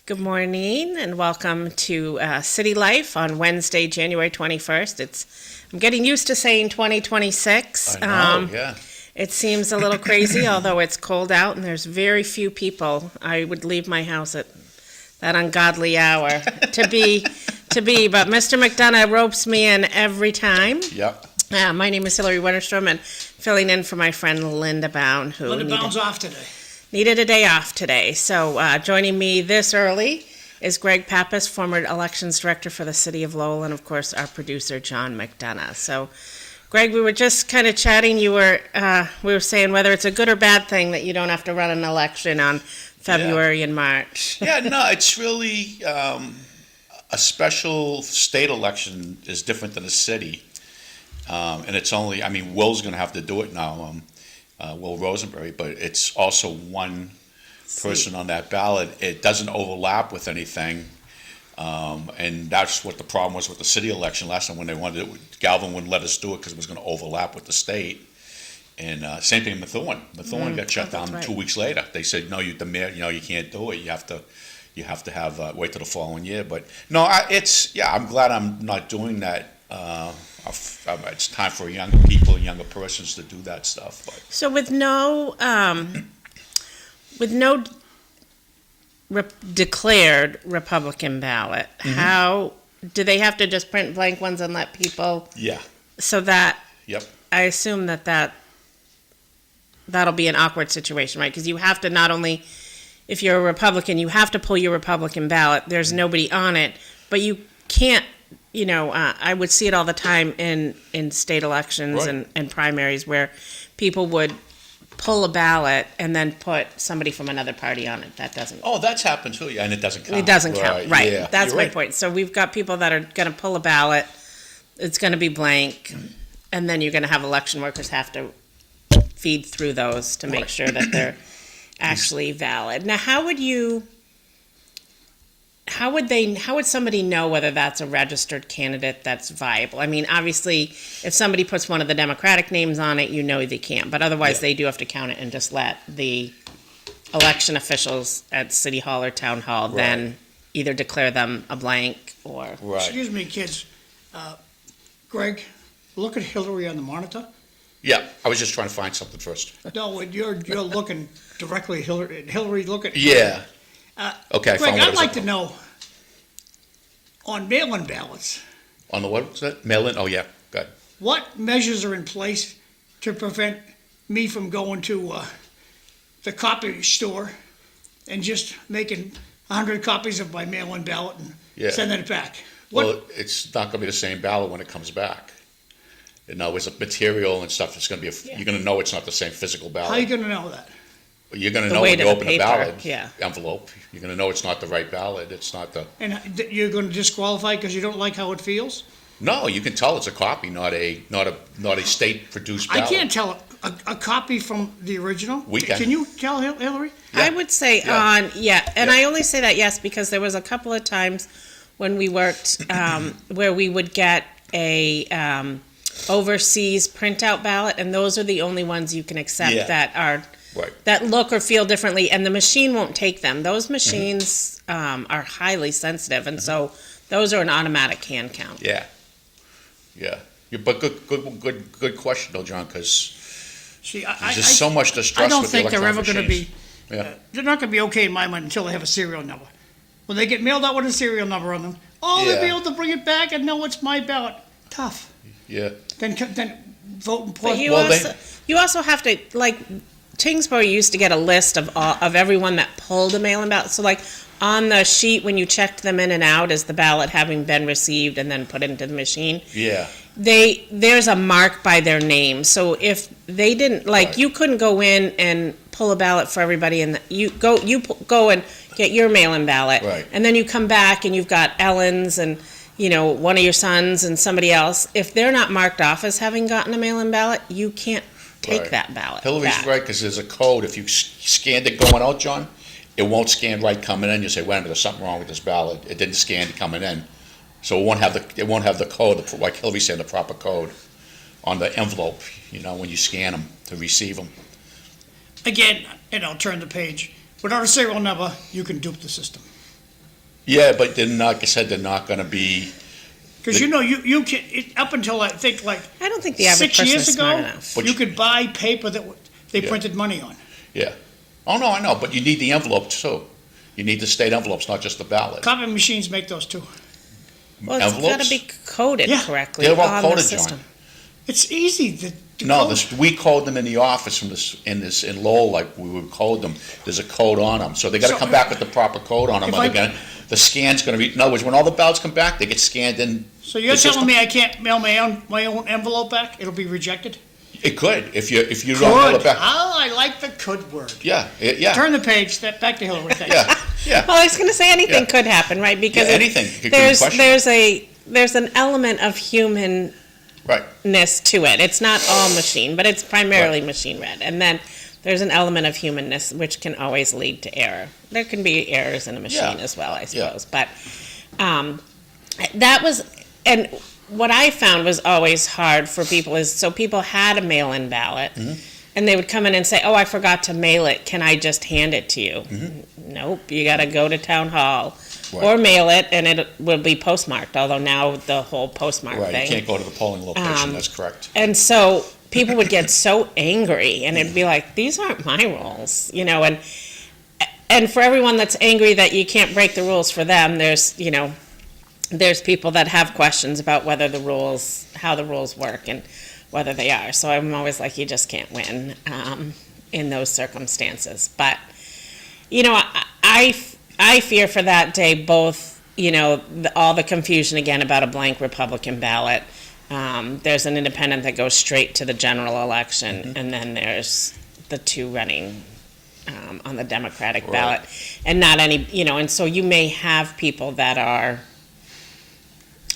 Good morning and welcome to City Life on Wednesday, January 21st. I'm getting used to saying 2026. I know, yeah. It seems a little crazy, although it's cold out and there's very few people. I would leave my house at that ungodly hour to be, but Mr. McDonough ropes me in every time. Yep. My name is Hillari Wennerstrom and filling in for my friend Linda Bown, who Linda Bown's off today. needed a day off today. So joining me this early is Greg Pappas, former elections director for the city of Lowell, and of course our producer, John McDonough. So Greg, we were just kind of chatting. We were saying whether it's a good or bad thing that you don't have to run an election on February and March. Yeah, no, it's really a special state election is different than a city. And it's only, I mean, Will's going to have to do it now, Will Rosenberry, but it's also one person on that ballot. It doesn't overlap with anything. And that's what the problem was with the city election last time when they wanted it. Galvin wouldn't let us do it because it was going to overlap with the state. And same thing in Methuen. Methuen got shut down 2 weeks later. They said, no, the mayor, you can't do it. You have to have wait till the following year. But no, I'm glad I'm not doing that. It's time for younger people and younger persons to do that stuff. But. So with no declared Republican ballot, how do they have to just print blank ones and let people? Yeah. So that. Yep. I assume that'll be an awkward situation, right? Because you have to not only, if you're a Republican, you have to pull your Republican ballot. There's nobody on it, but you can't. I would see it all the time in state elections and primaries where people would pull a ballot and then put somebody from another party on it. That doesn't. Oh, that's happened too, yeah, and it doesn't count. It doesn't count, right? Yeah, that's my right. point. So we've got people that are going to pull a ballot. It's going to be blank, and then you're going to have election workers have to feed through those to make sure that they're actually valid. Now, how would somebody know whether that's a registered candidate that's viable? I mean, obviously, if somebody puts one of the Democratic names on it, they can't. But otherwise, they do have to count it and just let the election officials at City Hall or Town Hall then either declare them a blank or... Right. Excuse me, kids. Greg, look at Hillary on the monitor. Yeah, I was just trying to find something first. No, you're looking directly at Hillary. Hillary, look at... Yeah. Okay, Greg, I'd like to know, on mail-in ballots... On the what was that? Mail-in? Oh, yeah, good. What measures are in place to prevent me from going to the copy store and just making 100 copies of my mail-in ballot and sending it back? Well, it's not going to be the same ballot when it comes back. It's a material and stuff. It's going to be you're going to know it's not the same physical ballot. How are you going to know that? You're going to know when you open the ballot envelope. You're going to know it's not the right ballot. It's not the. And you're going to disqualify because you don't like how it feels? No, you can tell it's a copy, not a state-produced ballot. I can't tell a copy from the original. We can. Can you tell, Hillary? Yeah. I would say I only say that because there was a couple of times when we worked where we would get a overseas printout ballot, and those are the only ones you can accept that are. Right. That look or feel differently, and the machine won't take them. Those machines are highly sensitive, and so those are an automatic hand count. Yeah. But good question, though, John, because there's just so much distrust. I don't with think the they're ever going to be. They're not going to be okay in my mind until they have a serial number. When they get mailed out with a serial number on them, they'll be able to bring it back and know it's my ballot. Tough. Yeah. Then vote and But you also have to Tewksbury used to get a list of everyone that pulled a mail-in ballot. So, on the sheet when you checked them in and out, is the ballot having been received and then put into the machine? Yeah. There's a mark by their name. So if they didn't you couldn't go in and pull a ballot for everybody, and you go and get your mail-in ballot, and then you come back and you've got Ellen's and one of your sons and somebody else. If they're not marked off as having gotten a mail-in ballot, you can't take that ballot. Hillary's right, because there's a code. If you scanned it going out, John, it won't scan right coming in. You say, wait a minute, there's something wrong with this ballot. It didn't scan coming in, so it won't have the code, like Hillary said, the proper code on the envelope. When you scan them to receive them. Again, and I'll turn the page. Without a serial number, you can dupe the system. Yeah, but they're not, like I said, they're not gonna be, Because you can, up until I think like I don't think the average 6 person years is smart ago, enough. you could buy paper that they Yeah. printed money on. yeah. Oh, no, I know, but you need the envelope too. You need the state envelopes, not just the ballot. Copy machines make those too. Well, it's got Envelopes? to be coded Yeah. correctly They're all on the coded, system. John. It's easy to No, code. we code them in the office in Lowell, like we would code them. There's a code on them, so they gotta So, come back with the proper code on them, if or they're the scan's gonna be, in other words, when all the ballots come back, they get scanned in. So you're the telling system. me I can't mail my own envelope back? It'll be rejected? It could, if you don't mail Could. it back. Oh, I like the could word. Yeah, yeah, Turn the page, step back to Hillary. Thanks. yeah, yeah. Well, I was going to say anything Yeah. could happen, right? Because Yeah, anything could be there's questioned. there's an element of humanness Right, to it. It's not all machine, but it's primarily Right. machine read. And then there's an element of humanness which can always lead to error. There can be errors in a machine Yeah. as well, I Yeah. suppose. But that was, and what I found was always hard for people is, so people had a mail-in ballot, and they would come in and say, oh, I forgot to mail it, can I just hand it to you? Nope, you gotta go to town hall, or Right. mail it, and it will be postmarked, although now the whole postmark right, you thing. can't go to the polling location, that's correct. And so people would get so angry, and it'd be like, these aren't my rules, and for everyone that's angry that you can't break the rules for them, there's people that have questions about whether the rules, how the rules work and whether they are. So I'm always like, you just can't win in those circumstances. But, I fear for that day both, all the confusion again about a blank Republican ballot. There's an independent that goes straight to the general election, and then there's the two running on the Democratic Right. ballot. And not any, and so you may have people that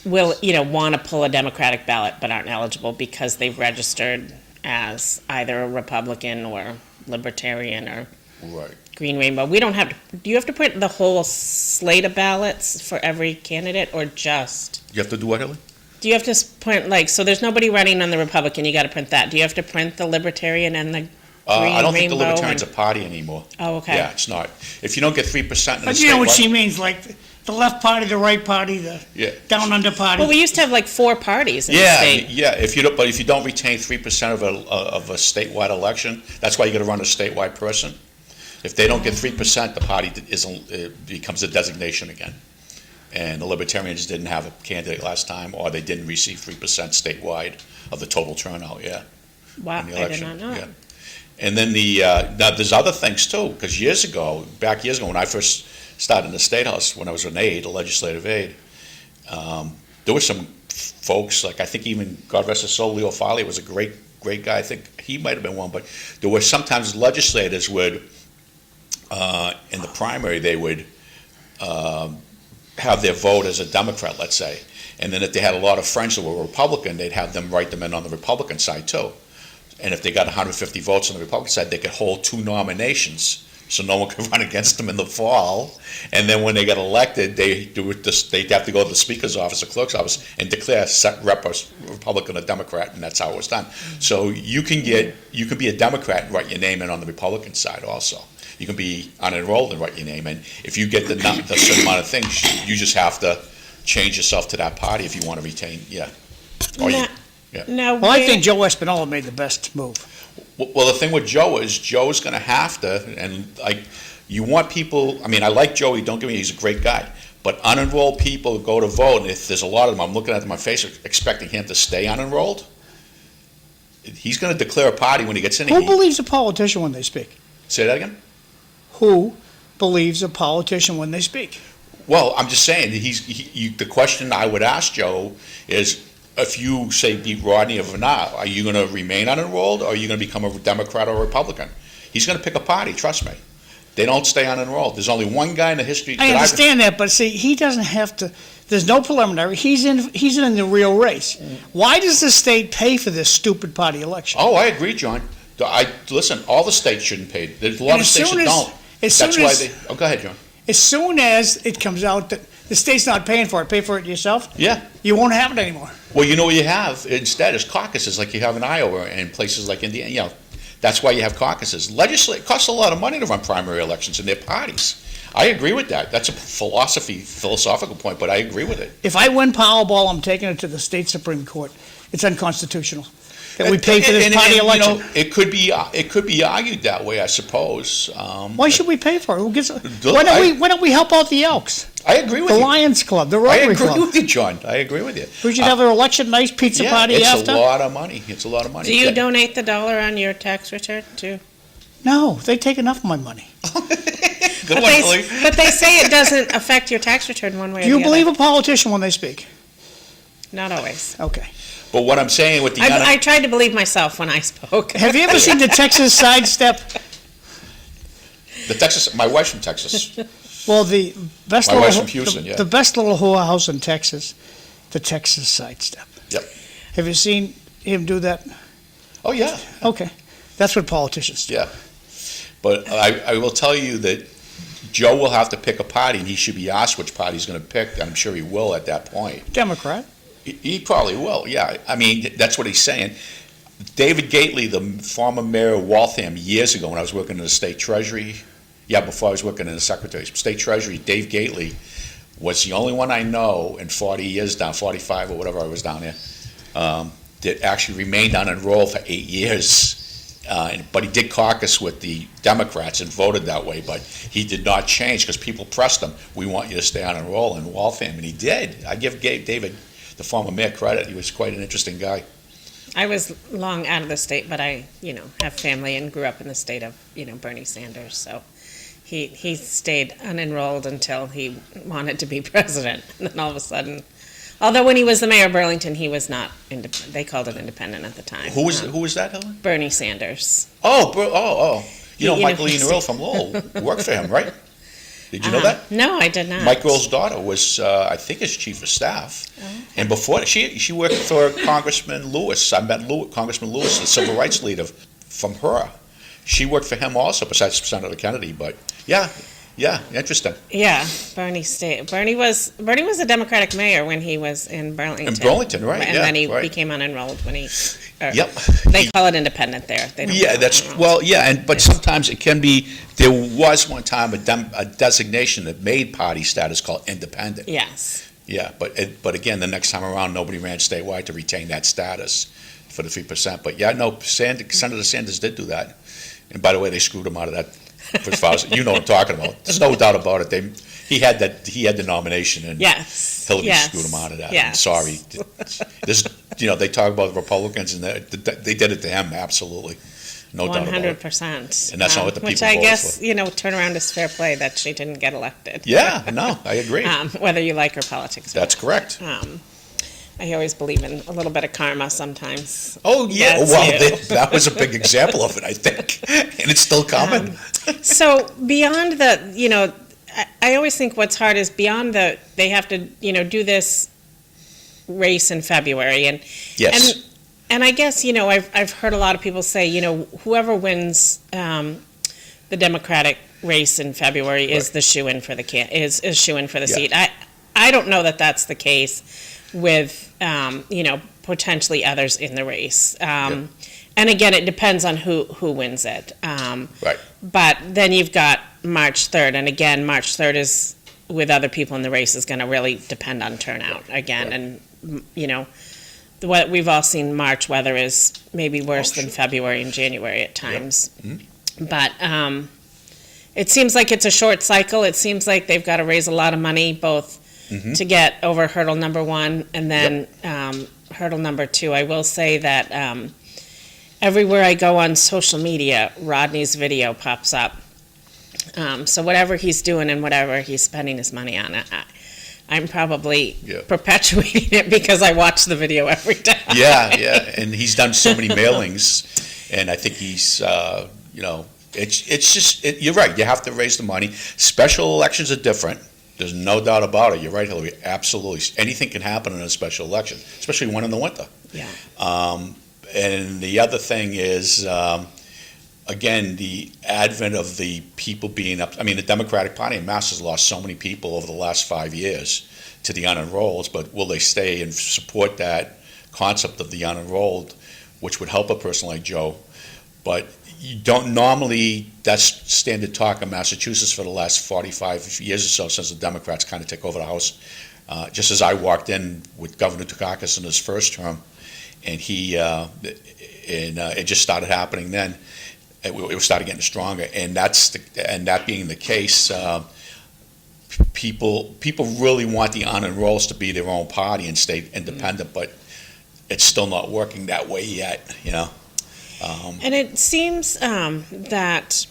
want to pull a Democratic ballot but aren't eligible because they've registered as either a Republican or Libertarian or Right. Green Rainbow. We don't have to, do you have to print the whole slate of ballots for every candidate or just? You have to do what, Hillary? Do you have to print, so there's nobody running on the Republican, you got to print that. Do you have to print the Libertarian and the Green I don't think the Rainbow Libertarian's a and- party anymore. Oh, okay. Yeah, it's not. If you don't get 3% in the But you know what she statewide, means, like the left party, the right party, the Yeah. down under party. Well, we used to have 4 parties in the yeah, state. yeah. But if you don't retain 3% of a statewide election, that's why you got to run a statewide person. If they don't get 3%, the party becomes a designation again. And the Libertarians didn't have a candidate last time, or they didn't receive 3% statewide of the total turnout. Yeah. Wow, in the I did election. not know. Yeah. And then now there's other things too, because years ago, when I first started in the State House, when I was an aide, a legislative aide, there were some folks, like I think even, God rest his soul, Leo Farley was a great guy. I think he might have been one, but there were sometimes legislators would, in the primary, they would have their vote as a Democrat, let's say. And then if they had a lot of friends that were Republican, they'd have them write them in on the Republican side too. And if they got 150 votes on the Republican side, they could hold 2 nominations, so no one could run against them in the fall. And then when they got elected, they'd have to go to the Speaker's office or Clerk's office and declare rep a Republican or Democrat, and that's how it was done. So you can be a Democrat and write your name in on the Republican side also. You can be unenrolled and write your name in. If you get the certain amount of things, you just have to change yourself to that party if you want to retain. Yeah. Or Now- yeah. Now, Well, I where- think Joe Espinola made the best move. Well, the thing with Joe is Joe's going to have to, and you want people. I mean, I like Joey. Don't get me; he's a great guy. But unenrolled people go to vote, and if there's a lot of them, I'm looking at my face, expecting him to stay unenrolled. He's going to declare a party when he gets in Who here. believes a politician when they speak? Say that again. Who believes a politician when they speak? Well, I'm just saying the question I would ask Joe is, if you say beat Rodney or Vanna, are you going to remain unenrolled, or are you going to become a Democrat or a Republican? He's going to pick a party. Trust me. They don't stay unenrolled. There's only one guy in the history. I understand that, but see, he doesn't have to. There's no preliminary. He's in the real race. Why does the state pay for this stupid party election? Oh, I agree, John. Listen. All the states shouldn't pay. There's a lot And of as states soon that as- don't. as That's soon why as- they. Oh, go ahead, John. As soon as it comes out that the state's not paying for it, pay for it yourself. Yeah. You won't have it anymore. Well, you know what you have instead is caucuses, like you have in Iowa and places like Indiana. That's why you have caucuses. It costs a lot of money to run primary elections, and they're parties. I agree with that. That's a philosophical point, but I agree with it. If I win Powerball, I'm taking it to the state Supreme Court. It's unconstitutional that we pay for this party election. You know, it could be argued that way, I suppose. Why should we pay for it? Who gives? Why don't we help out the Elks? I agree with the you. Lions Club, the I Rotary agree Club. with you, John. I agree with you. We should have an election nice pizza party after. It's a lot of money. It's a lot of money. Do you donate the dollar on your tax return too? No, they take enough of my money. Good one, Hillary. But they say it doesn't affect your tax return one way or Do the you other. believe a politician when they speak? Not always. Okay. But what I'm saying with the I tried to believe myself when I spoke. Have you ever seen the Texas sidestep? My wife's from Texas. Well, the best My little wife's from Houston, yeah. the best little whorehouse in Texas, the Texas sidestep. Yep. Have you seen him do that? Oh yeah. Okay, that's what politicians do. Yeah. But I will tell you that Joe will have to pick a party, and he should be asked which party he's going to pick. And I'm sure he will at that point. Democrat. He probably will. Yeah. I mean, that's what he's saying. David Gately, the former mayor of Waltham, years ago when I was working in the state treasury. Yeah, before I was working in the Secretary of State Treasury, Dave Gately was the only one I know in 40 years down, 45 or whatever I was down there, that actually remained unenrolled for 8 years. But he did caucus with the Democrats and voted that way, but he did not change because people pressed him. We want you to stay unenrolled in Waltham, and he did. I give David, the former mayor, credit. He was quite an interesting guy. I was long out of the state, but I, have family and grew up in the state of, Bernie Sanders, so. He stayed unenrolled until he wanted to be president. And then all of a sudden, although when he was the mayor of Burlington, he was not independent. They called it independent at the time. Who was that, Helen? Bernie Sanders. Oh. Michael he- Ian Earl from Lowell worked for him, right? Did you know that? No, I did not. Mike Earl's daughter was, I think, his chief of staff. Oh. And before, she worked for Congressman Lewis. I met Congressman Lewis, the civil rights leader, from her. She worked for him also, besides Senator Kennedy, but yeah, interesting. Yeah, Bernie was a Democratic mayor when he was in Burlington. In Burlington, right? And then he became unenrolled when he. Yep. They call it independent there. They don't call it unenrolled. But sometimes it can be. There was one time a designation that made party status called independent. Yes. Yeah, but again, the next time around, nobody ran statewide to retain that status for the 3%. But yeah, no, Senator Sanders did do that. And by the way, they screwed him out of that. As far as, you know what I'm talking about. There's no doubt about it. He had the nomination, and Hillary screwed him out of that. Yes. I'm sorry. They talk about the Republicans, and they did it to him. Absolutely, no doubt about it. 100%. And that's not what the people Which I voted guess for. turnaround is fair play that she didn't get elected. Yeah, no, I agree. Whether you like her politics. That's correct. I always believe in a little bit of karma sometimes. Oh, yeah. That's That was a big example of it, I think. And it's still coming. So beyond the, I always think what's hard is beyond they have to, do this race in February. And, Yes. And I guess, I've heard a lot of people say, whoever wins the Democratic race in February is the shoo-in for the shoo-in for the seat. I don't know that that's the case with, potentially others in the race. And again, it depends on who wins it. Right. But then you've got March 3rd, and again, March 3rd is, with other people in the race, is going to really depend on turnout again. And, what we've all seen, March weather is maybe worse than February and January at times. Yep. Mm-hmm. But it seems like it's a short cycle. It seems like they've got to raise a lot of money, both to get over hurdle number 1 and then hurdle number 2. I will say that everywhere I go on social media, Rodney's video pops up. So whatever he's doing and whatever he's spending his money on, I'm probably perpetuating it because I watch the video every day. Yeah, and he's done so many mailings, and I think he's, it's just, you're right, you have to raise the money. Special elections are different. There's no doubt about it. You're right, Hillary, absolutely. Anything can happen in a special election, especially one in the winter. Yeah. And the other thing is, again, the advent of the people being up. I mean, the Democratic Party in Mass has lost so many people over the last 5 years to the unenrolled, but will they stay and support that concept of the unenrolled, which would help a person like Joe? But you don't normally, that's standard talk in Massachusetts for the last 45 years or so, since the Democrats kind of took over the House. Just as I walked in with Governor Dukakis in his first term, and it just started happening then. It was started getting stronger, and that being the case, people really want the unenrolls to be their own party and stay independent, but it's still not working that way yet, you know. And it seems that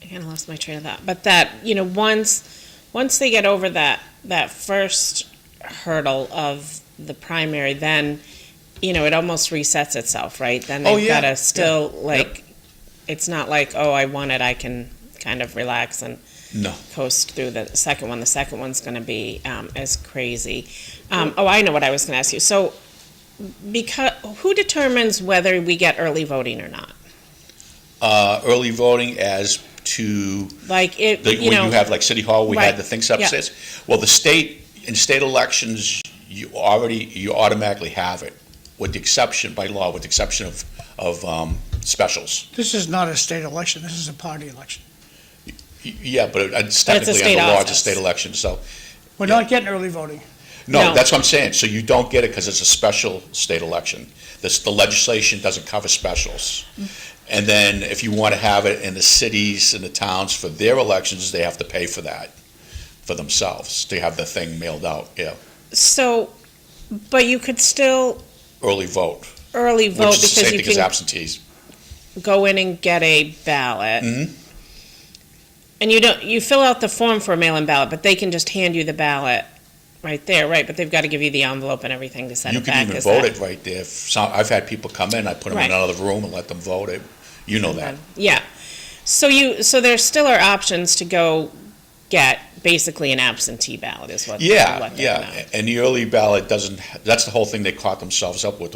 I kind of lost my train of thought, but that, you know, once they get over that first hurdle of the primary, then, you know, it almost resets itself, right? Then they've got to still it's not like, oh, I won it, I can kind of relax and coast through the second one. The second one's going to be as crazy. I know what I was going to ask you. So, who determines whether we get early voting or not? Early voting as to like it, when you have like City Hall, we had the things upstairs. Yeah. Well, in state elections, you automatically have it, with the exception by law, with the exception of specials. This is not a state election, this is a party election. Yeah, but it's technically under law, it's a state election, so. We're not getting early voting. No, that's what I'm saying. So you don't get it because it's a special state election. The legislation doesn't cover specials. And then if you want to have it in the cities and the towns for their elections, they have to pay for that for themselves to have the thing mailed out, yeah. So, but you could still Early vote. Which is the same because you thing as can absentees. go in and get a ballot. Mhm. And you fill out the form for a mail-in ballot, but they can just hand you the ballot right there, right? But they've got to give you the envelope and everything to send You it back. can even vote it right there. I've had people come in, I put them in another room and let them vote it. You know that. Yeah. So there still are options to go get basically an absentee ballot is what. Yeah. And the early ballot doesn't, that's the whole thing they caught themselves up with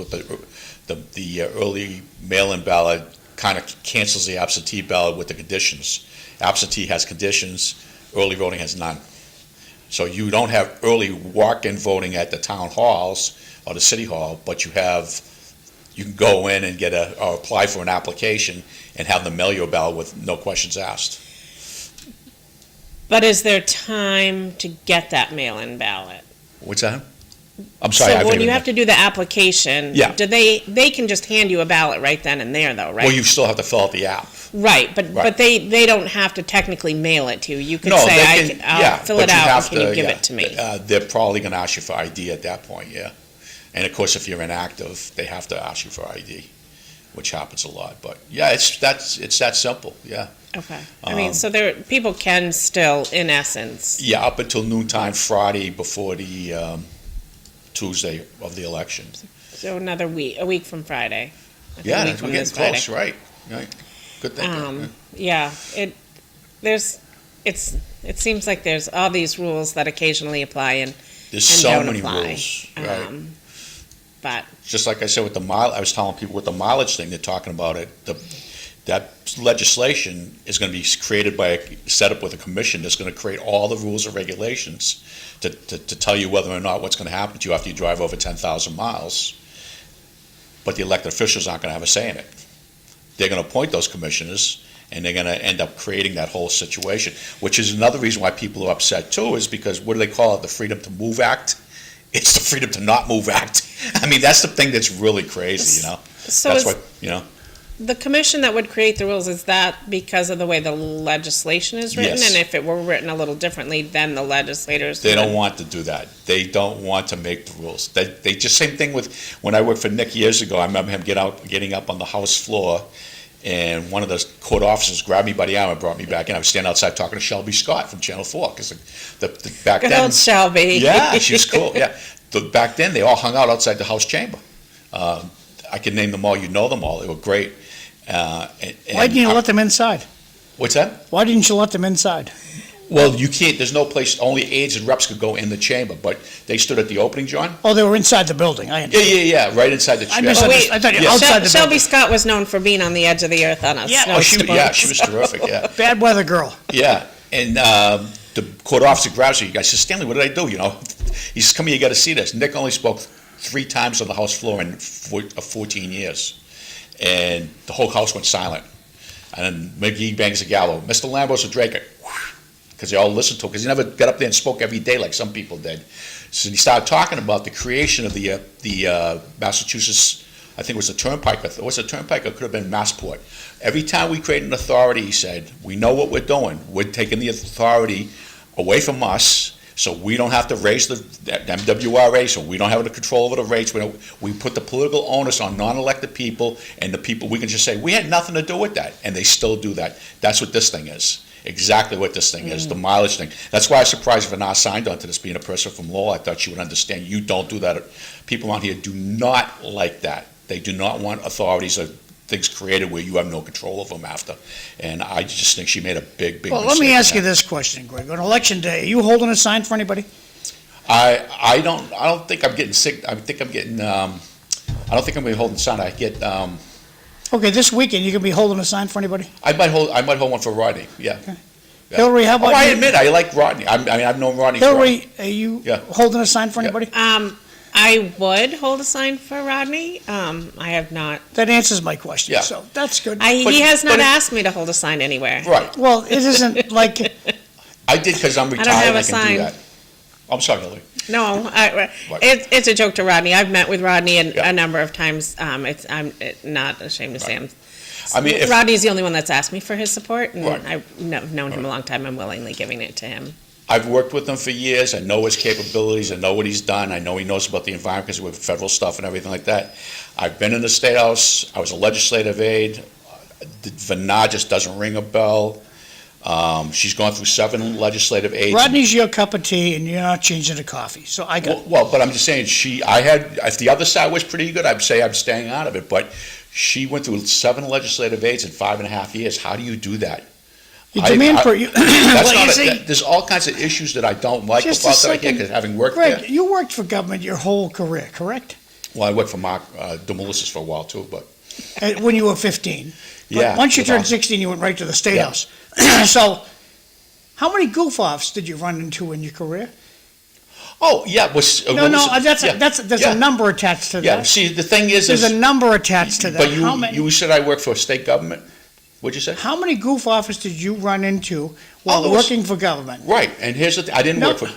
the early mail-in ballot kind of cancels the absentee ballot with the conditions. Absentee has conditions, early voting has none. So you don't have early walk-in voting at the town halls or the city hall, but you can go in and or apply for an application and have them mail you a ballot with no questions asked. But is there time to get that mail-in ballot? What's that? I'm sorry. So when you have to do the application, Yeah. do they can just hand you a ballot right then and there though, right? Well, you still have to fill out the app. Right, but they don't have to technically mail it to you. You could No, say, I'll fill it out, and can you give it to me? They're probably going to ask you for ID at that point, yeah. And of course, if you're inactive, they have to ask you for ID, which happens a lot. But yeah, it's that simple, yeah. Okay. I mean, so people can still, in essence. Yeah, up until noontime Friday before the Tuesday of the election. So a week from Friday. Yeah, we're getting close, right? Good thinking. Yeah, it seems like there's all these rules that occageally apply and there's so don't many apply. rules, right? But just like I said with the I was telling people with the mileage thing, they're talking about it. That legislation is going to be set up with a commission that's going to create all the rules and regulations to tell you whether or not what's going to happen to you after you drive over 10,000 miles. But the elected officials aren't going to have a say in it. They're going to appoint those commissioners, and they're going to end up creating that whole situation, which is another reason why people are upset too, is because what do they call it? The Freedom to Move Act? It's the Freedom to Not Move Act. I mean, that's the thing that's really crazy, you know? So that's what, you know? the commission that would create the rules, is that because of the way the legislation is written? Yes. And if it were written a little differently, then the legislators... They don't want to do that. They don't want to make the rules. They just, same thing with, when I worked for Nick years ago, I remember him getting up on the House floor, and one of the court officers grabbed me by the arm and brought me back in. I was standing outside talking to Shelby Scott from Channel 4, because back Good then... old Shelby. Yeah, she was cool, yeah. Back then, they all hung out outside the House chamber. I could name them all, you know them all, they were great. Why didn't you let them inside? What's that? Why didn't you let them inside? Well, you can't, there's no place, only aides and reps could go in the chamber, but they stood at the opening, John? Oh, they were inside the building, I understand. Yeah, right inside the I chamber. misunderstood. I thought you were outside the Shelby building. Scott was known for being on the edge of the earth on a Yeah, snowstorm. She was terrific, yeah. Bad weather girl. Yeah, and the court officer grabs her, you guys says, Stanley, what did I do, you know? He says, come here, you gotta see this. Nick only spoke 3 times on the House floor in 14 years. and the whole house went silent. And then McGee bangs the gavel, Mr. Lambos or Draker, because they all listened to him, because he never got up there and spoke every day like some people did. So he started talking about the creation of the Massachusetts, I think it was a turnpike. It was a turnpike, or it could have been Massport. Every time we create an authority, he said, we know what we're doing. We're taking the authority away from us, so we don't have to raise the MWRA, so we don't have the control over the rates. We put the political onus on non-elected people, and the people, we can just say, we had nothing to do with that, and they still do that. That's what this thing is. Exactly what this thing is, the mileage thing. That's why I was surprised Vanna signed on to this, being a person from Lowell. I thought she would understand. You don't do that. People around here do not like that. They do not want authorities or things created where you have no control of them after. And I just think she made a big Well, mistake. let me ask you this question, Greg. On election day, are you holding a sign for anybody? I don't think I'm getting sick. I think I'm getting. I don't think I'm going to be holding sign. I get. Okay, this weekend, you gonna be holding a sign for anybody? I might hold one for Rodney. Yeah. Okay. Yeah. Hillary, how about I you? admit I like Rodney. I mean, I've known Rodney. Hillary, are you Yeah. holding a sign for anybody? I would hold a sign for Rodney. I have not. That answers my question, Yeah. so that's good. He has but not it- asked me to hold a sign anywhere. Right. Well, it isn't like, I did because I'm don't retired. have I a can sign. do that. I'm sorry, Hillary. No, Right. it's a joke to Rodney. I've met with Rodney Yeah. a number of times. I'm not ashamed to say him. I mean, if, Rodney's the only one that's asked me for his support, and Right. I've known him a long time. I'm willingly giving it to him. I've worked with him for years. I know his capabilities. I know what he's done. I know he knows about the environment because with federal stuff and everything like that. I've been in the State House. I was a legislative aide. Vanna just doesn't ring a bell. She's gone through 7 legislative aides. Rodney's your cup of tea and you're not changing the coffee, so I got, Well, but I'm just saying, if the other side was pretty good, I'd say I'm staying out of it. But she went through 7 legislative aides in 5.5 years. How do you do that? you demand for, you, That's well, you not see, there's all kinds of issues that I don't like Just a about that here, second. because having worked there. Greg, you worked for government your whole career, correct? Well, I worked for Mark DeMoullis for a while too, but When you were 15. yeah. But once you turned without- 16, you went right to the State Yeah. House. So, how many goof-offs did you run into in your career? Oh, yeah. There's Yeah. a number attached to Yeah, that. see, the thing is. There's a number attached to that. But How many? you said I worked for state government? What'd you say? How many goof-offs did you run into while there was- working for government? Right, and here's the thing, I didn't No. work for,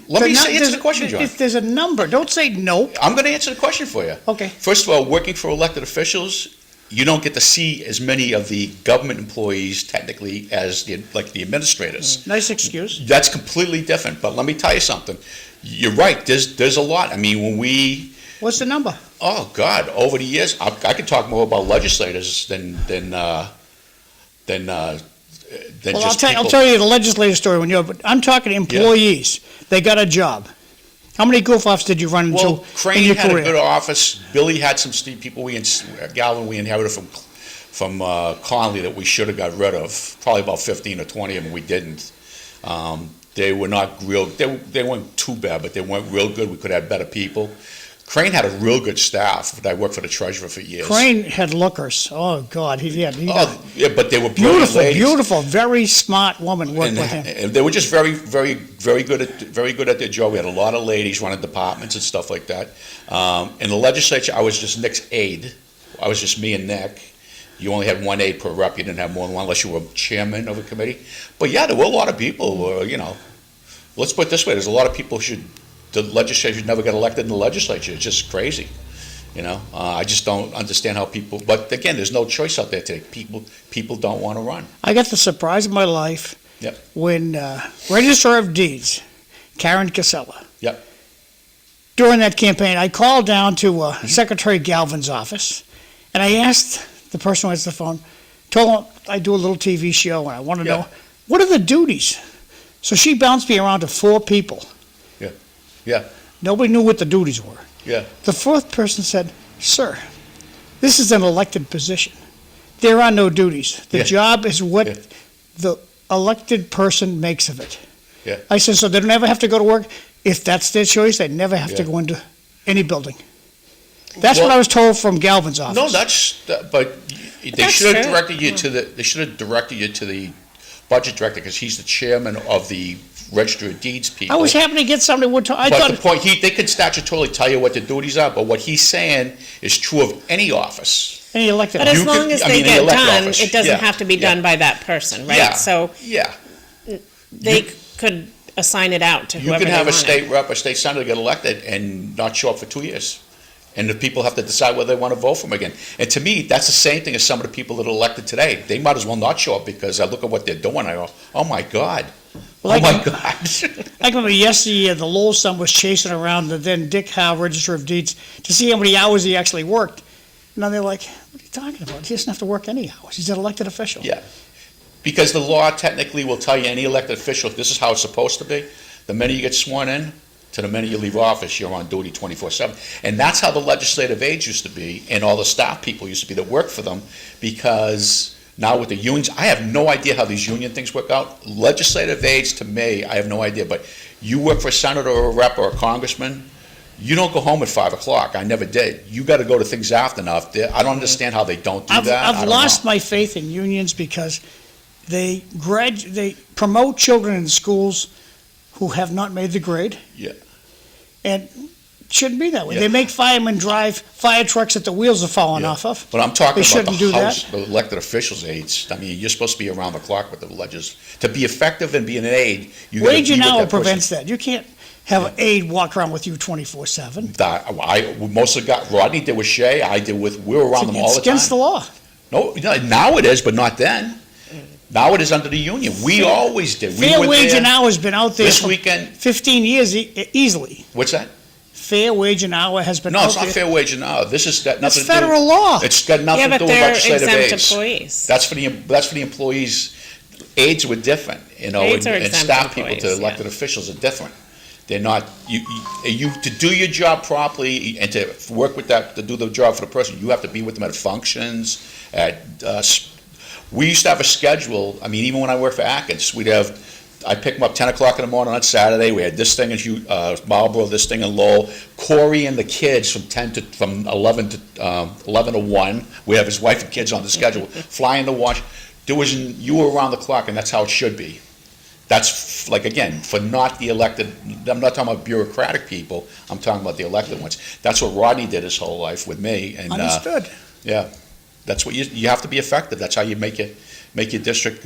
let me answer the question, John. If there's a number, don't say no. I'm gonna answer the question for you. Okay. First of all, working for elected officials, you don't get to see as many of the government employees technically as the administrators. Nice excuse. That's completely different, but let me tell you something. You're right, there's a lot. I mean, when we, What's the number? oh, God, over the years, I could talk more about legislators than Well, just I'll people. tell you the legislative story when you're, but I'm talking employees. They got a job. How many goof-offs did you run into Well, in Crane your had a good career? office. Billy had some people Galvin we inherited from Conley that we should have got rid of. Probably about 15 or 20 of them we didn't. They were not real. They weren't too bad, but they weren't real good. We could have better people. Crane had a real good staff, but I worked for the treasurer for years. Crane had lookers. Oh, God, he had Oh, yeah, but they were brilliant beautiful, ladies. beautiful, very smart woman worked with him. And they were just very, very, very good at their job. We had a lot of ladies running departments and stuff like that. In the legislature, I was just Nick's aide. I was just me and Nick. You only had one aide per rep. You didn't have more than one unless you were chairman of a committee. But yeah, there were a lot of people. Let's put it this way: there's a lot of people the legislature never got elected in the legislature. It's just crazy. I just don't understand how people. But again, there's no choice out there today. People don't want to run. I got the surprise of my life Yep. when Register of Deeds, Karen Casella. Yep. During that campaign, I called down to Secretary Galvin's office, and I asked the person who answered the phone, told him I do a little TV show, and I want to Yeah. know, what are the duties? So she bounced me around to 4 people. Yeah. Nobody knew what the duties were. Yeah. The 4th person said, "Sir, this is an elected position. There are no duties. The Yeah. job is what Yeah. the elected person makes of it." Yeah. I said, so they don't ever have to go to work? If that's their choice, they never have to Yeah. go into any building. That's Well- what I was told from Galvin's office. No, but they That's should have true. directed you to the budget director because he's the chairman of the Register of Deeds people. I was happy to get somebody would talk. I But thought, the point, they could statutorily tell you what the duties are, but what he's saying is true of any office. Any elected But office. as long as I they mean, the get elected done, office, it doesn't yeah, have to be done by that person, right? Yeah, So yeah. they could assign it out to You whoever can they have a wanted. state rep or state senator get elected and not show up for 2 years. And the people have to decide whether they want to vote for him again. And to me, that's the same thing as some of the people that are elected today. They might as well not show up because I look at what they're doing, I go, oh my God. Well, Oh my I God. remember yesterday, the Lowell son was chasing around the then Dick Howe Register of Deeds to see how many hours he actually worked. Now they're like, what are you talking about? He doesn't have to work any hours. He's an elected official. Yeah. Because the law technically will tell you, any elected official, this is how it's supposed to be. The minute you get sworn in, to the minute you leave office, you're on duty 24/7. And that's how the legislative aides used to be, and all the staff people used to be that worked for them, because now with the unions, I have no idea how these union things work out. Legislative aides, to me, I have no idea, but you work for a senator or a rep or a congressman, you don't go home at 5 o'clock. I never did. You gotta go to things after now. I don't understand how they don't do that. I I've don't lost know. my faith in unions because they promote children in schools who have not made the grade. Yeah. And it shouldn't be that way. Yeah. They make firemen drive fire trucks that the wheels are falling Yeah. off of. But I'm talking They about shouldn't do the that. House, the elected officials' aides. I mean, you're supposed to be around the clock with the to be effective and be an aide, you gotta Wage be and with hour that person. prevents that. You can't have an aide walk around with you 24/7. Most of the guys, Rodney did with Shea, we were around them all It's the time. against the law. No, now it is, but not then. Now it is under the union. We always did. We Fair were wage there and hour has been out there this for weekend. 15 years easily. What's that? Fair wage and hour has been No, out it's not there. fair wage and hour. This has got That's nothing to do. federal law. It's got Yeah, nothing to but do with they're legislative exempt aides. employees. That's for the employees. Aides were different, Aides are and exempt staff people to employees, elected yeah. officials are different. They're not, you to do your job properly and to work with that, to do the job for the person, you have to be with them at functions, we used to have a schedule. I mean, even when I worked for Atkins, I'd pick them up 10 o'clock in the morning on Saturday. We had this thing in Marlboro, this thing in Lowell. Corey and the kids from 11 to 1. We have his wife and kids on the schedule, flying to watch. You were around the clock, and that's how it should be. That's, like, again, for not the elected, I'm not talking about bureaucratic people, I'm talking about the elected ones. That's what Rodney did his whole life with me. And, Understood. yeah, that's what you have to be effective. That's how you make your district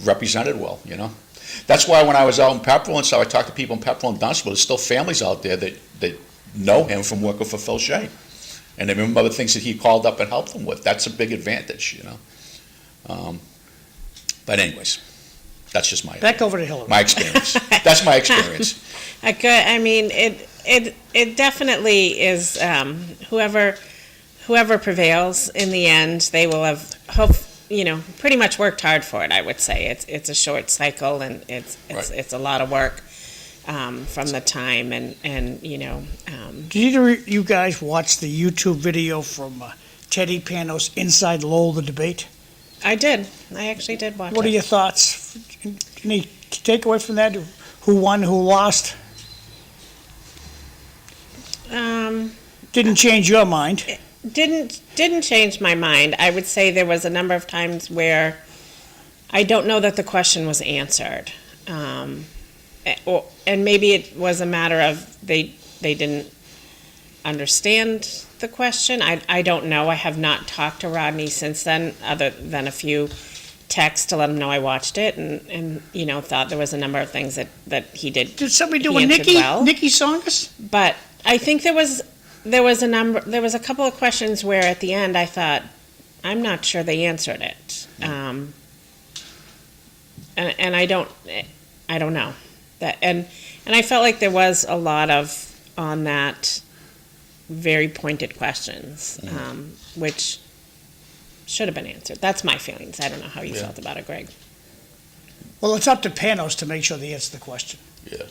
represented well, you know? That's why when I was out in Pepperell and so I talked to people in Pepperell and Dunstable, there's still families out there that know him from working for Phil Shea. And they remember the things that he called up and helped them with. That's a big advantage, you know? But anyways, that's just Back over to Hillary. my experience. That's my experience. I mean, it definitely is, whoever prevails in the end, they will have pretty much worked hard for it, I would say. It's a short cycle, and it's a lot of work from the time, and Did either of you guys watch the YouTube video from Teddy Panos Inside Lowell, the debate? I did. I actually did watch it. What are your thoughts? Any takeaway from that? Who won, who lost? Didn't change your mind. Didn't change my mind. I would say there was a number of times where I don't know that the question was answered, and maybe it was a matter of they didn't understand the question. I don't know. I have not talked to Rodney since then, other than a few texts to let him know I watched it, and thought there was a number of things that he did. Did somebody do he a answered Nikki well. Songus? But I think there was a couple of questions where at the end I thought, I'm not sure they answered it. And I don't know that, and I felt like there was a lot of on that very pointed questions, which should have been answered. That's my feelings. I don't know how you felt about it, Greg. Well, it's up to Panos to make sure they answer the question. Yeah.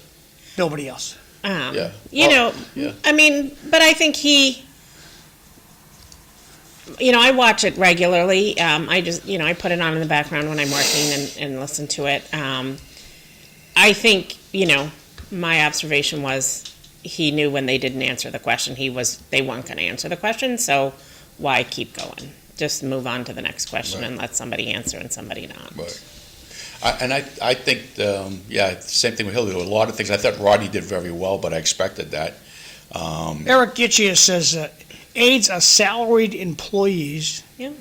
Nobody else. Yeah. I mean, but I think I watch it regularly. I just, I put it on in the background when I'm working and listen to it. I think, my observation was he knew when they didn't answer the question, they weren't going to answer the question, so why keep going? Just move on to the next question and let somebody answer and somebody not. Right. I think, same thing with Hillary. There were a lot of things. I thought Rodney did very well, but I expected that. Eric Gitchia says aides are salaried employees Yep.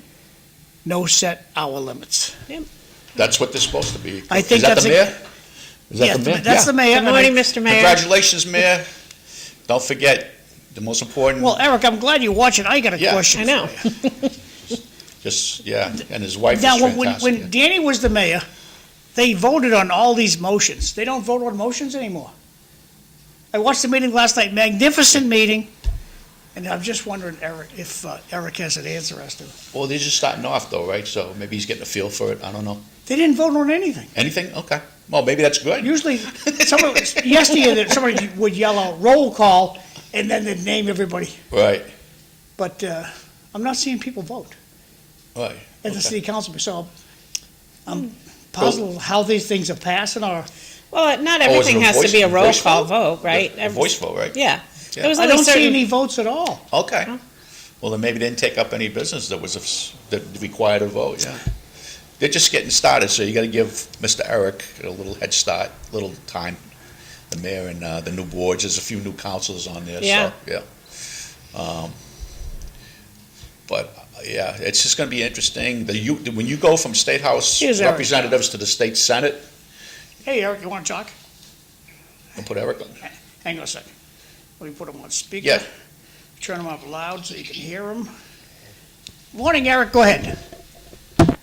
No set hour limits. That's what they're supposed to be. I think Is that that's the a- mayor? Is that Yes, the mayor? that's the mayor. Good morning, Mr. Mayor. Congratulations, Mayor. Don't forget, the most important. Well, Eric, I'm glad you watch it. I got a Yeah. question. I know. for you. Just, and his wife is Now, fantastic. when Danny was the mayor, they voted on all these motions. They don't vote on motions anymore. I watched the meeting last night, magnificent meeting, and I'm just wondering, Eric, if Eric has an answer as to. Well, they're just starting off though, right? So maybe he's getting a feel for it. I don't know. They didn't vote on anything. Anything? Okay. Well, maybe that's good. Usually, yesterday, somebody would yell out roll call, and then they'd name everybody. Right, But I'm not seeing people vote right. at the Okay. city council, so I'm puzzled how these things are passing, or, Well, not Oh, is it everything a has to voice- be a roll voice call vote? vote, right? A voice vote, right? Yeah. Yeah. There was I only don't see certain, any votes at all. Okay. Well, then maybe they didn't take up any business that required a vote, yeah. They're just getting started, so you gotta give Mr. Eric a little head start, a little time. The mayor and the new boards, there's a few new councils on there, Yeah. so, yeah. But, yeah, it's just gonna be interesting. When you go from State House Here's Eric. representatives to the state senate, Hey, Eric, you want to talk? and put Eric on. Hang on a second. Let me put him on speaker. Yeah. Turn him up loud so you can hear him. Morning, Eric, go ahead. Good morning,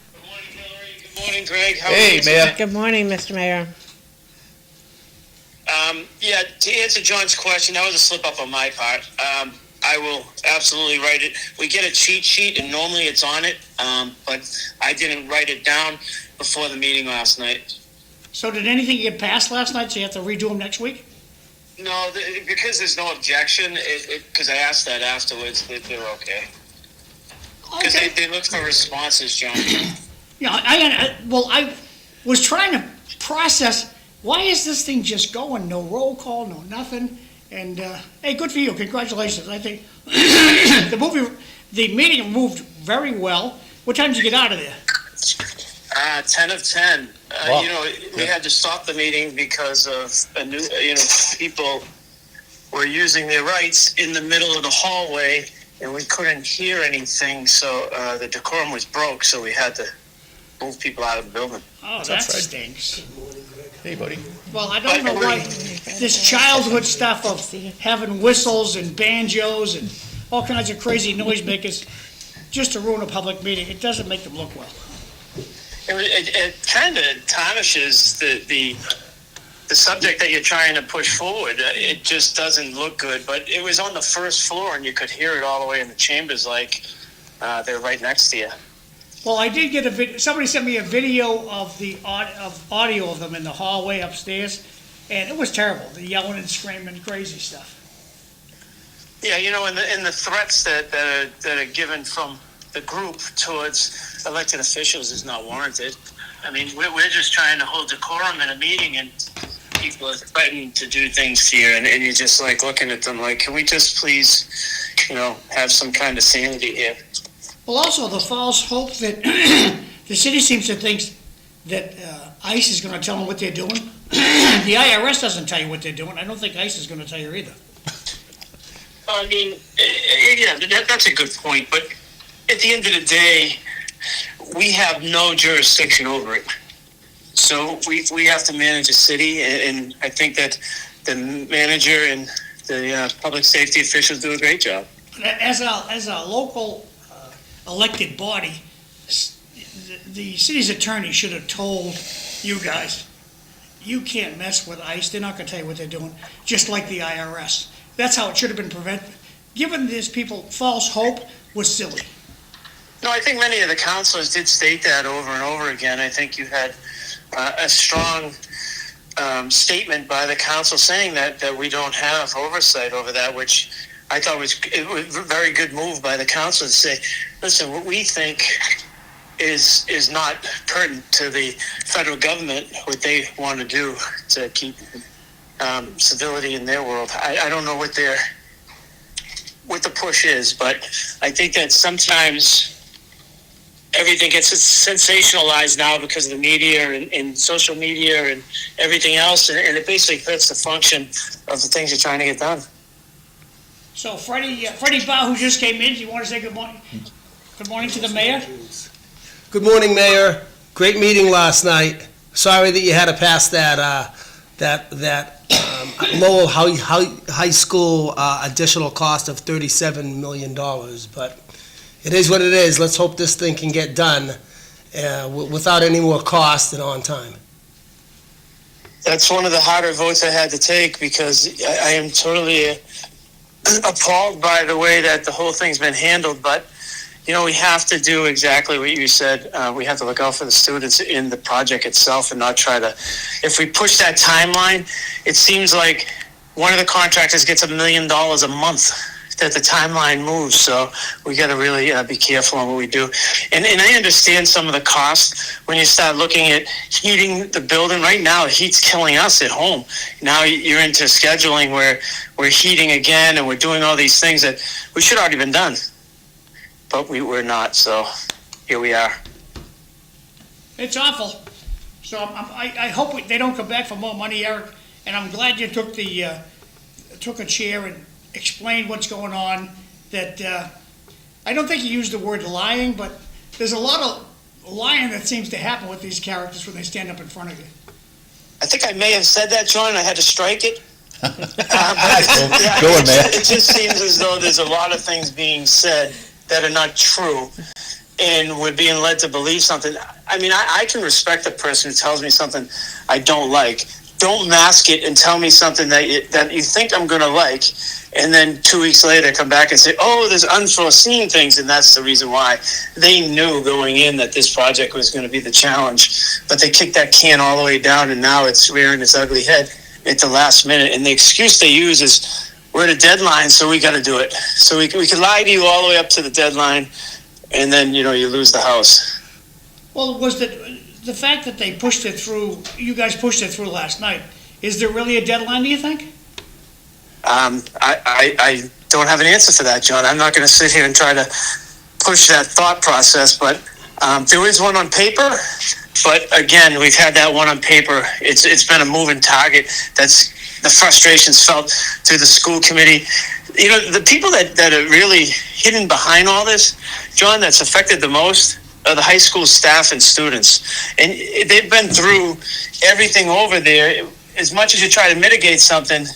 Hillary. Good morning, Greg. How are Hey, you? Mayor. good morning, Mr. Mayor. Yeah, to answer John's question, that was a slip up on my part. I will absolutely write it. We get a cheat sheet, and normally it's on it, but I didn't write it down before the meeting last night. So did anything get passed last night, so you have to redo them next week? No, because there's no objection, because I asked that afterwards, they're okay. Because Okay. they look for responses, John. Yeah, I was trying to process, why is this thing just going? No roll call, no nothing. And, hey, good for you, congratulations. I think the meeting moved very well. What time did you get out of there? 10 of 10. Wow. We had to stop the meeting because of people were using their rights in the middle of the hallway, and we couldn't hear anything, so the decorum was broke, so we had to move people out of the building. Oh, that That's right. stinks. Hey, buddy. Well, I don't know why, this childhood stuff of having whistles and banjos and all kinds of crazy noisemakers, just to ruin a public meeting, it doesn't make them look well. It kind of tarnishes the subject that you're trying to push forward. It just doesn't look good, but it was on the first floor, and you could hear it all the way in the chambers, like they're right next to you. Well, I did get a video, somebody sent me a video of the audio of them in the hallway upstairs, and it was terrible, the yelling and screaming, crazy stuff. Yeah, and the threats that are given from the group towards elected officials is not warranted. I mean, we're just trying to hold decorum in a meeting, and people are threatening to do things to you, and you're just like looking at them like, can we just please, have some kind of sanity here? Well, also the false hope that the city seems to think that ICE is gonna tell them what they're doing. The IRS doesn't tell you what they're doing, I don't think ICE is gonna tell you either. I mean, yeah, that's a good point, but at the end of the day, we have no jurisdiction over it. So we have to manage a city, and I think that the manager and the public safety officials do a great job. As a local elected body, the city's attorney should have told you guys, you can't mess with ICE, they're not gonna tell you what they're doing, just like the IRS. That's how it should have been prevented. Giving these people false hope was silly. No, I think many of the councilors did state that over and over again. I think you had a strong statement by the council saying that we don't have oversight over that, which I thought was a very good move by the council to say, listen, what we think is not pertinent to the federal government, what they want to do to keep civility in their world. I don't know what the push is, but I think that sometimes everything gets sensationalized now because of the media and social media and everything else, and it basically hurts the function of the things you're trying to get done. So Freddie Bahou just came in, do you want to say good morning? Good morning to the mayor. Good morning, Mayor. Great meeting last night. Sorry that you had to pass that Lowell High School additional cost of $37 million, but it is what it is. Let's hope this thing can get done without any more cost and on time. That's one of the harder votes I had to take because I am totally appalled by the way that the whole thing's been handled. But, you know, we have to do exactly what you said. We have to look out for the students in the project itself and not try to, if we push that timeline, it seems like one of the contractors gets $1 million a month that the timeline moves. So we got to really be careful on what we do. And I understand some of the costs when you start looking at heating the building. Right now, heat's killing us at home. Now you're into scheduling where we're heating again and we're doing all these things that we should already been done. But we're not, so here we are. It's awful. So I hope they don't come back for more money, Eric. And I'm glad you took a chair and explained what's going on. That I don't think you used the word lying, but there's a lot of lying that seems to happen with these characters when they stand up in front of you. I think I may have said that, John. I had to strike it. Go on, man. It just seems as though there's a lot of things being said that are not true, and we're being led to believe something. I mean, I can respect a person who tells me something I don't like. Don't mask it and tell me something that you think I'm going to like, and then 2 weeks later come back and say, oh, there's unforeseen things, and that's the reason why. They knew going in that this project was going to be the challenge, but they kicked that can all the way down, and now it's rearing its ugly head at the last minute. And the excuse they use is, we're at a deadline, so we got to do it. So we could lie to you all the way up to the deadline, and then, you know, you lose the house. Well, was the fact that they pushed it through, you guys pushed it through last night, is there really a deadline, do you think? I don't have an answer for that, John. I'm not going to sit here and try to push that thought process, but there is one on paper. But again, we've had that one on paper. It's been a moving target. That's the frustrations felt through the school committee. You know, the people that are really hidden behind all this, John, that's affected the most are the high school staff and students. And they've been through everything over there. As much as you try to mitigate something,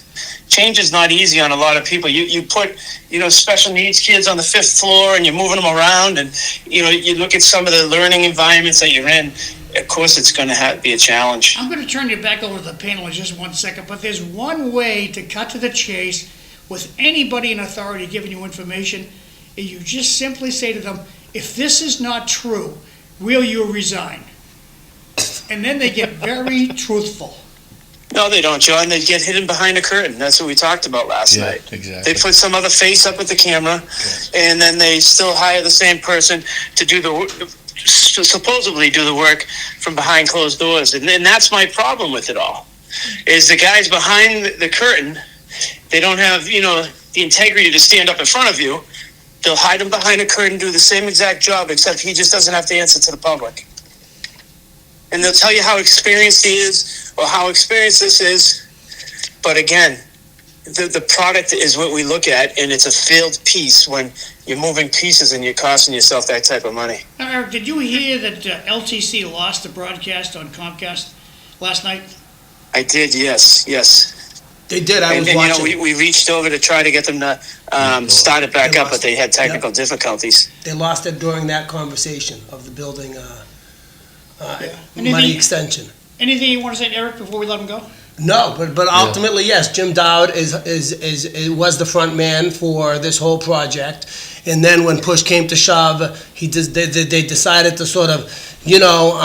change is not easy on a lot of people. You put, you know, special needs kids on the 5th floor and you're moving them around, and, you know, you look at some of the learning environments that you're in. Of course, it's going to be a challenge. I'm going to turn you back over to the panel in just 1 second, but there's one way to cut to the chase with anybody in authority giving you information, and you just simply say to them, if this is not true, will you resign? And then they get very truthful. No, they don't, John. They get hidden behind a curtain. That's what we talked about last night. Exactly. They put some other face up with the camera, and then they still hire the same person to do supposedly do the work from behind closed doors. And that's my problem with it all, is the guys behind the curtain, they don't have, you know, the integrity to stand up in front of you. They'll hide him behind a curtain, do the same exact job, except he just doesn't have to answer to the public. And they'll tell you how experienced he is or how experienced this is. But again, the product is what we look at, and it's a failed piece when you're moving pieces and you're costing yourself that type of money. Now, Eric, did you hear that LTC lost the broadcast on Comcast last night? I did, yes. They did. I was watching. You know, we reached over to try to get them to start it back up, but they had technical difficulties. They lost it during that conversation of the building money Anything- extension. Anything you want to say, Eric, before we let him go? No, but ultimately, yes, Jim Dowd was the front man for this whole project, and then when push came to shove, they decided to sort of, you know,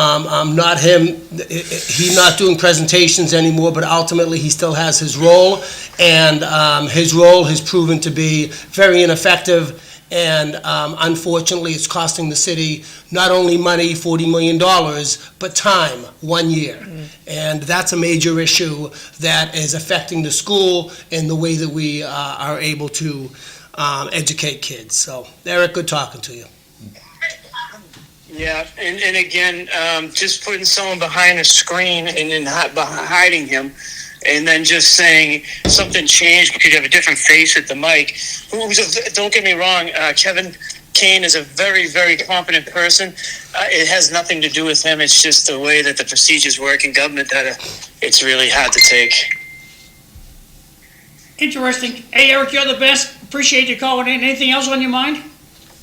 not him, he not doing presentations anymore, but ultimately he still has his role, and his role has proven to be very ineffective. And unfortunately, it's costing the city not only money, $40 million, but time, 1 year. Mm-hmm. And that's a major issue that is affecting the school and the way that we are able to educate kids. So, Eric, good talking to you. Yeah, and again, just putting someone behind a screen and then hiding him, and then just saying something changed because you have a different face at the mic. Don't get me wrong, Kevin Kane is a very, very competent person. It has nothing to do with him. It's just the way that the procedures work in government that it's really hard to take. Interesting. Hey, Eric, you're the best. Appreciate you calling in. Anything else on your mind?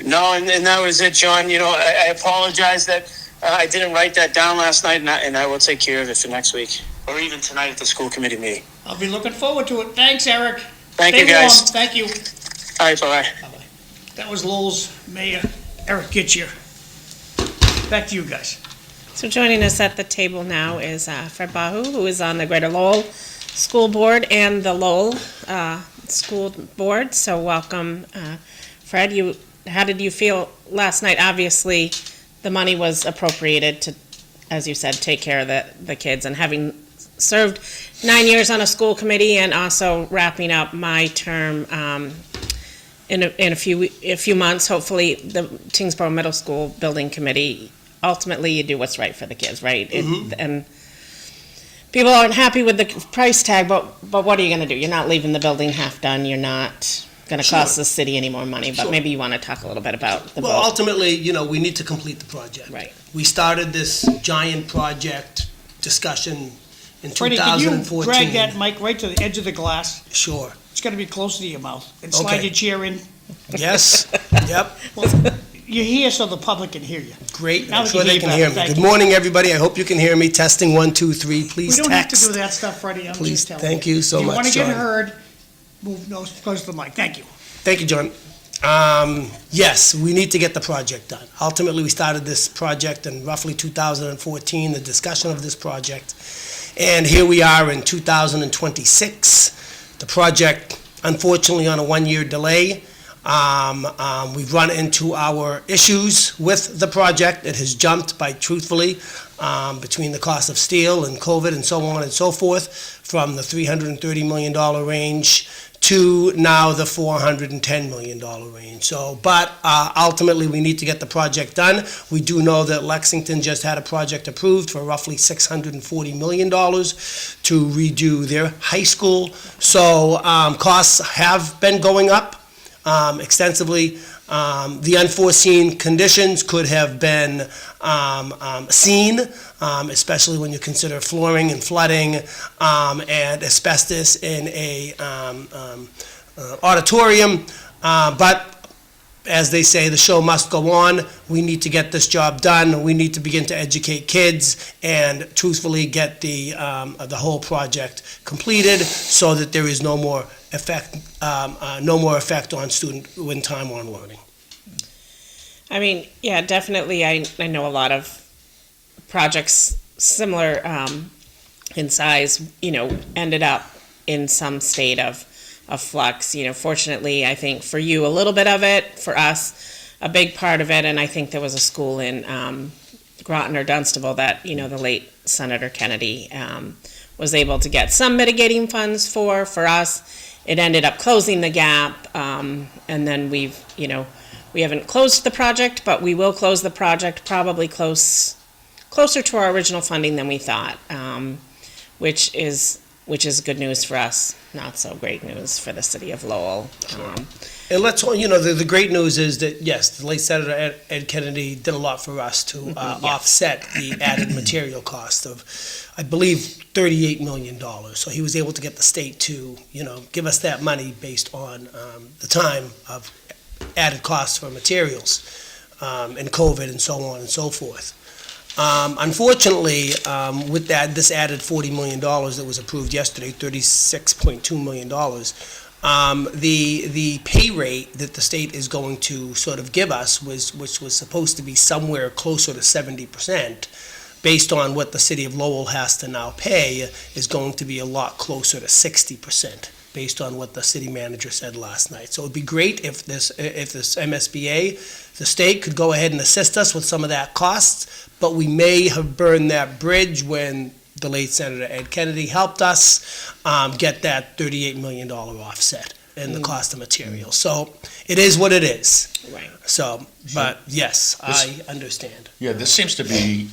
No, and that was it, John. You know, I apologize that I didn't write that down last night, and I will take care of it for next week, or even tonight at the school committee meeting. I'll be looking forward to it. Thanks, Eric. Thank Stay you, guys. warm. Thank you. All right, bye-bye. Bye-bye. That was Lowell's Mayor, Eric Gitchier. Back to you guys. So joining us at the table now is Fred Bahou, who is on the Greater Lowell School Board and the Lowell School Board. So welcome, Fred. How did you feel last night? Obviously, the money was appropriated to, as you said, take care of the kids. And having served 9 years on a school committee and also wrapping up my term in a few months, hopefully, the Tingsboro Middle School Building Committee, ultimately you do what's right for the kids, right? And people aren't happy with the price tag, but what are you going to do? You're not leaving the building half done. You're not going to cost the city any more money, but maybe you want to talk a little bit about the vote. Ultimately, we need to complete the project. Right. We started this giant project discussion in Freddie, can you 2014. drag that mic right to the edge of the glass? Sure. It's got to be close to your mouth. And slide Okay. your chair in. Yes. Yep. You're here so the public can hear you. Great. Now I'm we sure can they hear can you hear better. me. Thank Good you. morning, everybody. I hope you can hear me. Testing 1, 2, 3. We Please don't have to text. do that stuff, Freddie. I'm Please. just telling Thank you so you. much, You want to get John. heard, move nose close to the mic. Thank you. Thank you, John. Yes, we need to get the project done. Ultimately, we started this project in roughly 2014, the discussion of this project. And here we are in 2026. The project, unfortunately, on a one-year delay. We've run into our issues with the project. It has jumped by, truthfully, between the cost of steel and COVID and so on and so forth, from the $330 million range to now the $410 million range. So, but ultimately, we need to get the project done. We do know that Lexington just had a project approved for roughly $640 million to redo their high school. So costs have been going up extensively. The unforeseen conditions could have been seen, especially when you consider flooring and flooding and asbestos in a auditorium. But as they say, the show must go on. We need to get this job done. We need to begin to educate kids and truthfully get the whole project completed so that there is no more effect on student win time on learning. I mean, yeah, definitely. I know a lot of projects similar in size, ended up in some state of flux. Fortunately, I think for you, a little bit of it, for us, a big part of it, and I think there was a school in Groton or Dunstable that, the late Senator Kennedy was able to get some mitigating funds for us. It ended up closing the gap, and then we haven't closed the project, but we will close the project probably closer to our original funding than we thought, which is good news for us, not so great news for the city of Lowell. And let's, the great news is that, yes, the late Senator Ed Kennedy did a lot for us to offset the added material cost of, I believe, $38 million. So he was able to get the state to, give us that money based on the time of added costs for materials and COVID and so on and so forth. Unfortunately, with this added $40 million that was approved yesterday, $36.2 million, the pay rate that the state is going to sort of give us which was supposed to be somewhere closer to 70%, based on what the city of Lowell has to now pay, is going to be a lot closer to 60%. Based on what the city manager said last night. So it would be great if this MSBA, the state, could go ahead and assist us with some of that cost, but we may have burned that bridge when the late Senator Ed Kennedy helped us get that $38 million offset in the cost of materials. So it is what it is. Right. So, but yes, I understand. Yeah, this seems to be,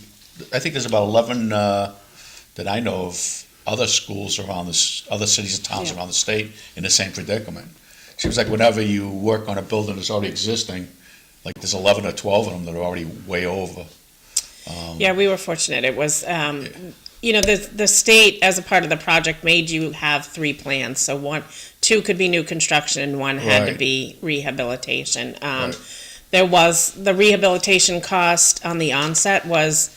I think there's about 11 that I know of other schools around other cities and towns around the state in the same predicament. Seems like whenever you work on a building that's already existing, like there's 11 or 12 of them that are already way over. Yeah, we were fortunate. It was, the state, as a part of the project, made you have 3 plans. So two could be new construction and one had to Right. be rehabilitation. Right. There was, the rehabilitation cost on the onset was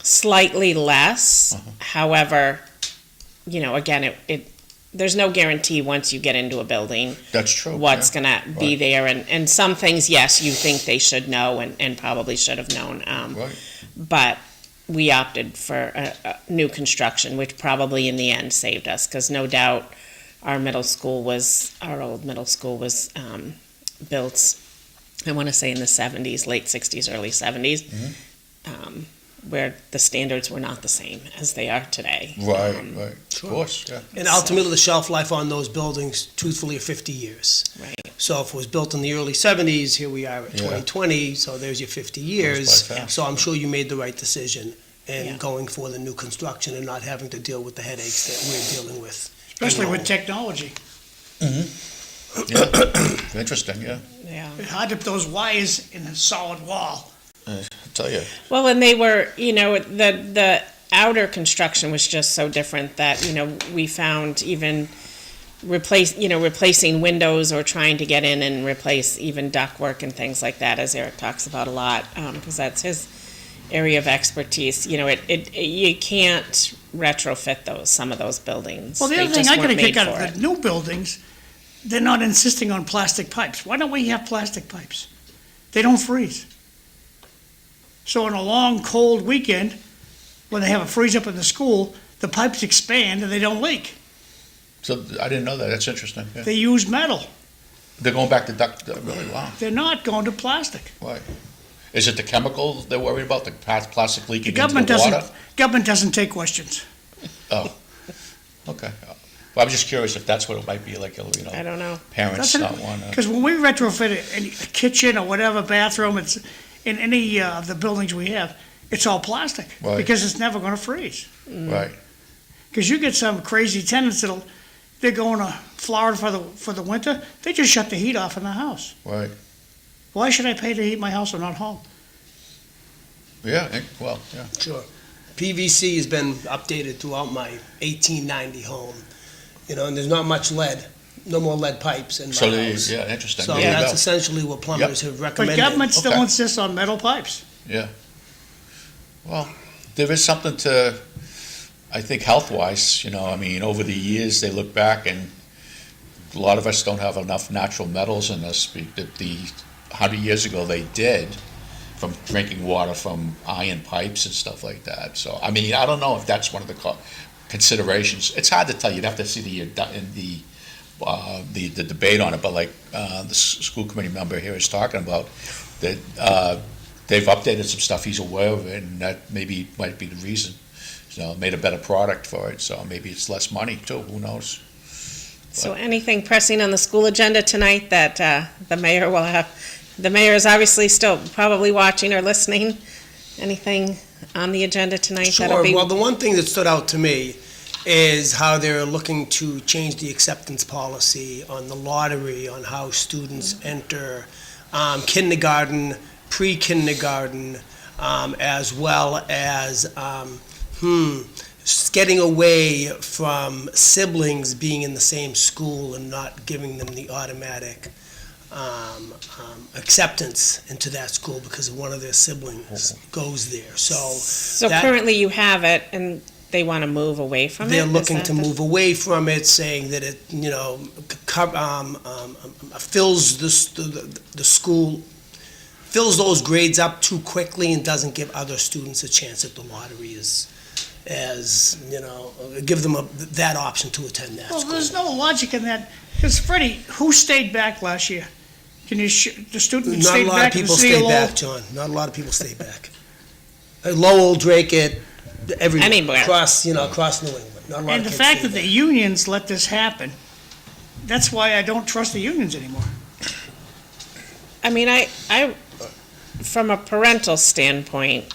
slightly less. However, again, there's no guarantee once you get into a building That's true. what's yeah. gonna be Right. there. And some things, yes, you think they should know and probably should have known. Right. But we opted for a new construction, which probably in the end saved us, because no doubt our old middle school was built, I want to say in the 70s, late 60s, early 70s, where the standards were not the same as they are today. Right, right. Of course, yeah. And ultimately, the shelf life on those buildings, truthfully, are 50 years. Right. So if it was built in the early 70s, here we are at Yeah. 2020, so there's your 50 Goes years. by fast. So I'm sure you made the right decision in Yeah. going for the new construction and not having to deal with the headaches that we're dealing with. Especially with technology. Yeah. Interesting, yeah. Yeah. It's hard to put those wires in a solid wall. I tell you. Well, and they were, the outer construction was just so different that, we found even replacing windows or trying to get in and replace even ductwork and things like that, as Eric talks about a lot, because that's his area of expertise. You can't retrofit some of those buildings. Well, the They other thing just I gotta weren't kick made out for of it. the new buildings, they're not insisting on plastic pipes. Why don't we have plastic pipes? They don't freeze. So on a long, cold weekend, when they have a freeze up in the school, the pipes expand and they don't leak. So I didn't know that. That's interesting. Yeah. They use metal. They're going back to duct. Really? Wow. They're not going to plastic. Why? Is it the chemicals they're worried about? The plastic The leaking government into the water? government doesn't take questions. Oh. Okay. Well, I'm just curious if that's what it might be like. I don't know. Parents not want to. Because when we retrofit a kitchen or whatever bathroom, it's in any of the buildings we have, it's all plastic. Right. Because it's never gonna freeze. Right. Because you get some crazy tenants they're going to Florida for the winter, they just shut the heat off in the house. Right. Why should I pay to heat my house when I'm not home? Yeah. Well. Yeah. Sure. PVC has been updated throughout my 1890 home, and there's not much lead, no more lead pipes in my So house. yeah, interesting. So There you that's go. essentially what plumbers have But recommended. government still Okay. insists on metal pipes. Yeah. Well, there is something to, I think, health-wise, over the years, they look back and a lot of us don't have enough natural metals in us. The 100 years ago, they did, from drinking water from iron pipes and stuff like that. So, I don't know if that's one of the considerations. It's hard to tell. You'd have to see the debate on it, but like the school committee member here is talking about, that they've updated some stuff, he's aware of it, and that maybe might be the reason. Made a better product for it, so maybe it's less money too, who knows? So anything pressing on the school agenda tonight that the mayor will have? The mayor is obviously still probably watching or listening. Anything on the agenda tonight that'll Sure. be? Well, the one thing that stood out to me is how they're looking to change the acceptance policy on the lottery, on how students enter kindergarten, pre-kindergarten, as well as getting away from siblings being in the same school and not giving them the automatic acceptance into that school because one of their siblings goes there. So that- currently you have it, and they want to move away from it? they're Is looking that to the- move away from it, saying that it, fills the school, fills those grades up too quickly and doesn't give other students a chance at the lottery give them that option to attend that Well, school. there's no logic in that. Because Freddie, who stayed back last year? The student Not a stayed lot of back in the people city of stayed Lowell? back, John. Not a lot of people stayed back. Lowell, Drake, everywhere. Anywhere. Across New England. Not a lot And of the kids fact stayed that the back. unions let this happen, that's why I don't trust the unions anymore. I from a parental standpoint,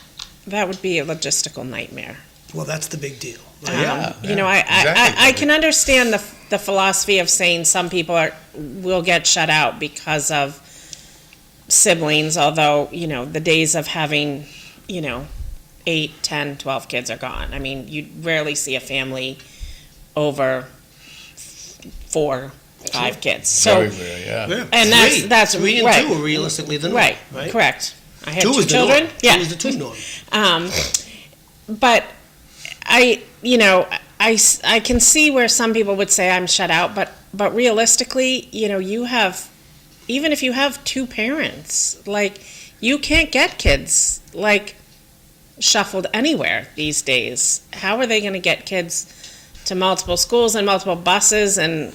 that would be a logistical nightmare. Well, that's the big deal. Yeah, I can understand the philosophy of saying some people will get shut out because of siblings, although, the days of having, 8, 10, 12 kids are gone. I mean, you rarely see a family over 4, 5 kids. Very So, rare, yeah. Yeah. and that's Three and right. two are realistically the norm, Right, right? correct. I had Two two is the norm. children. Yeah. Two is the two norm. But I can see where some people would say I'm shut out, but realistically, you have, even if you have 2 parents, like, you can't get kids, like, shuffled anywhere these days. How are they gonna get kids to multiple schools and multiple buses and,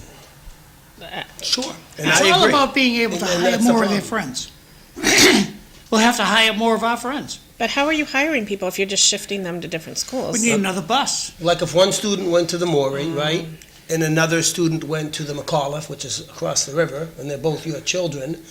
Sure. And It's I all agree. about being able to And hire that's the more of their problem. friends. We'll have to hire more of our friends. but how are you hiring people if you're just shifting them to different schools? We need another bus. Like if one student went to the Morey, right, and another student went to the McAuliffe, which is across the river, and they're both your children,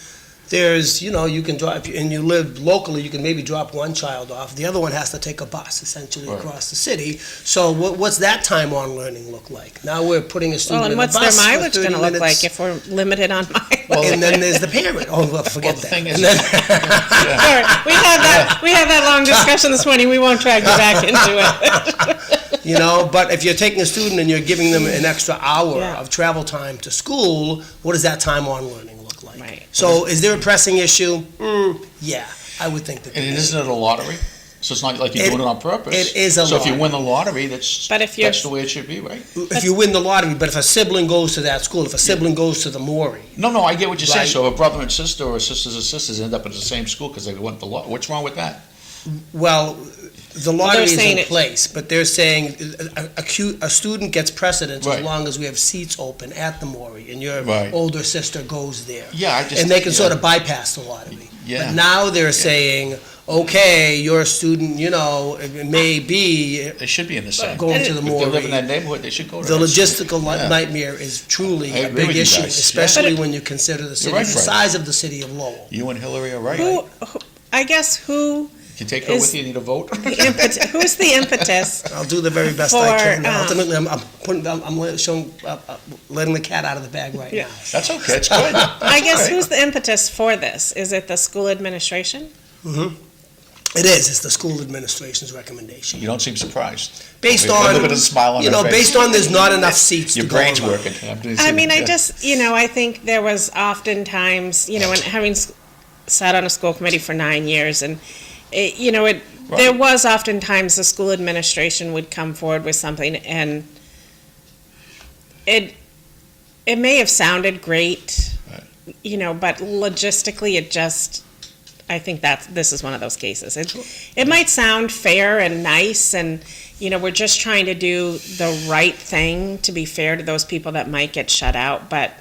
there's, you can drop, and you live locally, you can maybe drop one child off. The other one has to take a bus, essentially, Right. across the city. So what's that time on learning look like? Now we're putting a Well, student and in a what's bus their for mileage 30 gonna look minutes, like if we're limited on mileage? Well, and then there's the parent. Oh, well, forget Well, the that. thing is- And then- Sorry, we had that long discussion this morning, we won't drag you back into it. But if you're taking a student and you're giving them an extra hour Yeah. of travel time to school, what does that time on learning look like? Right. So is there a pressing issue? Yeah, I would think that. And isn't it a lottery? So it's not like you're It- doing it on purpose. it is a So if you lottery. win the lottery, that's But if you're- the way it should be, right? If you win the lottery, but if a sibling goes to that school, if a sibling goes to the Morey, No, I get what you're saying. Right. So a brother and sister or sisters and sisters end up at the same school because they went the lot. What's wrong with that? well, the lottery is saying in it- place, but they're saying a student gets precedence as Right. long as we have seats open at the Morey and your Right. older sister goes there. Yeah, I just. And they can yeah. sort of bypass the lottery. Yeah. But now they're saying, okay, you're a student, it may be They should be in the same. going to the If they live in that Morey. neighborhood, they should go to The that school. logistical Yeah. nightmare is truly I a agree big with you issue, guys. especially Yeah. when you consider the city, right, the Fred. size of the city of Lowell. You and Hillary are right. I guess who You take her is- with you, you need a vote? who's the impetus? I'll do the very best I For, can. Ultimately, I'm letting the cat out of the bag right Yeah. now. That's okay, it's good. I guess all right. who's the impetus for this? Is it the school administration? It is. It's the school administration's recommendation. You don't seem surprised. Based Look on, at the smile on her face. based on there's not enough seats Your to go brain's around. working. I mean, I think there was oftentimes, and having sat on a school committee for 9 years, and, there was oftentimes the school administration would come forward with something, and it may have sounded great, but logistically, I think this is one of those cases. It might sound fair and nice, and, we're just trying to do the right thing to be fair to those people that might get shut out, but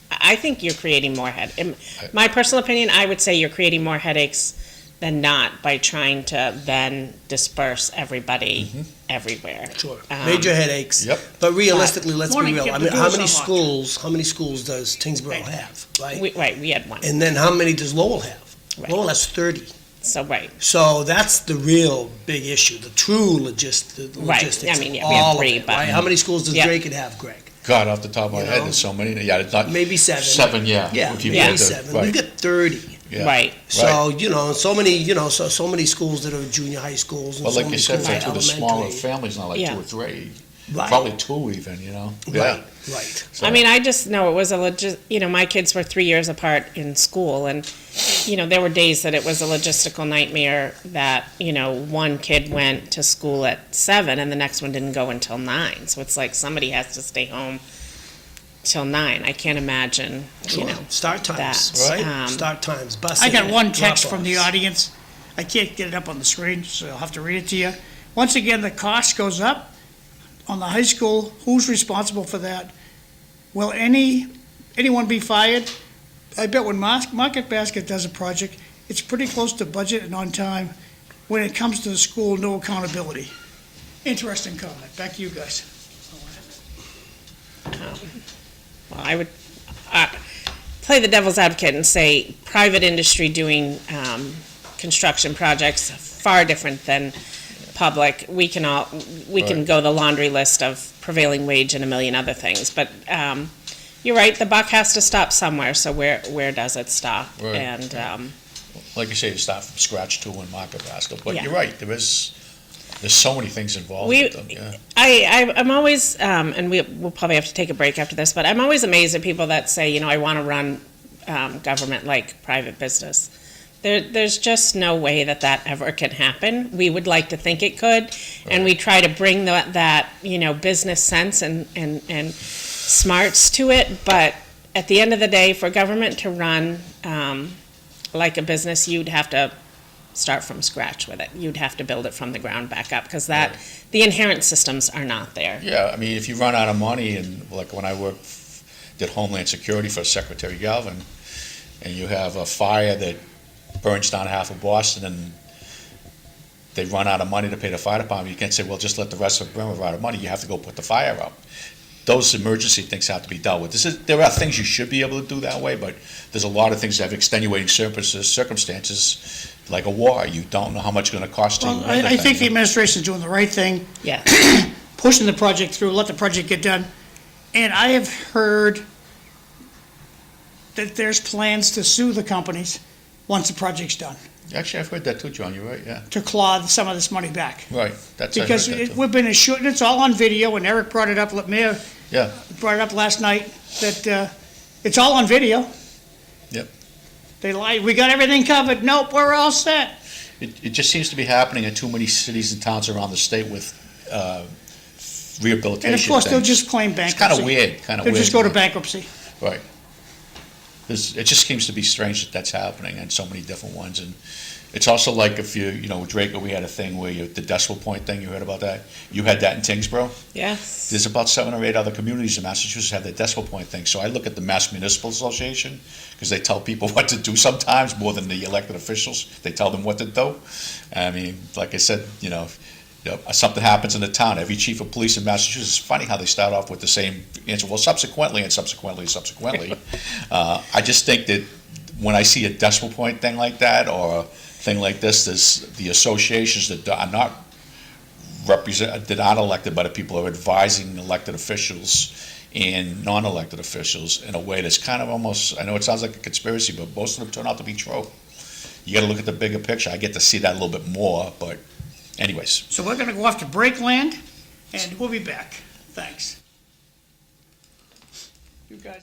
I think you're creating more in my personal opinion, I would say you're creating more headaches than not by trying to then disperse everybody everywhere. Sure. Major headaches. Yep. But realistically, let's be Morning, real. kept I the mean, doors how many schools does Tingsboro have, right? We had one, And then how many does Lowell have? Right. Lowell has 30. so, right. So that's the real big issue, the true logistics. Right. I mean, yeah, we have all of 3, it, but- right? How many schools does Yeah. Drayton have, Greg? God, off the top of my You head, know? there's so many. Yeah, it's not. Maybe 7. 7, yeah. Yeah, If you maybe get the- 7. right. We've got 30. Yeah. Right. So, so many, so many schools that are junior high schools and But so like many you said, schools for are the smaller elementary. families, not like Yeah. 2 or 3. Right. Probably 2 even, Right, right. So- I mean, I just know it was my kids were 3 years apart in school, and, there were days that it was a logistical nightmare that, one kid went to school at 7 and the next one didn't go until 9. So it's like somebody has to stay home till 9. I can't imagine, Sure. Start times, that, right? Start times, busing. I got one text from the drop-offs. audience. I can't get it up on the screen, so I'll have to read it to you. Once again, the cost goes up on the high school. Who's responsible for that? Will anyone be fired? I bet when Market Basket does a project, it's pretty close to budget and on time. When it comes to the school, no accountability. Interesting comment. Back to you guys. Well, I would play the devil's advocate and say private industry doing construction projects far different than public. We can Right. go the laundry list of prevailing wage and a million other things, but you're right, the buck has to stop somewhere, so where does it stop? Right. And, Like you say, you start from scratch too in market basket, but Yeah. you're right, there's so many things involved We- with them, yeah. I'm always, and we'll probably have to take a break after this, but I'm always amazed at people that say, I want to run government like private business. There's just no way that ever can happen. We would like to think it could, and we try to bring that business sense and smarts to it, but at the end of the day, for government to run like a business, you'd have to start from scratch with it. You'd have to build it from the ground back up, because the inherent systems are not there. Yeah, I mean, if you run out of money, and like when I did Homeland Security for Secretary Galvin, and you have a fire that burns down half of Boston, and they run out of money to pay the fire department, you can't say, well, just let the rest of it burn without money. You have to go put the fire out. Those emergency things have to be dealt with. There are things you should be able to do that way, but there's a lot of things that have extenuating circumstances, like a war. You don't know how much it's going to cost you. Well, I think the administration's doing the right thing, Yeah. pushing the project through, let the project get done. And I have heard that there's plans to sue the companies once the project's done, Actually, I've heard that too, John. You're right, yeah. to claw some of this money back. Right. I heard Because that too. we've been assured, and it's all on video, and Eric brought it up, Mayor Yeah, brought it up last night, that it's all on video. Yep. They lied, we got everything covered, nope, we're all set. It just seems to be happening in too many cities and towns around the state with rehabilitation And of course, they'll things. just claim It's bankruptcy. kind of weird, They'll just go to bankruptcy. Right. It just seems to be strange that that's happening and so many different ones. And it's also like if with Draco, we had a thing where the decimal point thing, you heard about that? You had that in Tingsboro? Yes. There's about 7 or 8 other communities in Massachusetts have the decimal point thing. So I look at the Mass Municipal Association, because they tell people what to do sometimes more than the elected officials. They tell them what to do. I mean, like I said, something happens in the town. Every chief of police in Massachusetts, it's funny how they start off with the same answer. Well, subsequently. I just think that when I see a decimal point thing like that, or a thing like this, there's the associations that are not that aren't elected by the people are advising elected officials and non-elected officials in a way that's kind of almost, I know it sounds like a conspiracy, but most of them turn out to be true. You got to look at the bigger picture. I get to see that a little bit more, but anyways. So we're gonna go off to break land, and we'll be back. Thanks. You guys.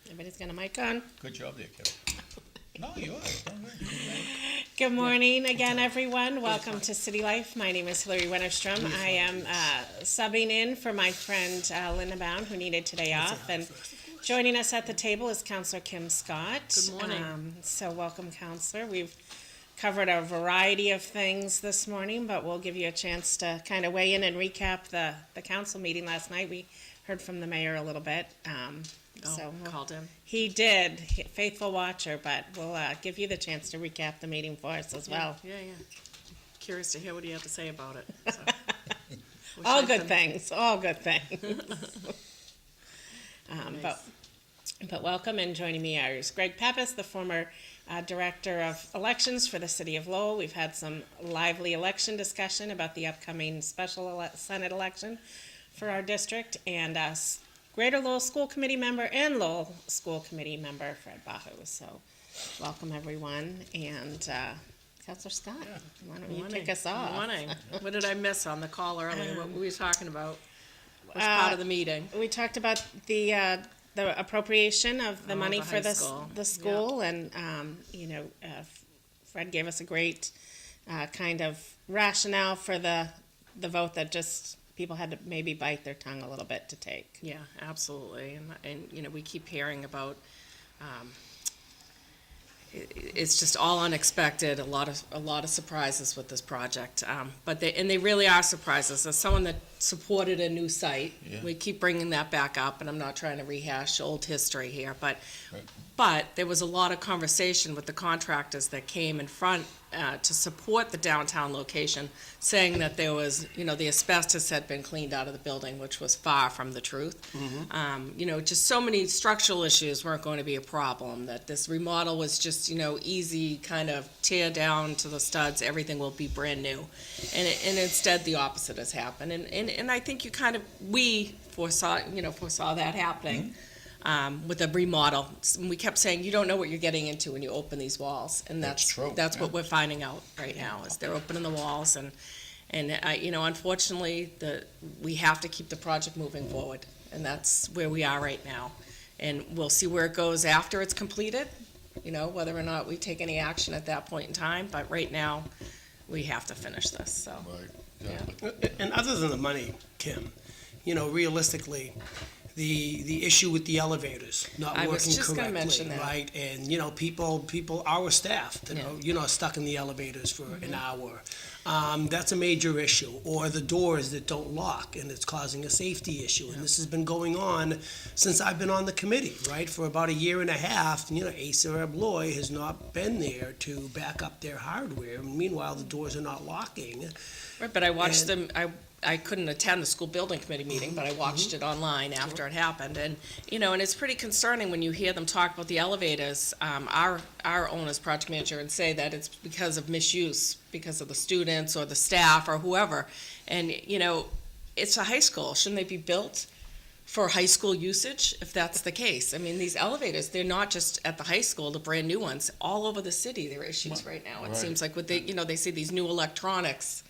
Everybody's got a mic on. Good job there, Kevin. No, yours. Good morning again, everyone. Welcome to City Life. My name is Hillari Wennerstrom. I am subbing in for my friend Linda Bown, who needed today off. And joining us at the table is Councilor Kim Scott. Good morning. So welcome, Councilor. We've covered a variety of things this morning, but we'll give you a chance to kind of weigh in and recap the council meeting last night. We heard from the mayor a little bit. Called him. He did, faithful watcher, but we'll give you the chance to recap the meeting for us as well. Yeah. Curious to hear what he had to say about it. So. All good things. Nice. But welcome, and joining me is Greg Pappas, the former Director of Elections for the City of Lowell. We've had some lively election discussion about the upcoming special Senate election for our district, and Greater Lowell School Committee member and Lowell School Committee member Fred Bahou. So welcome, everyone, and Councilor Scott, why don't you kick us off? Morning. What did I miss on the call earlier? What were we talking about? Was part of the meeting. We talked about the appropriation of the money the for high the school. the school, and Fred gave us a great kind of rationale for the vote that just people had to maybe bite their tongue a little bit to take. Yeah, absolutely. And we keep hearing about. It's just all unexpected. A lot of surprises with this project. But they really are surprises. As someone that supported a new site, we keep bringing that back up, and I'm not trying to rehash old history here, but there was a lot of conversation with the contractors that came in front to support the downtown location, saying that there was, the asbestos had been cleaned out of the building, which was far from the truth. Mm-hmm. Just so many structural issues weren't going to be a problem, that this remodel was just, easy kind of tear down to the studs, everything will be brand new. And instead the opposite has happened. And I think we foresaw that happening. Mm-hmm. With a remodel. We kept saying, you don't know what you're getting into when you open these walls. And that's true. That's what we're finding out right now, is they're opening the walls. And unfortunately, we have to keep the project moving forward. And that's where we are right now. And we'll see where it goes after it's completed, whether or not we take any action at that point in time. But right now, we have to finish this. So. Right. Yeah. And other than the money, Kim, realistically, the issue with the elevators not I working was just correctly, gonna mention that. right? And people, our staff, stuck in the elevators for an hour. That's a major issue. Or the doors that don't lock, and it's causing a safety issue. And this has been going on since I've been on the committee, right? For about a year and a half. Acer Abloy has not been there to back up their hardware. Meanwhile, the doors are not locking. Right, but I watched them. I couldn't attend the school building committee meeting, but I watched it online after it happened, and and it's pretty concerning when you hear them talk about the elevators. Our owner's project manager, and say that it's because of misuse, because of the students or the staff or whoever, and it's a high school. Shouldn't they be built for high school usage, if that's the case? I mean, these elevators, they're not just at the high school, the brand new ones. All over the city, there are issues right now. It seems like they say these new electronics.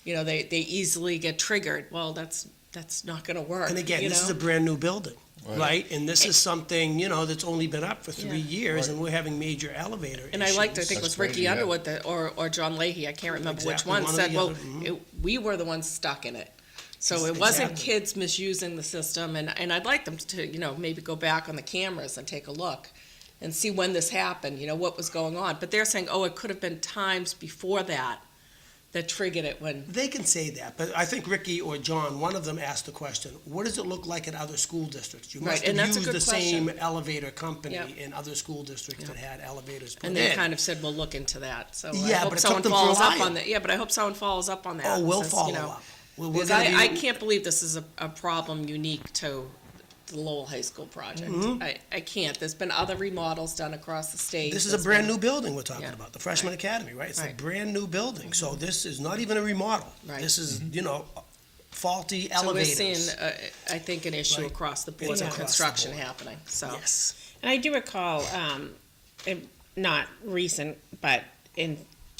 They easily get triggered. Well, that's not going to work. And again, this is a brand new building, right? And this is something, that's only been up for 3 years, and we're having major elevator issues. And I think it was Ricky Underwood or John Leahy, I can't remember which one, said, we were the ones stuck in it. So it wasn't kids misusing the system, and I'd like them to, maybe go back on the cameras and take a look and see when this happened, what was going on. But they're saying, it could have been times before that triggered it when... They can say that, but I think Ricky or John, one of them asked the question, what does it look like at other school districts? You must have used the same elevator company in other school districts that had elevators put in. And they kind of said, we'll look into that. So I hope but someone follows up on that. Yeah, but I hope someone follows up on that. Oh, we'll follow up. Because I can't believe this is a problem unique to the Lowell High School project. I can't. There's been other remodels done across the state. This is a brand new building we're talking about, the Freshman Academy, right? It's a brand new building. So this is not even a remodel. Right. This is, faulty elevators. So we're seeing, I think, an issue across the board of construction happening. So. Yes. And I do recall, not recent, but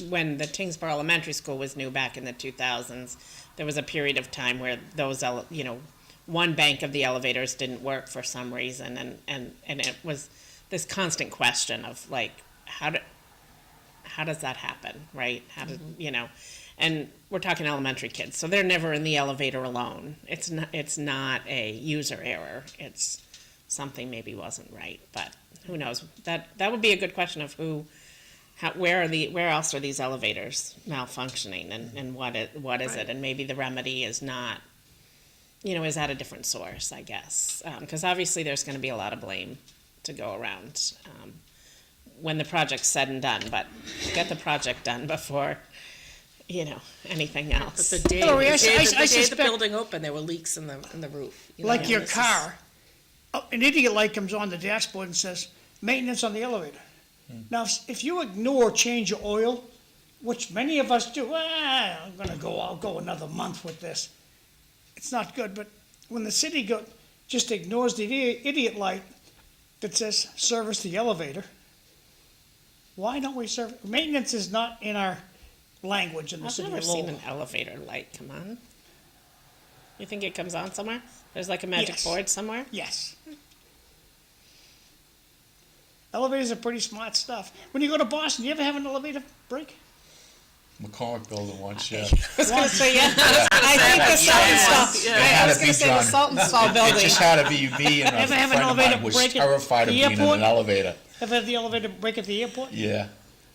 when the Tingsboro Elementary School was new back in the 2000s, there was a period of time where those, one bank of the elevators didn't work for some reason, and it was this constant question of like, how does that happen, right? How did, and we're talking elementary kids, so they're never in the elevator alone. It's not a user error. It's something maybe wasn't right, but who knows? That would be a good question of where else are these elevators malfunctioning, and what is it? And maybe the remedy is not, is at a different source, I guess, because obviously there's going to be a lot of blame to go around when the project's said and done. But get the project done before anything else. But the day the building opened, there were leaks in the roof. Like your car, an idiot light comes on the dashboard and says, maintenance on the elevator. Now, if you ignore change your oil, which many of us do, I'll go another month with this. It's not good, but when the city just ignores the idiot light that says service the elevator, why don't we serve? Maintenance is not in our language in the I've city never of seen Lowell. an elevator light come on. You think it comes on somewhere? There's like a magic Yes. board somewhere? Yes. Elevators are pretty smart stuff. When you go to Boston, you ever have an elevator break? McCormick building once, yeah. I was going to say, I think the Saltonstall. I was going to say the Saltonstall It building. just had to be me, and a Ever have friend an of mine elevator was break at terrified of the being in airport? an elevator. Ever had the elevator break at the airport? Yeah.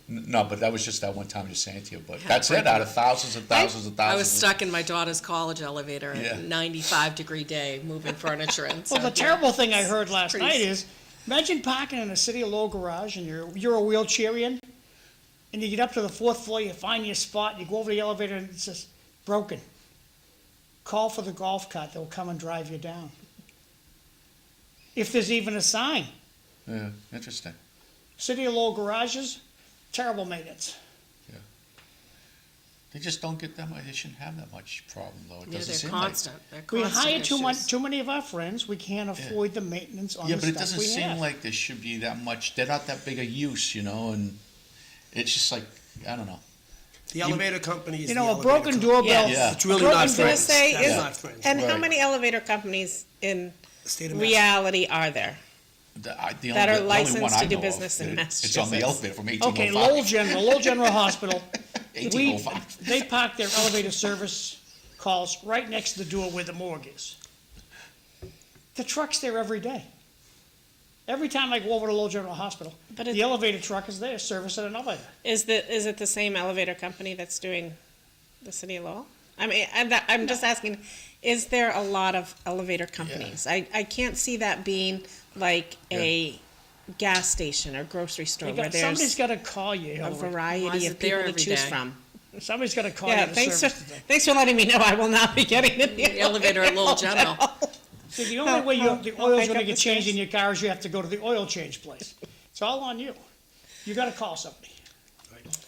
No, but that was just that one time, just saying to you, but that's it, out of thousands and thousands and thousands. I was stuck in my daughter's college elevator Yeah. at 95-degree day, moving furniture in. So, Well, the terrible thing I heard last Pretty night is, imagine parking in a city of Lowell garage and you're a wheelchairian, and you get up to the fourth floor, you find your spot, you go over the elevator and it says, broken. Call for the golf cart, they'll come and drive you down. If there's even a sign. Yeah, interesting. City of Lowell garages, terrible maintenance. They just don't get that much, they shouldn't have that much problem, though. It yeah, doesn't they're seem constant. They're We constant hire issues. too many of our friends, we can't afford the maintenance on Yeah, the but it stuff doesn't we seem have. like there should be that much, they're not that big a use, and it's just like, I don't know. The elevator company is You the know, a elevator broken company. doorbell. Yeah. It's really a broken not I was going to friends. say, That's is, not friends. and how Right. many elevator companies in The state of Mass. reality are there? The That are only one licensed I to do know of, business in It's on the Massachusetts. elevator from Okay, 1805. Lowell General Hospital, 1805. they park their elevator service calls right next to the door where the morgue is. The truck's there every day. Every time I go over to Lowell General Hospital, But the elevator truck is there servicing an elevator. Is it the same elevator company that's doing the city of Lowell? I mean, I'm just asking, is there a lot of elevator companies? I can't see that being like a gas station or grocery store where Somebody's there's gotta call you, a Hillary. Why variety is of it there people to every choose day? from. Somebody's gotta call you Yeah, to thanks service the thing. thanks for letting me know I will not be getting in The elevator at Lowell General. See, the only way the I'll oil's pick gonna up get the changed space. in your car is you have to go to the oil change place. It's all on you. You gotta call somebody.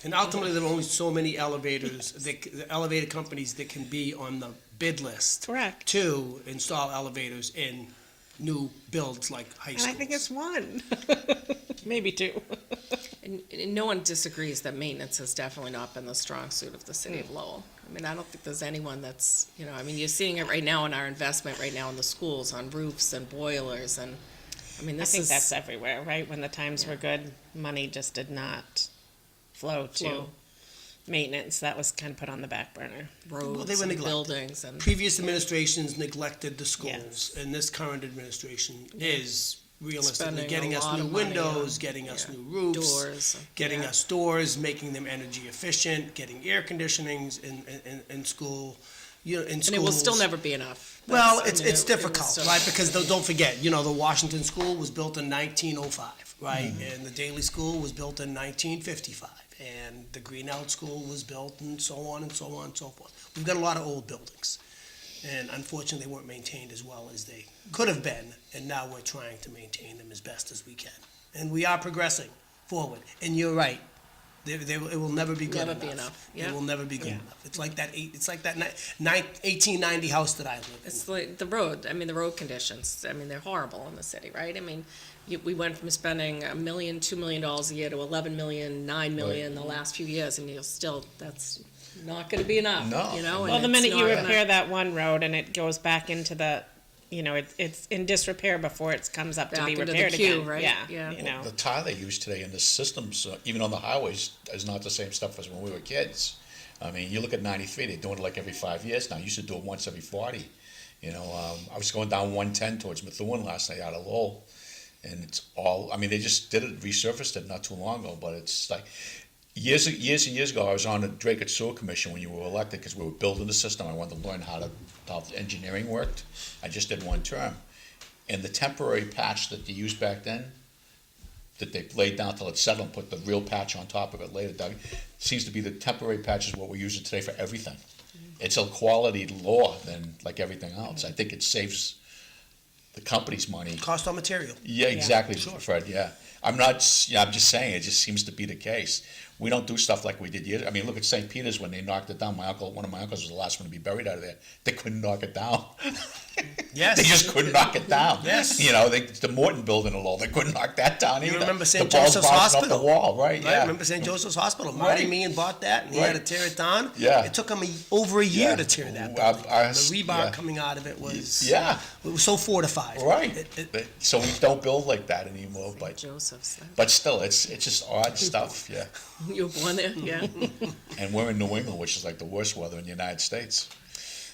And ultimately, there are only so many elevators, the elevator companies that can be on the bid list Correct. to install elevators in new builds like high And schools. I think it's one, maybe two. And no one disagrees that maintenance has definitely not been the strong suit of the city of Lowell. I mean, I don't think there's anyone that's, you're seeing it right now in our investment right now in the schools, on roofs and boilers, and, I mean, I this think is. that's everywhere, right? When the times were good, money just did not flow to Flow. maintenance. That was kind of put on the back burner. Roads they were and neglected. buildings and. Previous administrations neglected the schools, Yes. and this current administration is realistically Spending getting a us lot new of money windows, on, getting us yeah, new roofs, doors, getting yeah. us doors, making them energy efficient, getting air conditionings in school, in schools. And it will still never be enough. Well, That's- I mean, it's it will difficult, still- right? Because don't forget, the Washington School was built in 1905, right? And the Daly School was built in 1955, and the Greenout School was built, and so on and so on and so forth. We've got a lot of old buildings, and unfortunately, they weren't maintained as well as they could have been, and now we're trying to maintain them as best as we can. And we are progressing forward, and you're right. It will never be good Never enough. be enough, It yeah. will never be good Yeah. enough. It's like that 1890 house that I live in. It's like the road, the road conditions, they're horrible in the city, right? We went from spending $1 million, $2 million a year to 11 million, 9 million the last few years, and that's not gonna be enough, No. you know? Well, and the it's minute you not gonna- repair that one road and it goes back into the, it's in disrepair before it comes up to Back be into the repaired queue, again. right? Yeah, Yeah. you know. The tar they use today in the systems, even on the highways, is not the same stuff as when we were kids. I mean, you look at 93, they're doing it like every 5 years now. You used to do it once every 40. I was going down 110 towards Methuen last night out of Lowell, and it's all, I mean, they just did it, resurfaced it not too long ago, but it's like, years and years ago, I was on the Drake Sewer Commission when you were elected, because we were building the system. I wanted to learn how the engineering worked. I just did one term. And the temporary patch that they used back then, that they laid down till it settled and put the real patch on top of it later, Doug, seems to be the temporary patch is what we're using today for everything. It's a quality law than like everything else. I think it saves the company's money. Cost on material. Yeah, exactly, Fred, yeah. I'm just saying, it just seems to be the case. We don't do stuff like we did years. I mean, look at St. Peter's when they knocked it down. One of my uncles was the last one to be buried out of there. They couldn't knock it down. Yes. They just couldn't knock it down. Yes. The Morton building alone, they couldn't knock that down either. You remember St. The balls Joseph's bouncing off Hospital? the wall, right, Right, yeah. remember St. Joseph's Hospital? Marty Right. Meehan bought that, and he Right. had to tear it down. Yeah. It took him over a year Yeah. to tear that I- building. I- The rebar yeah. coming out of it was Yeah. it was so fortified. Right. It- So we don't build like that anymore, Joseph's, but still, it's just odd stuff, yeah. you were born there, yeah. And we're in New England, which is like the worst weather in the United States.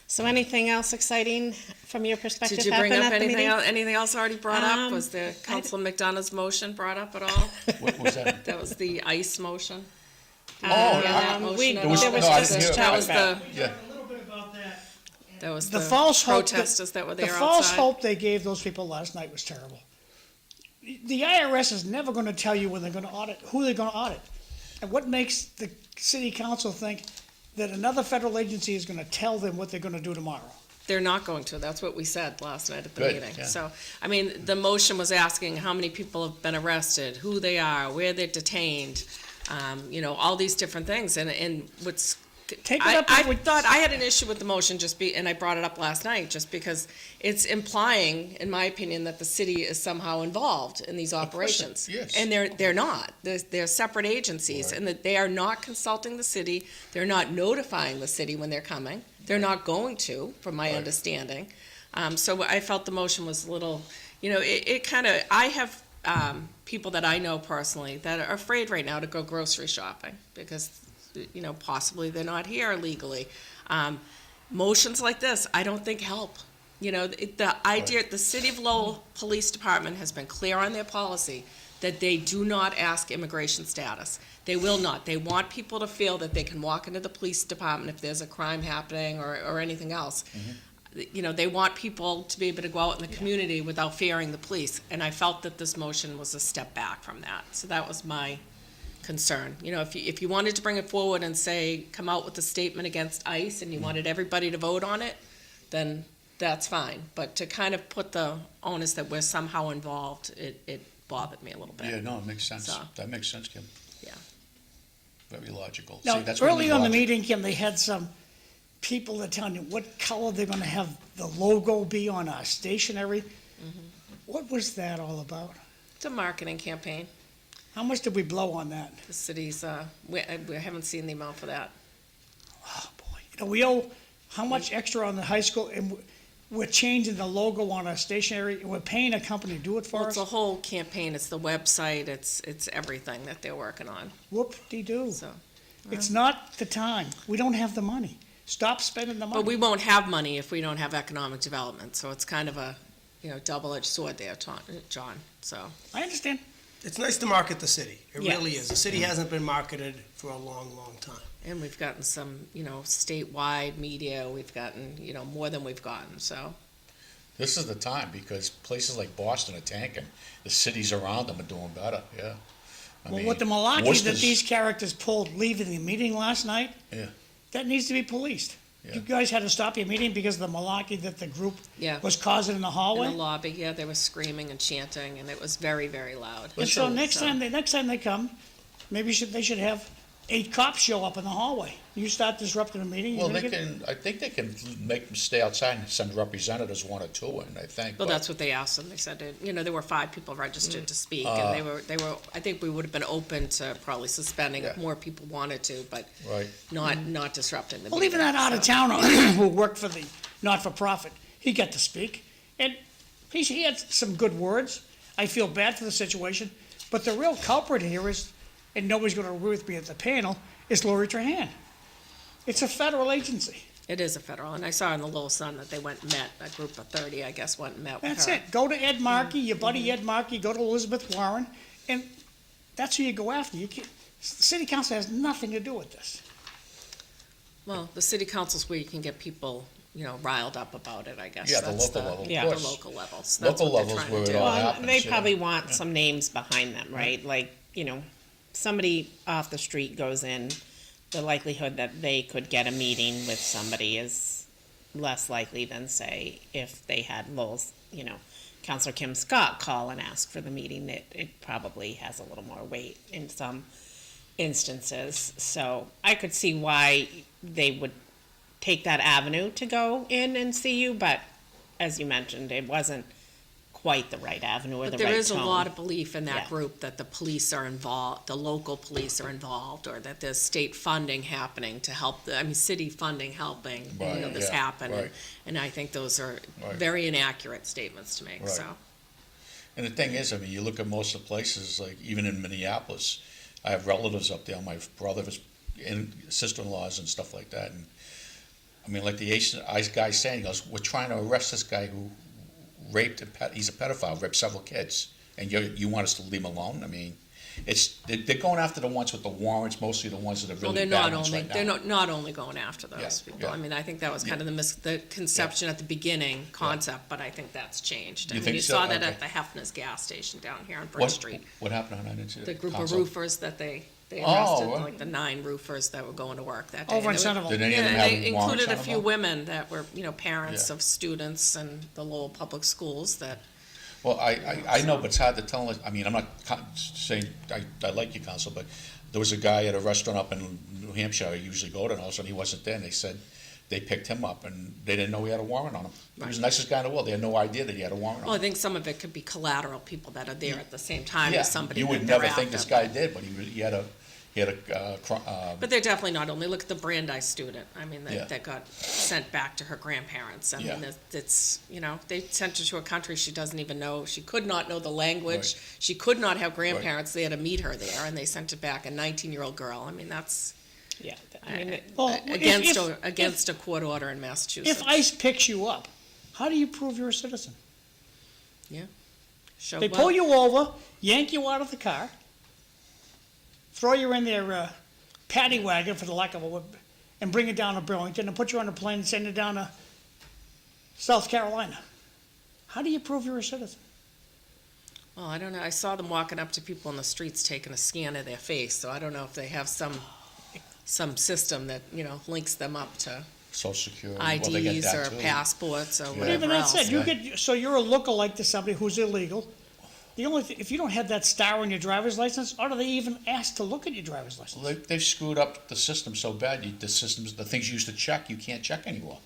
So anything else exciting from your perspective Did you bring happen up at the anything meeting? else, anything else already brought up? Was I- the Councilor McDonough's motion brought up at all? What was that? That was the ICE motion? Oh, that motion we, at there all? was no, I just didn't hear talk about was about. the- Yeah. A little bit about that. That was The the false hope that- protesters that were The there false outside? hope they gave those people last night was terrible. The IRS is never gonna tell you when they're gonna audit, who they're gonna audit. And what makes the city council think that another federal agency is gonna tell them what they're gonna do tomorrow? They're not going to. That's what we said last night at the Good, meeting. yeah. So, I mean, the motion was asking how many people have been arrested, who they are, where they're detained, all these different things. And what's, Take it up I with- thought I had an issue with the motion and I brought it up last night just because it's implying, in my opinion, that the city is somehow involved in these operations. yes. And they're not. They're separate agencies, Right. and that they are not consulting the city. They're not notifying the city when they're coming. They're not going to, from my Right. understanding. So I felt the motion was a little, it kind of, I have people that I know personally that are afraid right now to go grocery shopping because, possibly they're not here legally. Motions like this, I don't think help. The idea, the City of Lowell Police Department has been clear on their policy that they do not ask immigration status. They will not. They want people to feel that they can walk into the police department if there's a crime happening or anything else. They want people to be able to go out in the community without fearing the police. And I felt that this motion was a step back from that. So that was my concern. If you wanted to bring it forward and say, come out with a statement against ICE and you wanted everybody to vote on it, then that's fine. But to kind of put the onus that we're somehow involved, it bothered me a little bit. Yeah, no, it makes sense. So. That makes sense, Kim. Yeah. Very logical. Now, See, that's what early we on the logic. meeting, Kim, they had some people that telling you what color they're gonna have the logo be on our stationery. What was that all about? It's a marketing campaign. How much did we blow on that? The city's, we haven't seen the amount for that. Oh, boy. We owe how much extra on the high school, and we're changing the logo on our stationery, and we're paying a company to do it for Well, us? it's a whole campaign. It's the website. It's everything that they're working on. Whoop-de-doo. So, It's not the time. We don't have the money. Stop spending the money. but we won't have money if we don't have economic development. So it's kind of a, double-edged sword there, John. So, I understand. It's nice to market the city. It Yeah. really is. The city hasn't been marketed for a long, long time. and we've gotten some, statewide media. We've gotten, more than we've gotten. So, This is the time because places like Boston are tanking. The cities around them are doing better, yeah. I Well, mean, what the malarkey that Worcester's- these characters pulled leaving the meeting last night, Yeah. that needs to be policed. Yeah. You guys had to stop your meeting because of the malarkey that the group yeah. was causing in the In hallway? the lobby, yeah, they were screaming and chanting, and it was very, very loud. And so So- next time they come, maybe they should have 8 cops show up in the hallway. You start disrupting a meeting, you're Well, gonna get... I think they can make them stay outside and send representatives, 1 or 2 in, I think. Well, but- that's what they asked them. They said, there were 5 people registered to speak, and they were, I think we would have been open to probably suspending if Yeah. more people wanted to, but Right. not disrupting the meeting. Well, even that so. out-of-towner who worked for the not-for-profit, he got to speak, and he had some good words. I feel bad for the situation, but the real culprit here is, and nobody's gonna agree with me at the panel, is Lori Trahan. It's a federal agency. It is a federal, and I saw in the Lowell Sun that they went and met, a group of 30, I guess, went and met with her. That's it. Go to Ed Markey, your buddy Ed Markey, go to Elizabeth Warren, and that's who you go after. You can't, the city council has nothing to do with this. Well, the city council's where you can get people, riled up about it, I guess. Yeah, the That's local level, of Yeah. The course. local levels. That's Local what they're levels trying where to it do. all Well, happens, they yeah. probably want some names behind them, right? Like, somebody off the street goes in, the likelihood that they could get a meeting with somebody is less likely than, say, if they had Lowell's, Councilor Kim Scott call and ask for the meeting. It probably has a little more weight in some instances. So I could see why they would take that avenue to go in and see you, but as you mentioned, it wasn't quite the right avenue or the But right tone. there is a lot of belief in that Yeah. group that the police are involved, the local police are involved, or that there's state funding happening to help, city funding helping, Right, this yeah, happen. right. And I think those are Right. very inaccurate statements to make, Right. so. And the thing is, you look at most of the places, like even in Minneapolis, I have relatives up there, my brother's sister-in-laws and stuff like that. And like the guy saying, he goes, we're trying to arrest this guy who raped, he's a pedophile, raped several kids, and you want us to leave him alone? They're going after the ones with the warrants, mostly the ones that are Well, really they're bad not ones only, right they're now. not only going after those Yeah, people. yeah. I think that was kind of the conception at the beginning concept, but I think that's changed. You think You so? saw that Okay. at the Hefner's gas station down here on Bridge Street. What happened on that? The group of Council? roofers that they Oh, arrested, right. like the 9 roofers that were going to work that day. Over in And they were- Centerville. Did any of Yeah, them and have they warrants included a on few them? women that were, parents Yeah. of students and the Lowell Public Schools that, Well, I know, but it's hard to tell. I'm not saying I like you, Council, but there was a guy at a restaurant up in New Hampshire I usually go to, and all of a sudden he wasn't there, and they said they picked him up, and they didn't know he had a warrant on him. He was the nicest guy in the world. They had no idea that he had a warrant on well, I him. think some of it could be collateral people that are there at the same time Yeah, as somebody you that would they're never think after. this guy did, but he had a But they're definitely not only, look at the Brandeis student, Yeah. that got sent back to her grandparents. Yeah. It's, they sent her to a country she doesn't even know, she could not know the language, Right. she could not have grandparents there to meet her there, and they sent her back, a 19-year-old girl. That's Yeah, Well, against a court order in Massachusetts. If ICE picks you up, how do you prove you're a citizen? Show They well. pull you over, yank you out of the car, throw you in their paddy wagon, for the lack of a word, and bring you down to Burlington and put you on a plane and send you down to South Carolina. How do you prove you're a citizen? Well, I don't know. I saw them walking up to people in the streets taking a scan of their face, so I don't know if they have some system that, links them up to Social Security. Well, they get IDs that or too. passports or But But whatever even that else. said, so you're a lookalike to somebody who's illegal. The only thing, if you don't have that star on your driver's license, or do they even ask to look at your driver's license? Well, they've screwed up the system so bad. The things you used to check, you can't check anymore.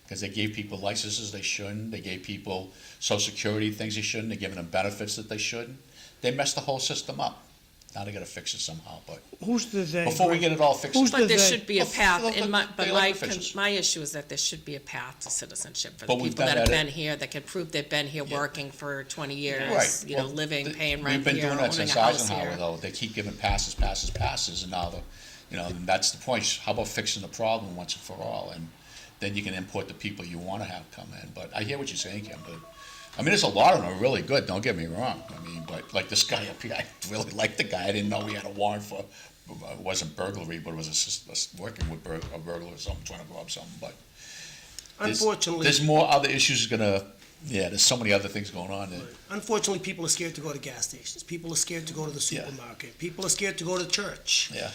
Because they gave people licenses they shouldn't. They gave people Social Security things they shouldn't. They're giving them benefits that they shouldn't. They messed the whole system up. Now they got to fix it somehow. But Who's the they? before we get it all fixed, Who's But there the- should be a Well, path, the- but the my, elected officials. my issue is that there should be a path to citizenship for the But we've people done that have that been here, that can prove they've been here Yeah. working for 20 years, Right. Well, living, paying rent We've been here, doing that owning since a house Eisenhower, here. though. They keep giving passes, and now and that's the point. How about fixing the problem once and for all? And then you can import the people you want to have come in. But I hear what you're saying, Kim. But there's a lot of them are really good. Don't get me wrong. But like this guy up here, I really like the guy. I didn't know he had a warrant for. It wasn't burglary, but it was working with a burglar or something, trying to rob something. But Unfortunately, there's more other issues there's so many other things going on there. unfortunately, people are scared to go to gas stations. People are scared to go to the Yeah. supermarket. People are scared to go to church. Yeah.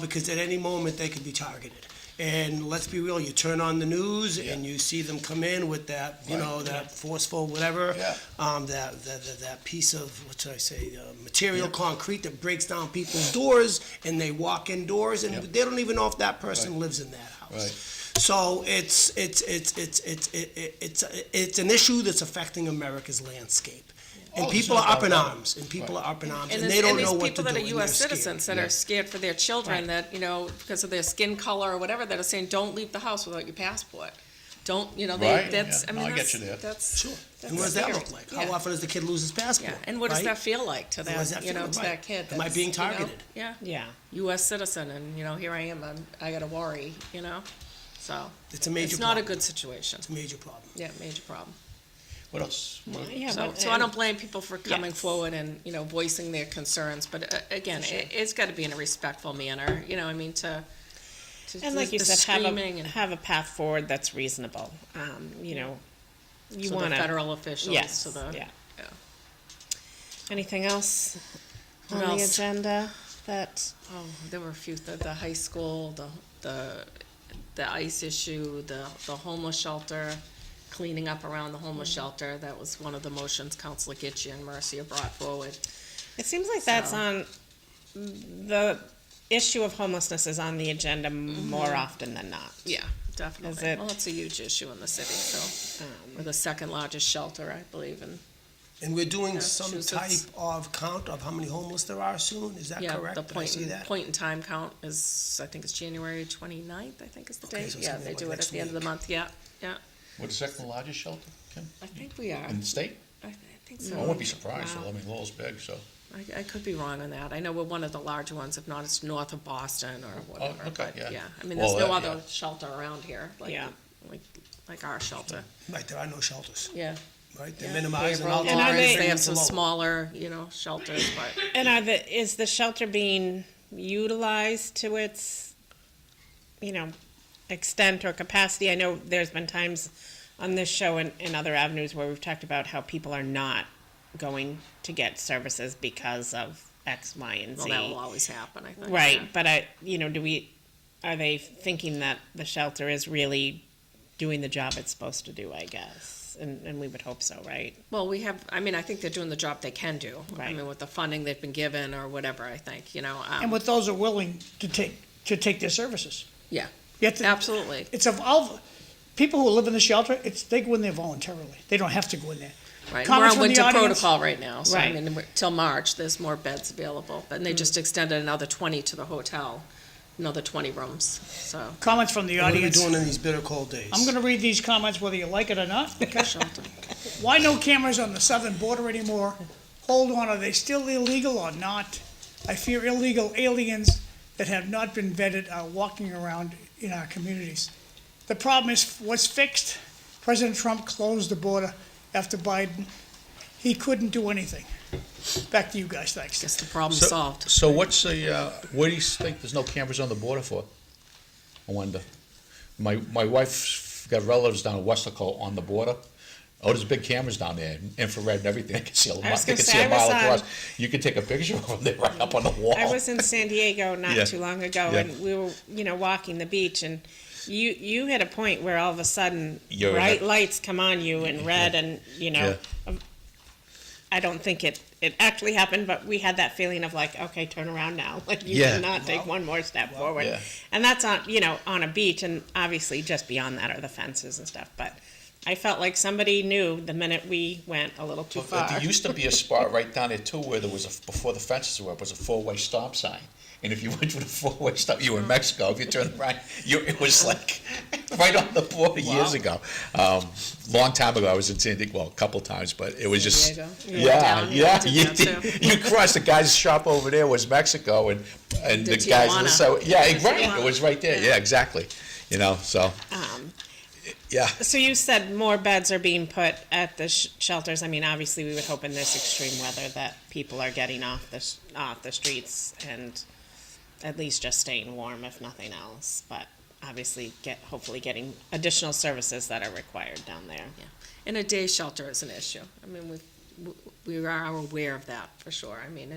Because at any moment they could be targeted. And let's be real, you turn on the news and you see them come in with that, that forceful whatever, that piece of, what should I say, material concrete that breaks down people's doors, and they walk indoors and they don't even know if that person lives in that house. Right. So it's an issue that's affecting America's landscape. And people are up in arms, and they don't know what to do. And these people that are and U.S. they're citizens scared. that are scared for their children, that, because of their skin color or whatever, that are saying, don't leave the house without your passport. Don't, Right, that's, yeah. I No, mean, I get you there. that's. Sure. That's And what does that scary. look like? Yeah. How often does the kid lose his passport? Yeah, and what does right? that feel like to And what does that, that feel to like? that kid? Am I that's, being targeted? Yeah, Yeah. U.S. citizen, and, here I am, I gotta worry, so. It's a major It's not a problem. good situation. It's a major problem. Yeah, major problem. What else? Yeah, So I don't blame people for coming Yes. forward and, voicing their concerns, but again, it's gotta be in a respectful manner, to And like you the said, screaming and have a path forward that's reasonable. You to want the to. federal officials, Yes, to the. yeah. Yeah. Anything else What on the else? agenda that? Oh, there were a few, the high school, the ice issue, the homeless shelter, cleaning up around the homeless shelter. That was one of the motions Councilor Gitche and Mercia brought forward. It seems like that's So- on, the issue of homelessness is on the agenda more often than not. Yeah, definitely. Is it- Well, it's a huge issue in the city, so, we're the second largest shelter, I believe, And we're doing some type Massachusetts. of count of how many homeless there are soon? Is that yeah, correct? the Did I see that? point in time count is, I think it's January 29th, I think is the Okay, date. so it's Yeah, gonna be they like do it next at the end of the week. month, yeah. What's the second largest shelter, Kim, I think we are. in the state? I think so. I wouldn't be surprised, Wow. so, Lowell's big, so. I could be wrong on that. I know we're one of the larger ones, if not, it's north of Boston or whatever. okay, but yeah. I mean, Well, there's no that- other shelter around here, Yeah. like our shelter. Right, there are no shelters, Yeah. right? They're Yeah. minimizing They have all the And are Lawrence, they- they have to some Lowell. smaller, shelters, but And is the shelter being utilized to its, extent or capacity? I know there's been times on this show and other avenues where we've talked about how people are not going to get services because of X, Y, and well, Z. that will always happen, I think. Right, yeah. but are they thinking that the shelter is really doing the job it's supposed to do, I guess? And we would hope so, right? Well, I think they're doing the job they can do. I Right. mean, with the funding they've been given or whatever, I think, And with those who are willing to take their services. Yeah, You have to- absolutely. It's of all, people who live in the shelter, they go in there voluntarily. They don't have to go in there. Right, we're Comments on from the winter audience? protocol right now, so I Right. mean, till March, there's more beds available. And they just extended another 20 to the hotel, another 20 rooms, so. Comments from the What are we audience. doing in these bitter cold days? I'm gonna read these comments whether you like it or not. Shelter. Why no cameras on the southern border anymore? Hold on, are they still illegal or not? I fear illegal aliens that have not been vetted are walking around in our communities. The problem is what's fixed. President Trump closed the border after Biden. He couldn't do anything. Back to you guys, thanks. Guess the problem So- solved. So what's what do you think there's no cameras on the border for? I wonder. My wife's got relatives down in Westerco on the border. Oh, there's big cameras down there, infrared and everything. I can see I was gonna they can say, see a I was mile on- across. You can take a picture of them, they're right up on the wall. I was in San Diego Yeah. not too long ago, Yeah. and we were, walking the beach, and you hit a point where all of a sudden You're bright right. lights come on you in red, and I don't think it actually happened, but we had that feeling of like, okay, turn around now, like you Yeah. cannot take one more step forward, Yeah. and that's on on a beach, and obviously just beyond that are the fences and stuff, but. I felt like somebody knew the minute we went a little too far. There used to be a spot right down there too where there was before the fences were up, was a four-way stop sign. And if you went to the four-way stop, you were in Mexico. If you turned around, it was like right on the border years ago. Long time ago, I was in San Diego, well, a couple times, but it was just Diego? yeah. Down, You did that too. you crossed the guy's shop over there was Mexico, and the Did guys Tijuana. so right, Tijuana. it was right there. Yeah, exactly. So yeah. So you said more beds are being put at the shelters. I mean, obviously, we would hope in this extreme weather that people are getting off the streets and at least just staying warm, if nothing else. But obviously, hopefully getting additional services that are required down there. Yeah. And a day shelter is an issue. I mean, we are aware of that, for sure. I mean,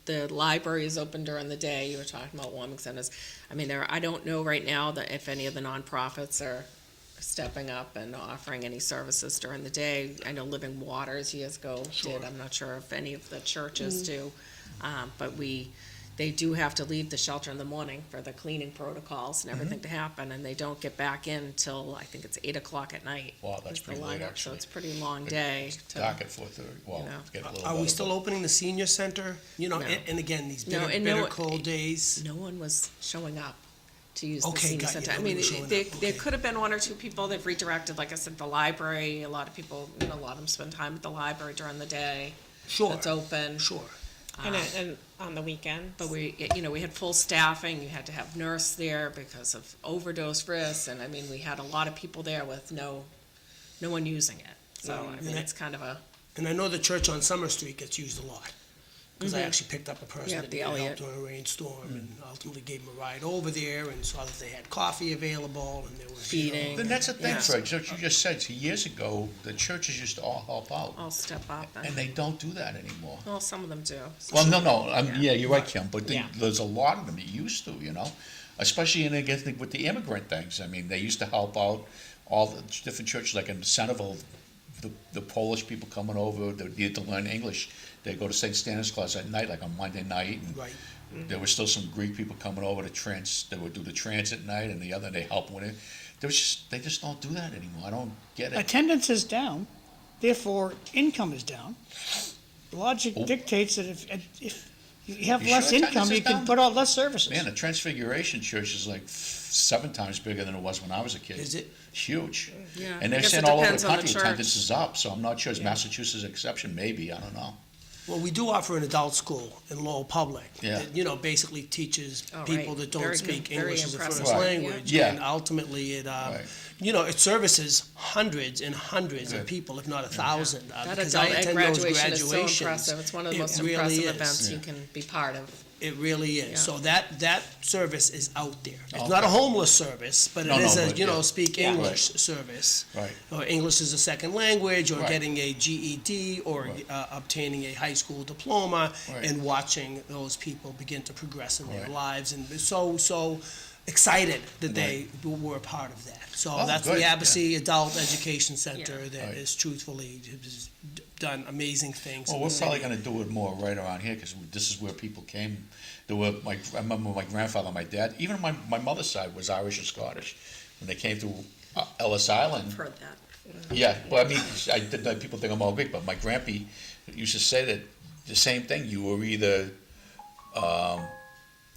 the library is open during the day, you were talking about warming centers. I mean, I don't know right now that if any of the nonprofits are stepping up and offering any services during the day. I know Living Waters years ago did, I'm not sure if any of the churches do. But they do have to leave the shelter in the morning for the cleaning protocols and everything to happen, and they don't get back in till, I think it's 8 o'clock at night. Wow, that's is the pretty late, lineup, actually. So it's a pretty long day. It's dark at 4:30, well, you know. it's getting a little Are we better, still but- opening the senior center? You know, No. and again, these No, bitter, and bitter no- cold days. No one was showing up to use the Okay, senior got you. center. I Nobody mean, was showing there up. Okay. could have been one or two people. They've redirected, like I said, the library. A lot of people, a lot of them spend time at the library during the day. Sure. It's open. Sure. And on the weekend. But we had full staffing. You had to have nurse there because of overdose risks, and I mean, we had a lot of people there with no one using it. So I mean, it's kind of a And I know the church on Summer Street gets used a lot. Because I actually picked up a person Yeah, that the needed help Elliott. during a rainstorm and ultimately gave them a ride over there and saw that they had coffee available and there was, Feeding. Then that's the thing, Yeah. Fred, what you just said, see, years ago, the churches used to all help out, all step up. and they don't do that anymore. Well, some of them do. Well, no, yeah, you're right, Kim, but Yeah. there's a lot of them that used to, you know? Especially with the immigrant things, I mean, they used to help out all the different churches, like in Centerville, the Polish people coming over, they needed to learn English. They go to St. Stanislaus at night, like on Monday night, and right. there was still some Greek people coming over they would do the transit night, and the other, they help with it. They just don't do that anymore, I don't get it. Attendance is down, therefore income is down. Logic Oh. dictates that if you have You less sure income, attendance you is can down? put out less services. Man, the Transfiguration Church is like 7 times bigger than it was when I was a kid. Is it? Huge. Yeah, And I they're guess saying it all over depends the on the country, church. attendance is up, so I'm not sure, is Massachusetts an exception? Maybe, I don't know. Well, we do offer an adult school in Lowell Public. Yeah. That, you know, basically teaches Oh, people right. that don't Very speak good. Very English as a impressive. first Right. language. Yeah. And ultimately, it, Right. it services hundreds and hundreds of people, if not 1,000. That because I adult ed attend those graduation is so graduations. impressive. It's one of the It most really impressive is. events you can be part of. It really is. Yeah. So that service is out there. It's Okay. not a homeless service, but No, it is no, a, but, yeah. speak Yeah. English service. Right. Or English as a second language, or Right. getting a GED, or Right. obtaining a high school diploma, Right. and watching those people begin to progress in their Right. lives, and so excited that they were a part of that. So Oh, that's good, the yeah. Abbassi Adult Education Center Yeah. that Right. is truthfully has done amazing things. Well, in we're the probably city. gonna do it more right around here, because this is where people came. I remember my grandfather, my dad, even my mother's side was Irish and Scottish. When they came to Ellis Island, I've heard that. yeah, well, I mean, people think I'm all Greek, but my grandpa used to say that the same thing. You were either,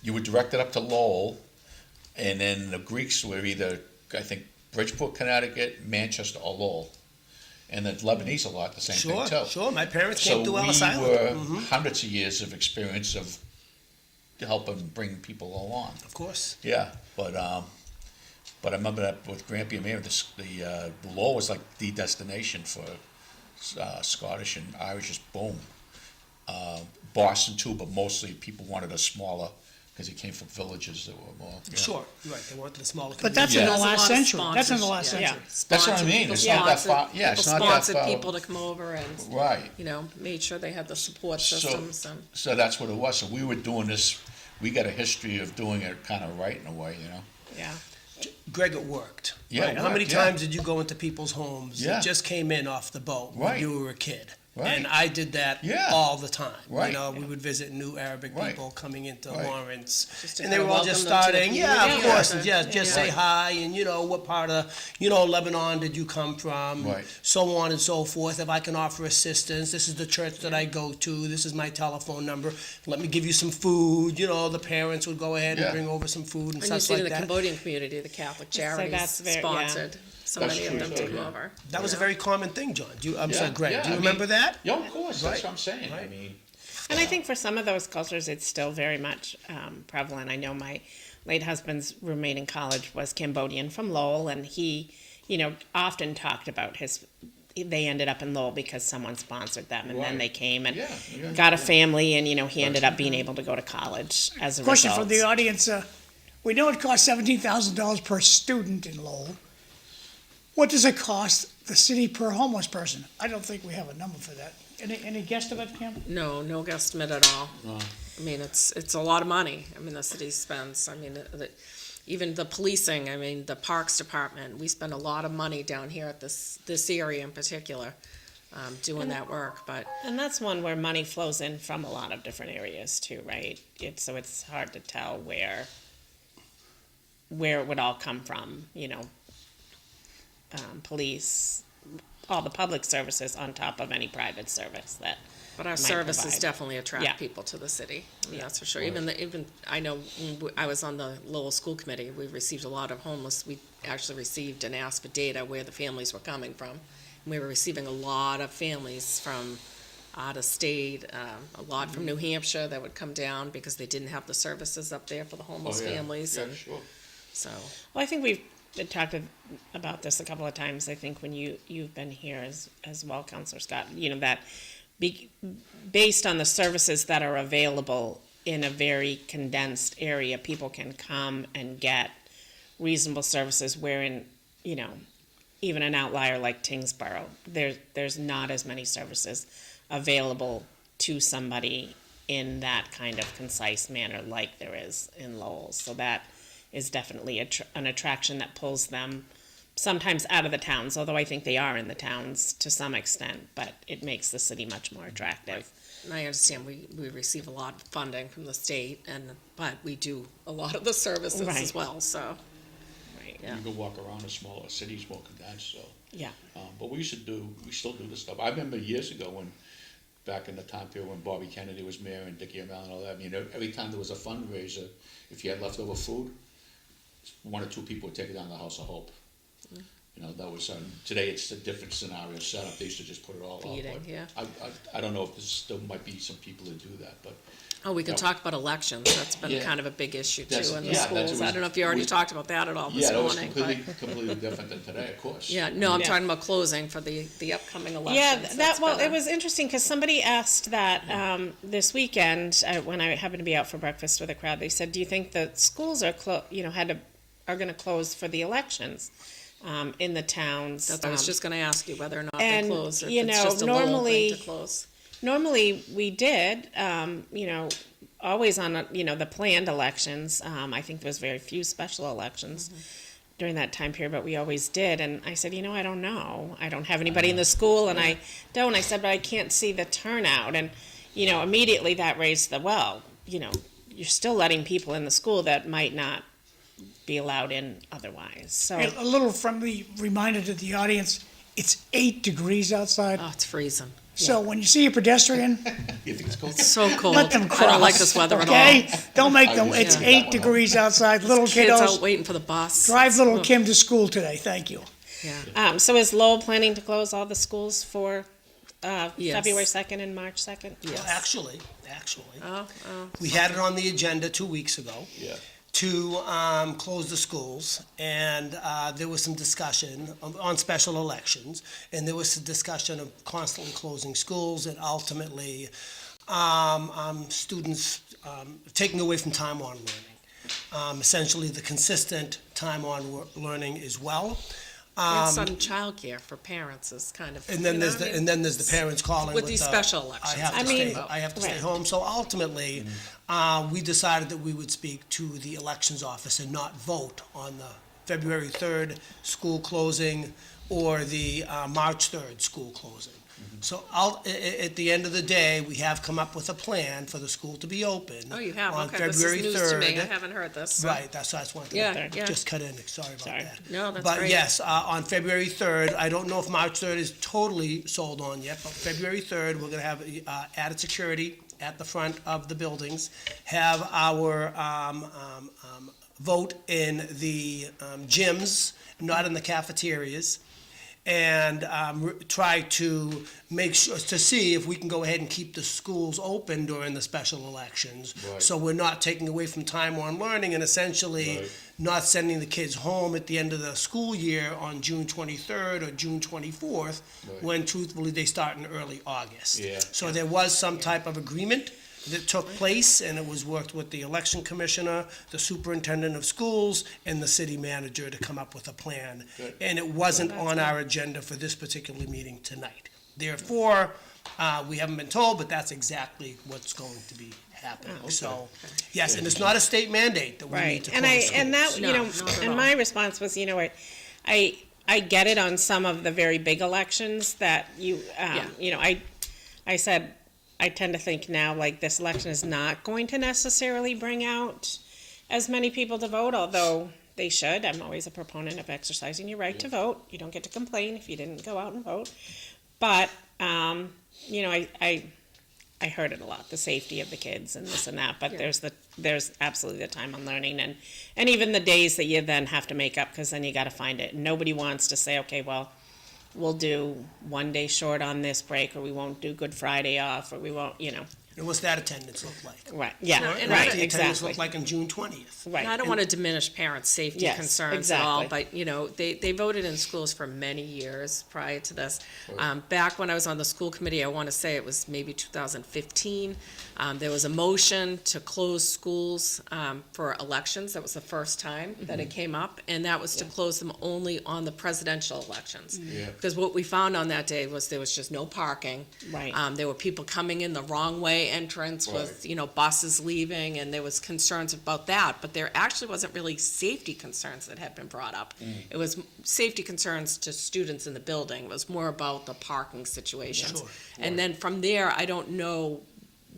you were directed up to Lowell, and then the Greeks were either, I think, Bridgeport, Connecticut, Manchester, or Lowell. And the Lebanese a lot the same thing too. Sure. My parents So came to we Ellis Island. were Mhm. hundreds of years of experience of helping bring people along. Of course. Yeah, but I remember that with Grampy and Mary, the Lowell was like the destination for Scottish and Irish, just boom. Boston too, but mostly people wanted a smaller, because it came from villages that were more. Yeah. Sure, right, they wanted the smaller But that's community. in the There's a last lot of century. That's in the last sponsors, century. That's what I Sponsored- mean. people It's not that far- sponsored- yeah, it's people not that sponsored far- people to come over and, Right. made sure they had the support So- systems and. So that's what it was. So we were doing this, we got a history of doing it kind of right in a way, you know? Yeah. Greg, it worked. Yeah, right? it How many worked, yeah. times did you go into people's homes Yeah. that just came in off the boat when Right. you were a kid? Right. And I did that Yeah. all the time. Right. You know, we would visit new Arabic Right. people coming into Right. Lawrence. Just to And they kinda were all just welcome them to the starting, yeah, of community, course, or and yeah, to- just yeah. say hi, and what part of, Lebanon did you come from? Right. So on and so forth. If I can offer assistance, this is the church that I go to, this is my telephone number, let me give you some food. The parents would go ahead Yeah. and bring over some food and And you stuff see like in the that. Cambodian community, the Catholic So Charities that's very- yeah. sponsored so That's many of true, them to too, come yeah. over. That was a you know? very common thing, John. I'm Yeah, sorry, Greg. yeah, do you I remember mean- that? Yeah, of course, Right. that's what I'm saying. I Right. mean, And I think for some of those cultures, it's still very much prevalent. I know my late husband's roommate in college was Cambodian from Lowell, and he, often talked about they ended up in Lowell because someone sponsored them, and then Right. they came and Yeah, yeah, got a family, and, he ended up being able to go to college as a Question result. from the audience, we know it costs $17,000 per student in Lowell. What does it cost the city per homeless person. I don't think we have a number for that. Any guesstimate, Kim? No guesstimate at all. No. I mean, it's a lot of money. I mean, the city spends, even the policing, I mean, the Parks Department, we spend a lot of money down here at this area in particular, doing that work, but. And that's one where money flows in from a lot of different areas too, right? So it's hard to tell where it would all come from, police, all the public services on top of any private service that. But our might services provide. definitely Yeah. attract people to the city. I mean, that's for sure. Even I know when I was on the Lowell School Committee, we received a lot of homeless. We actually received and asked for data where the families were coming from. And we were receiving a lot of families from out of state, a lot from New Hampshire that would come down because they didn't have the services up there for the homeless families. Yeah, And sure. so, Well, I think we've talked about this a couple of times. I think when you've been here as well, Councilor Scott, that based on the services that are available in a very condensed area, people can come and get reasonable services wherein, even an outlier like Tingsboro, there's not as many services available to somebody in that kind of concise manner like there is in Lowell. So that is definitely an attraction that pulls them sometimes out of the towns, although I think they are in the towns to some extent, but it makes the city much more attractive. and I understand we receive a lot of funding from the state, but we do a lot of the services Right. as well, so. Right. Yeah. You can walk around a smaller cities more condensed, so. Yeah. But we still do this stuff. I remember years ago back in the time period when Bobby Kennedy was mayor and Dickie O'Malley and all that, I mean, every time there was a fundraiser, if you had leftover food, one or two people would take it down to the House of Hope. That was, today it's a different scenario set up. They used to just put it all out. Feeding, but yeah. I don't know if there still might be some people that do that, but. Oh, we can Yeah. talk about elections, that's been Yeah. kind of a big issue That's- too in the yeah, that's- schools. it I was- don't know if you already we- talked about that at all this Yeah, that was morning, but. completely different than today, of course. Yeah, no, I'm Yeah. talking about closing for the upcoming Yeah, elections. That's been it was interesting because somebody asked that this weekend when I happened to be out for breakfast with a crowd. They said, "Do you think the schools are are going to close for the elections in the towns?" I was just gonna ask you whether or not they and, close, or if you it's know, just a Lowell normally- thing to close. Normally, we did, always on, the planned elections. I think there was very few special elections during that time period, but we always did. And I said, I don't know. I don't have anybody in the school, and I don't. I said, but I can't see the turnout. And, immediately that raised you're still letting people in the school that might not be allowed in otherwise. So A little friendly reminder to the audience, it's 8 degrees outside. Oh, it's freezing. So when you see a pedestrian, You think it's cold? It's so cold. let them cross. I don't like this weather at all. Okay? Don't make them, I it's was- 8 degrees outside, little Kids out kiddos. waiting for the bus. Drive little Ugh. Kim to school today, thank you. Yeah. So is Lowell planning to close all the schools for Yes. February 2nd and March 2nd? Yes. Well, actually, Oh, we had it on the agenda 2 weeks ago Yeah. to close the schools, and there was some discussion on special elections, and there was some discussion of constantly closing schools and ultimately students taking away from time on learning. Essentially, the consistent time on learning as well. and some childcare for parents is kind of. And then you know there's what I mean? and then there's the parents calling With these the, special elections. I have to I mean- stay. I have to stay Right. home. So ultimately, we decided that we would speak to the elections office and not vote on the February 3rd school closing or the March 3rd school closing. So at the end of the day, we have come up with a plan for the school to be open. Oh, you have, on okay, this is February news 3rd. to me, I haven't heard this. so- Right, that's why I just wanted to Yeah, just cut in, sorry about Sorry. that. No, that's But great. yes, on February 3rd, I don't know if March 3rd is totally sold on yet, but February 3rd, we're gonna have added security at the front of the buildings, have our vote in the gyms, not in the cafeterias, and try to make sure, to see if we can go ahead and keep the schools open during the special elections. Right. So we're not taking away from time on learning and essentially Right. not sending the kids home at the end of the school year on June 23rd or June 24th, Right. when truthfully they start in early August. Yeah. So there was some type of agreement that took place, and it was worked with the election commissioner, the superintendent of schools, and the city manager to come up with a plan. Good. And it wasn't on our agenda for this particular meeting tonight. Therefore, we haven't been told, but that's exactly what's going to be happening. So, yes, and it's not a state mandate that we need to close schools. And that, No, not at and all. my response was, I get it on some of the very big elections that I said, I tend to think now, like, this election is not going to necessarily bring out as many people to vote, although they should. I'm always a proponent of exercising your right to vote. You don't get to complain if you didn't go out and vote. But, I heard it a lot, the safety of the kids and this and that, but there's absolutely the time on learning and even the days that you then have to make up, because then you got to find it. Nobody wants to say, okay, well, we'll do one day short on this break, or we won't do Good Friday off, or we won't, And what's that attendance look like? Right, yeah, and right, What's the attendance exactly. look like on June 20th? Right. And I don't want to diminish parents' safety Yes, concerns at all, exactly. but, they voted in schools for many years prior to this. Back when I was on the school committee, I want to say it was maybe 2015, there was a motion to close schools for elections. That was the first time that it came up, and that was to close them only on the presidential elections. Yeah. Because what we found on that day was there was just no parking. Right. There were people coming in the wrong way entrance with, buses leaving, and there was concerns about that, but there actually wasn't really safety concerns that had been brought up. It was safety concerns to students in the building. It was more about the parking situations. Sure. And then from there, I don't know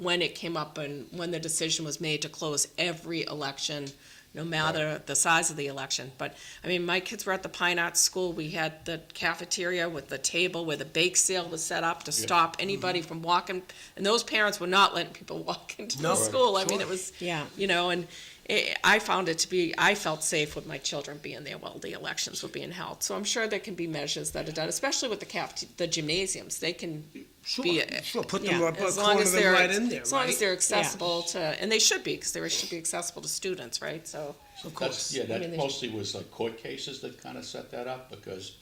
when it came up and when the decision was made to close every election, no matter the size of the election. But, I mean, my kids were at the Pine Arts School. We had the cafeteria with the table where the bake sale was set up to stop anybody from walking. And those parents were not letting people walk into the school. I mean, it was, and I found it to be, I felt safe with my children being there while the elections were being held. So I'm sure there can be measures that are done, especially with the gymnasiums. They can be, Put them right, as long as they're, right in there, as long as right? they're accessible to, and they should be, because they should be accessible to students, right? So, Of course. That mostly was like court cases that kind of set that up, because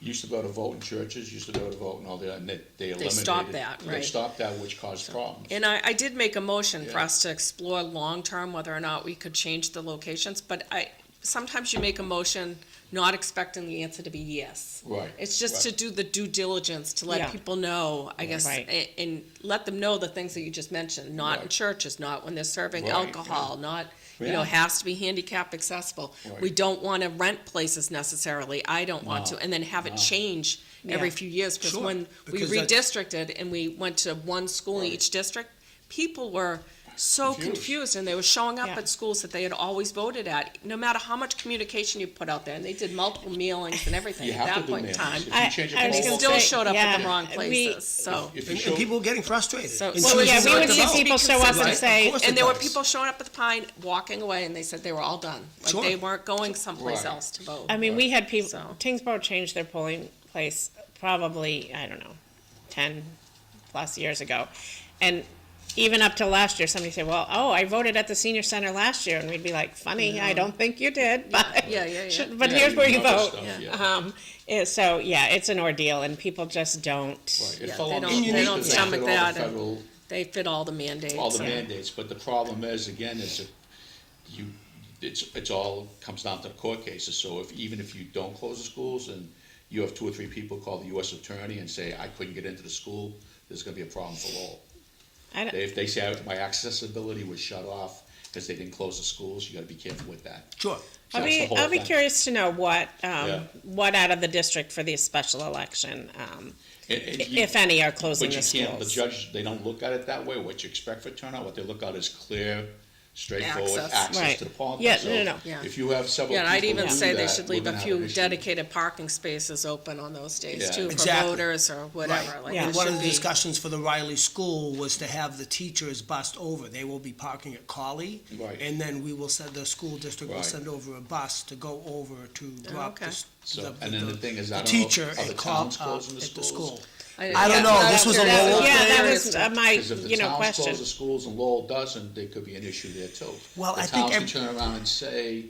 you used to go to vote in churches, used to go to vote and all that, and they eliminated. stopped that, They right. stopped that, which caused problems. and I did make a motion for us to explore long-term whether or not we could change the locations, but sometimes you make a motion not expecting the answer to be yes. Right. It's just to do the due diligence, to let people know, I guess, Right. and let them know the things that you just mentioned, not in churches, not when they're serving Right, alcohol, not, has to be handicap accessible. Right. We don't want to rent places necessarily, I don't want to, and then have it change every few years, because Sure, when we because that's- redistricted and we went to one school in each district, people were so confused, and they were showing up Yeah. at schools that they had always voted at, no matter how much communication you put out there, and they did multiple mailings and everything You at have to that do point in mailings. time. If you I- change I was it They gonna all, still say, showed up at the yeah, wrong we- places, so. if you And show, people were getting frustrated. So- And so, choosing yeah, not we to would see vote. people show up and Right, say- of course And it there were does. people showing up at the Pine, walking away, and they said they were all done. Like, Sure. they weren't going someplace Right. else to vote. I mean, we had people, So- Tingsboro changed their polling place probably, 10 plus years ago. And even up till last year, somebody said, well, I voted at the senior center last year. And we'd be like, funny, I don't think you did, but, Yeah. but Yeah, here's where you know this vote. stuff, So, it's an ordeal and people just don't. Right, it Yeah, fell they on the don't- they state don't because they stomach did all that the and- federal, They fit all the mandates. all the and- mandates, but the problem is, again, is that it's all comes down to court cases, so even if you don't close the schools and you have 2 or 3 people call the US attorney and say, I couldn't get into the school, there's gonna be a problem for Lowell. I don't- If they say my accessibility was shut off because they didn't close the schools, you gotta be careful with that. Sure. I'll That's the be, whole I'll be thing. curious to know what Yeah. out of the district for the special election, And you- if any, are closing But the you can't, the schools. judge, they don't look at it that way, what you expect for turnout, what they look at is clear, straightforward Access. access Right. to the polling Yeah, place. no, So no. Yeah. If you have several Yeah, people and I'd even do say they that, should we're leave a gonna have few an issue. dedicated parking spaces open on those days Yeah. too, for Exactly. voters or whatever. Right. Like, Yeah. it One of should the be- discussions for the Riley School was to have the teachers bust over. They will be parking at Collie. Right. And then the school district will Right. send over a bus to go over to drop okay. So, and then the thing is, I the don't know, teacher if other at towns closing the at the schools. school. I I don't know, this was a Lowell Yeah, that thing. was my, Because if the towns question. close the schools and Lowell doesn't, there could be an issue there too. Well, The I think towns can turn around and say,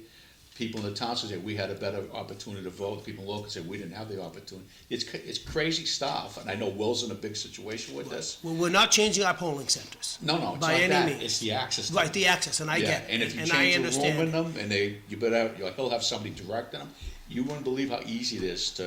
people in the town say we had a better opportunity to vote. People in local say we didn't have the opportunity. It's crazy stuff, and I know Will's in a big situation with this. Well, we're not changing our polling centers. No, it's By not any that. means. It's the access. to Right, them. the access, and I get it. And if you I change the understand. room in them, and he'll have somebody directing them. You wouldn't believe how easy it is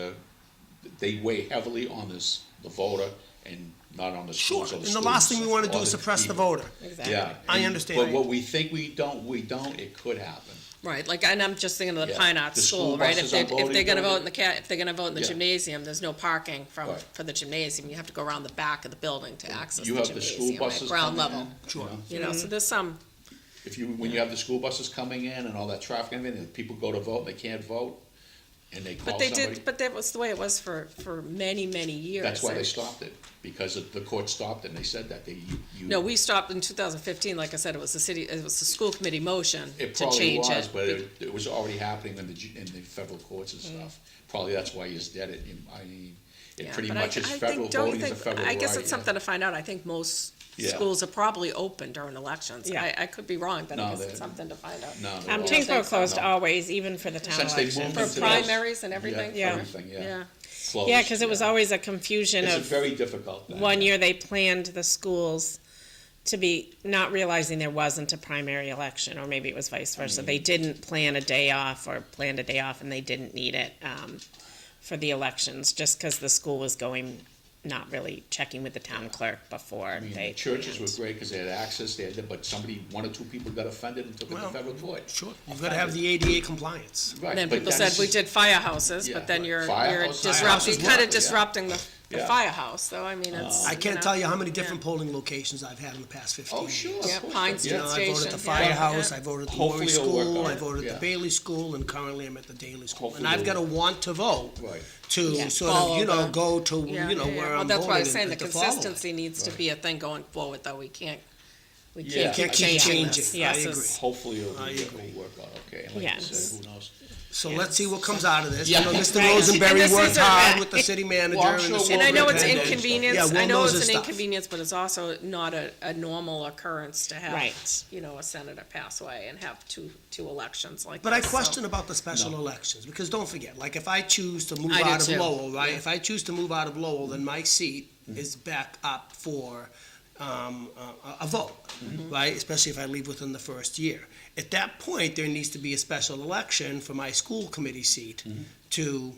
they weigh heavily on the voter and not on the Sure, schools or the and the last thing we want to do or is the suppress the people. voter. Exactly. Yeah. I understand. But what we think we don't, it could happen. Right, like, and I'm just thinking of the Yeah. Pine Arts The School, school right? buses If on they're voting gonna vote building. if they're gonna vote in the Yeah. gymnasium, there's no parking Right. for the gymnasium. You have to go around the back of the building to access the You have the school gymnasium buses at ground coming level. in. Sure. You know, so there's some, When you have the school buses coming in and all that traffic and everything, and people go to vote, they can't vote, and they call somebody. but that was the way it was for many, many years. That's why they stopped it, because the court stopped it, and they said that No, we stopped in 2015, like I said, it was the school committee motion It to probably change was, it. but it was already happening in the federal courts and stuff. Probably that's why you just did it. I mean, it Yeah, pretty but much I is think- federal don't you voting is a think- federal right. I guess it's yeah. something to find out. I think most Yeah. schools are probably open during elections. Yeah. I could be wrong, but No, I guess they're- it's something to find out. No, they're all- Tingsboro closed No. always, even for the town Since they election. moved For into primaries and everything? Yeah. Everything, yeah. Yeah. Closed, Yeah, because it was yeah. always a confusion It's a of, very difficult thing. one year they planned the schools to be, not realizing there wasn't a primary election, or maybe it was vice versa. They didn't plan a day off, or planned a day off, and they didn't need it for the elections, just because the school was going, not really checking with the town clerk before I mean, they. the churches were planned. great because they had access, but one or two people got offended and took it to federal court. Sure, you've got to have the ADA compliance. Right, And then but people said, that's- we did firehouses, Yeah, but then right. you're Firehouse- disrupting, Firehouse is kind what? of disrupting the Yeah. firehouse, though, I mean, it's. I can't tell you how many different polling locations I've had in the past 15 Oh, years. sure. Yeah, of course. Pine Yeah. Street You know, I voted at Station, the yeah. firehouse, Yeah. I voted at the Hopefully Maury it'll work School, out. I voted at Yeah. the Bailey School, and currently I'm at the Daly School. Hopefully And I've got it'll to want to vote Right. to Yeah. sort Follow of, the- go to, Yeah, where Well, I'm that's why I was voting saying the and to follow it. consistency needs to be a thing going forward, though, we can't Yeah. keep Can't keep changing changing. this. I Yes, agree. it's- Hopefully it'll I it'll agree. work out okay. And like Yes. you said, who knows? So Yeah. let's see what comes out of this. Yeah. You know, Mr. Right. Rosenberry And this worked is a- hard with the city manager Well, I'm and the sure school And I know it's superintendent. inconvenience, Yeah, I Will know knows it's his an stuff. inconvenience, but it's also not a normal occurrence to have, Right. a senator pass away and have two elections like this. But I so- question about the special elections, because don't forget, like, if I choose to move I do out of too. Lowell, right? Yeah. If I choose to move out of Lowell, then my seat is back up for a vote, right? Especially if I leave within the first year. At that point, there needs to be a special election for my school committee seat to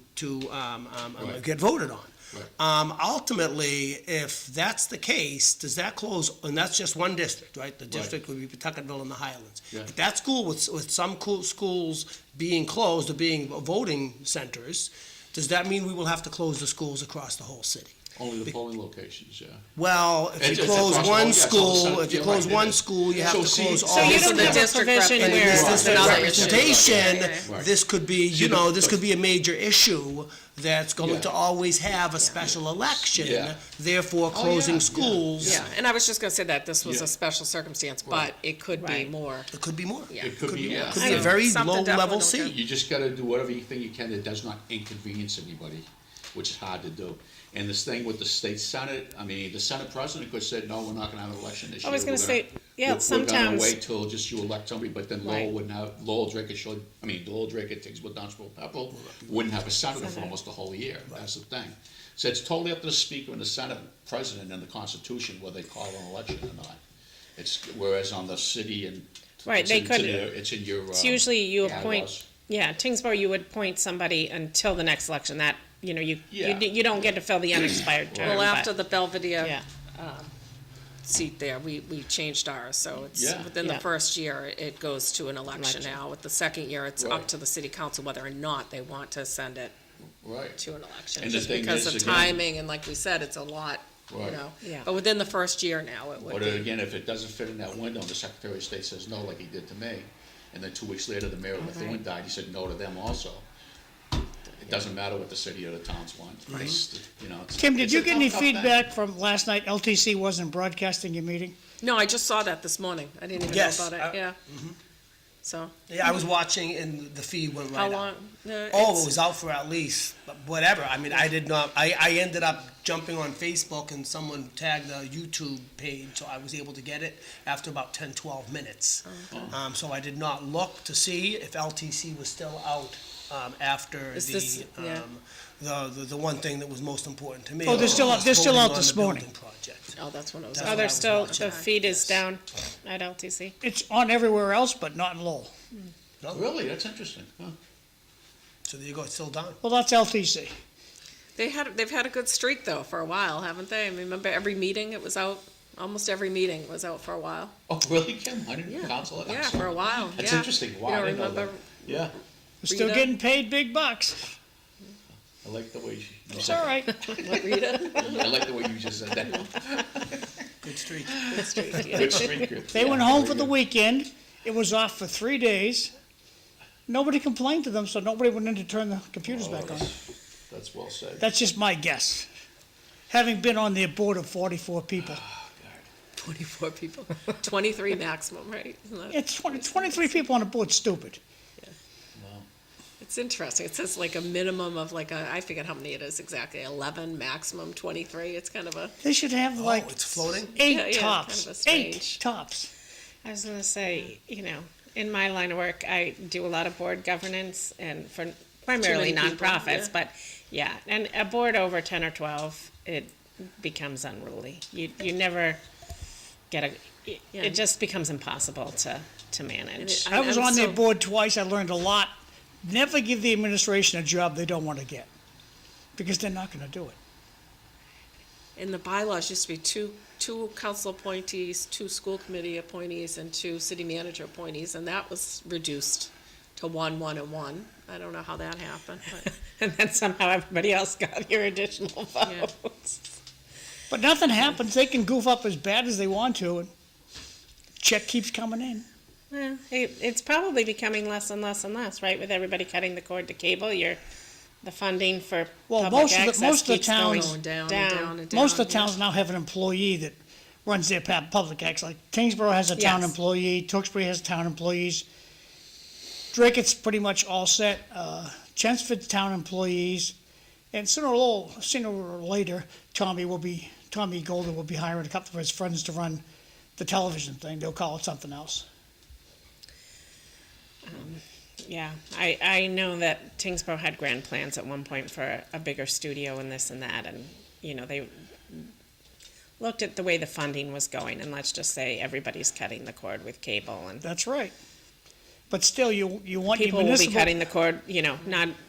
get voted on. Right. Ultimately, if that's the case, does that close, and that's just one district, right? The district would be Pawtucketville and the Highlands. Yeah. If that school, with some schools being closed or being voting centers, does that mean we will have to close the schools across the whole city? Only the polling locations, yeah. Well, if It's you across close the whole- one yeah, it's all the school, Senate- if you you're close right, one it is. school, you have So to see- close so all. So you This don't is a have a district provision rep- And in where. this Well, district another issue. representation, Right. this could be, this could be a major issue that's going Yeah. to always have a special election, Yeah. therefore Oh, closing yeah, schools. Yeah, and I was just gonna say that this was Yeah. a special circumstance, but Right. it could be Right. more. It could be more. Yeah. It could be, yeah. Could be a very Something low-level definitely seat. You just gotta do whatever you think you can that does not inconvenience anybody, which is hard to do. And this thing with the state senate, I mean, the senate president could have said, no, we're not gonna have an election this year. I was gonna We're say, yeah, We're sometimes. gonna wait till just you elect somebody, but then Lowell Right. wouldn't have, Lowell Drake, Tewksbury, Dunstable, Pepple, wouldn't have a senator for almost the whole year, that's the thing. So it's totally up to the speaker and the senate president and the constitution whether they call an election or not. Whereas on the city and. Right, it's they in- could- It's in your. It's usually you bylaws. appoint, yeah, Tingsboro, you would appoint somebody until the next election, that, you Yeah. don't get to fill the unexpired term. Well, but- after the Belvedere Yeah, seat there, we changed ours, so it's, Yeah. within the Yeah. first year, it goes to an election Election. now. With the second year, it's up Right. to the city council whether or not they want to send it Right. to an election. And the Just thing because is, of again- timing, and like we said, it's a lot, Right. Yeah. But within the first year now, it would But be. again, if it doesn't fit in that window, and the Secretary of State says no, like he did to me, and then 2 weeks later, the mayor of Methuen died, he said no to them also. It doesn't matter what the city or the towns want. It's, Kim, did it's you a get any tough thing. feedback from last night? LTC wasn't broadcasting your meeting? No, I just saw that this morning. I didn't even Yes, know about it, yeah. So, Yeah, I was watching and the feed went right how up. long? Oh, it was out for at least, whatever. I mean, I did not, I ended up jumping on Facebook and someone tagged the YouTube page, so I was able to get it after about 10, 12 minutes. So I did not look to see if LTC was still out after Is this- yeah. the one thing that was most important to me. Oh, they're still out- was they're still voting out on this the building morning. project. Oh, that's when it was. That's Oh, what I they're was still, watching. the feed is Yes. down at LTC. It's on everywhere else, but not in Lowell. Really? That's interesting. Huh. So there you go, it's still down. Well, that's LTC. They've had a good streak though for a while, haven't they? I mean, remember every meeting it was out. Almost every meeting was out for a while. Oh, really, Kim? I didn't Yeah. Councilor? Yeah, for a while. That's yeah. interesting. Wow, You I don't didn't know remember? that. Yeah, We're still Rita? getting paid big bucks. I like the way she. It's all right. What, Rita? I like the way you just said that. Good streak. Good streak. Good. They went home for the weekend. It was off for 3 days. Nobody complained to them, so nobody went in to turn the computers back on. That's well said. That's just my guess. Having been on their board of 44 people. 24 people. 23 maximum, right? Isn't that- It's 23 people on a board, stupid. It's interesting. It says like a minimum of I forget how many it is exactly, 11, maximum 23. It's kind of a, They should have like Oh, it's floating? eight Yeah, yeah, tops. kind of a Eight strange- tops. I was gonna say, in my line of work, I do a lot of board governance and for primarily Too many people, nonprofits, yeah. but yeah, and a board over 10 or 12, it becomes unruly. You never get Yeah. it just becomes impossible to manage. I was I'm on their so- board twice. I learned a lot. Never give the administration a job they don't want to get, because they're not going to do it. in the bylaws used to be two council appointees, 2 school committee appointees, and 2 city manager appointees, and that was reduced to 1, 1, and 1. I don't know how that happened, but And then somehow everybody else got your additional Yeah. votes. But nothing happens. They can goof up as bad as they want to, and check keeps coming in. Well, it's probably becoming less and less and less, right? With everybody cutting the cord to cable, the funding for Well, public most of the- access most of the keeps towns- going going down, down. and down, and down. Most of the yeah. towns now have an employee that runs their public acts. Like Kingsborough has a town Yes. employee, Tewksbury has town employees. Drakett's pretty much all set. Chelmsford's town employees, and sooner or later, Tommy Golden will be hiring a couple of his friends to run the television thing. They'll call it something else. Yeah, I know that Tingsboro had grand plans at one point for a bigger studio and this and that, and, they looked at the way the funding was going, and let's just say everybody's cutting the cord with cable, and That's right. But still, you want your people will be municipal. cutting the cord,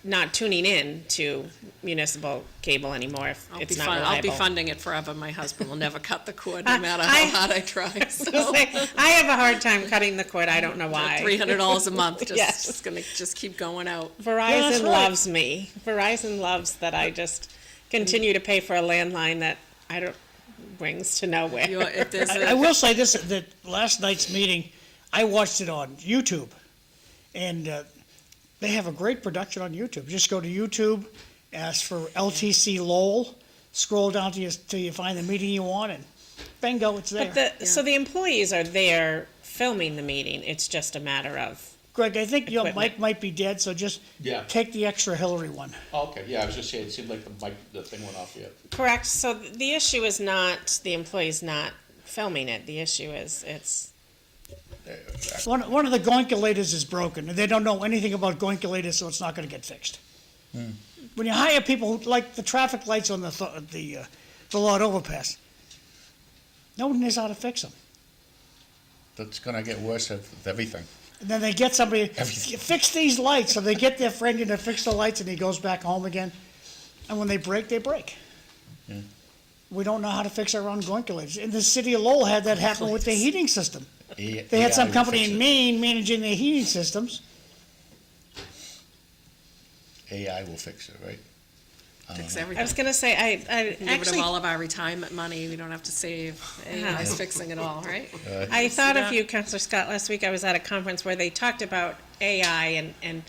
not tuning in to municipal cable anymore if it's not reliable. I'll be funding it forever. My husband will never cut the cord, no matter I- how hard I try. So. I have a hard time cutting the cord. I don't know why. $300 a month, Yes. just gonna keep going out. Verizon that's right. loves me. Verizon loves that I just continue to pay for a landline that I don't rings to nowhere. If there's I will say this, that last night's meeting, I watched it on YouTube, and they have a great production on YouTube. Just go to YouTube, ask for LTC Lowell, scroll down till you find the meeting you want, and bingo, it's there. But so the employees are there filming the meeting. It's just a matter of Greg, I think your Equipment. mic might be dead, so just Yeah. take the extra Hillari one. Okay, yeah, I was just saying, it seemed like the thing went off yet. correct. So the issue is not the employees not filming it. The issue is it's One of the goinkulators is broken, and they don't know anything about goinkulators, so it's not going to get fixed. When you hire people who, like the traffic lights on the Lord overpass, no one knows how to fix them. That's gonna get worse with everything. And then they get somebody, Everything. fix these lights, so they get their friend in to fix the lights, and he goes back home again. And when they break, they break. Yeah. We don't know how to fix our own goinkulators. And the city of Lowell had that happen with their heating system. They AI had some will company fix in it. Maine managing their heating systems. AI will fix it, right? I don't Fix know. I everything. was gonna say I Get rid of actually all of our retirement money. We don't have to save. AI's fixing it all, right? I thought of that? you, Councilor Scott. Last week I was at a conference where they talked about AI and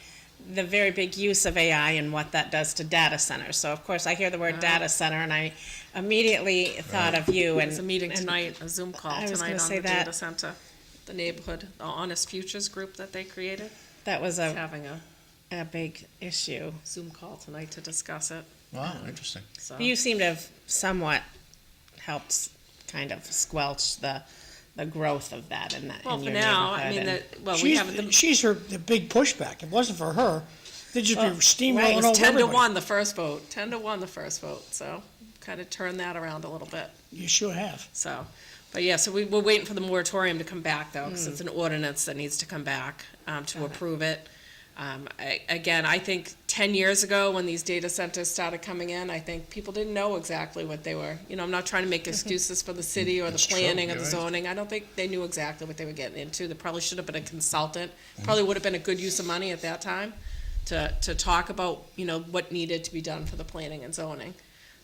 the very big use of AI and what that does to data centers. So of course I hear the word data center and I immediately thought of you. And There's a meeting and tonight, a Zoom call I was tonight gonna on say the that. data center, the neighborhood, the Honest Futures group that they created. That was Is a having a big issue. Zoom call tonight to discuss it. Wow, interesting. So You seem to have somewhat helps kind of squelch the growth of that in that, Well, in for your now, I neighborhood. mean, And- we have the. She's the big pushback. If it wasn't for her, they'd just be It steamrolling was over 10 to everybody. 1 the first vote, 10 to 1 the first vote, so kind of turned that around a little bit, You sure have. so. But yeah, so we're waiting for the moratorium to come back though, because it's an ordinance that needs to come back, to approve it. I think 10 years ago, when these data centers started coming in, I think people didn't know exactly what they were. You know, I'm not trying to make excuses for the city or the That's true, planning or the you're right. zoning. I don't think they knew exactly what they were getting into. There probably should have been a consultant. Probably would have been a good use of money at that time to talk about, what needed to be done for the planning and zoning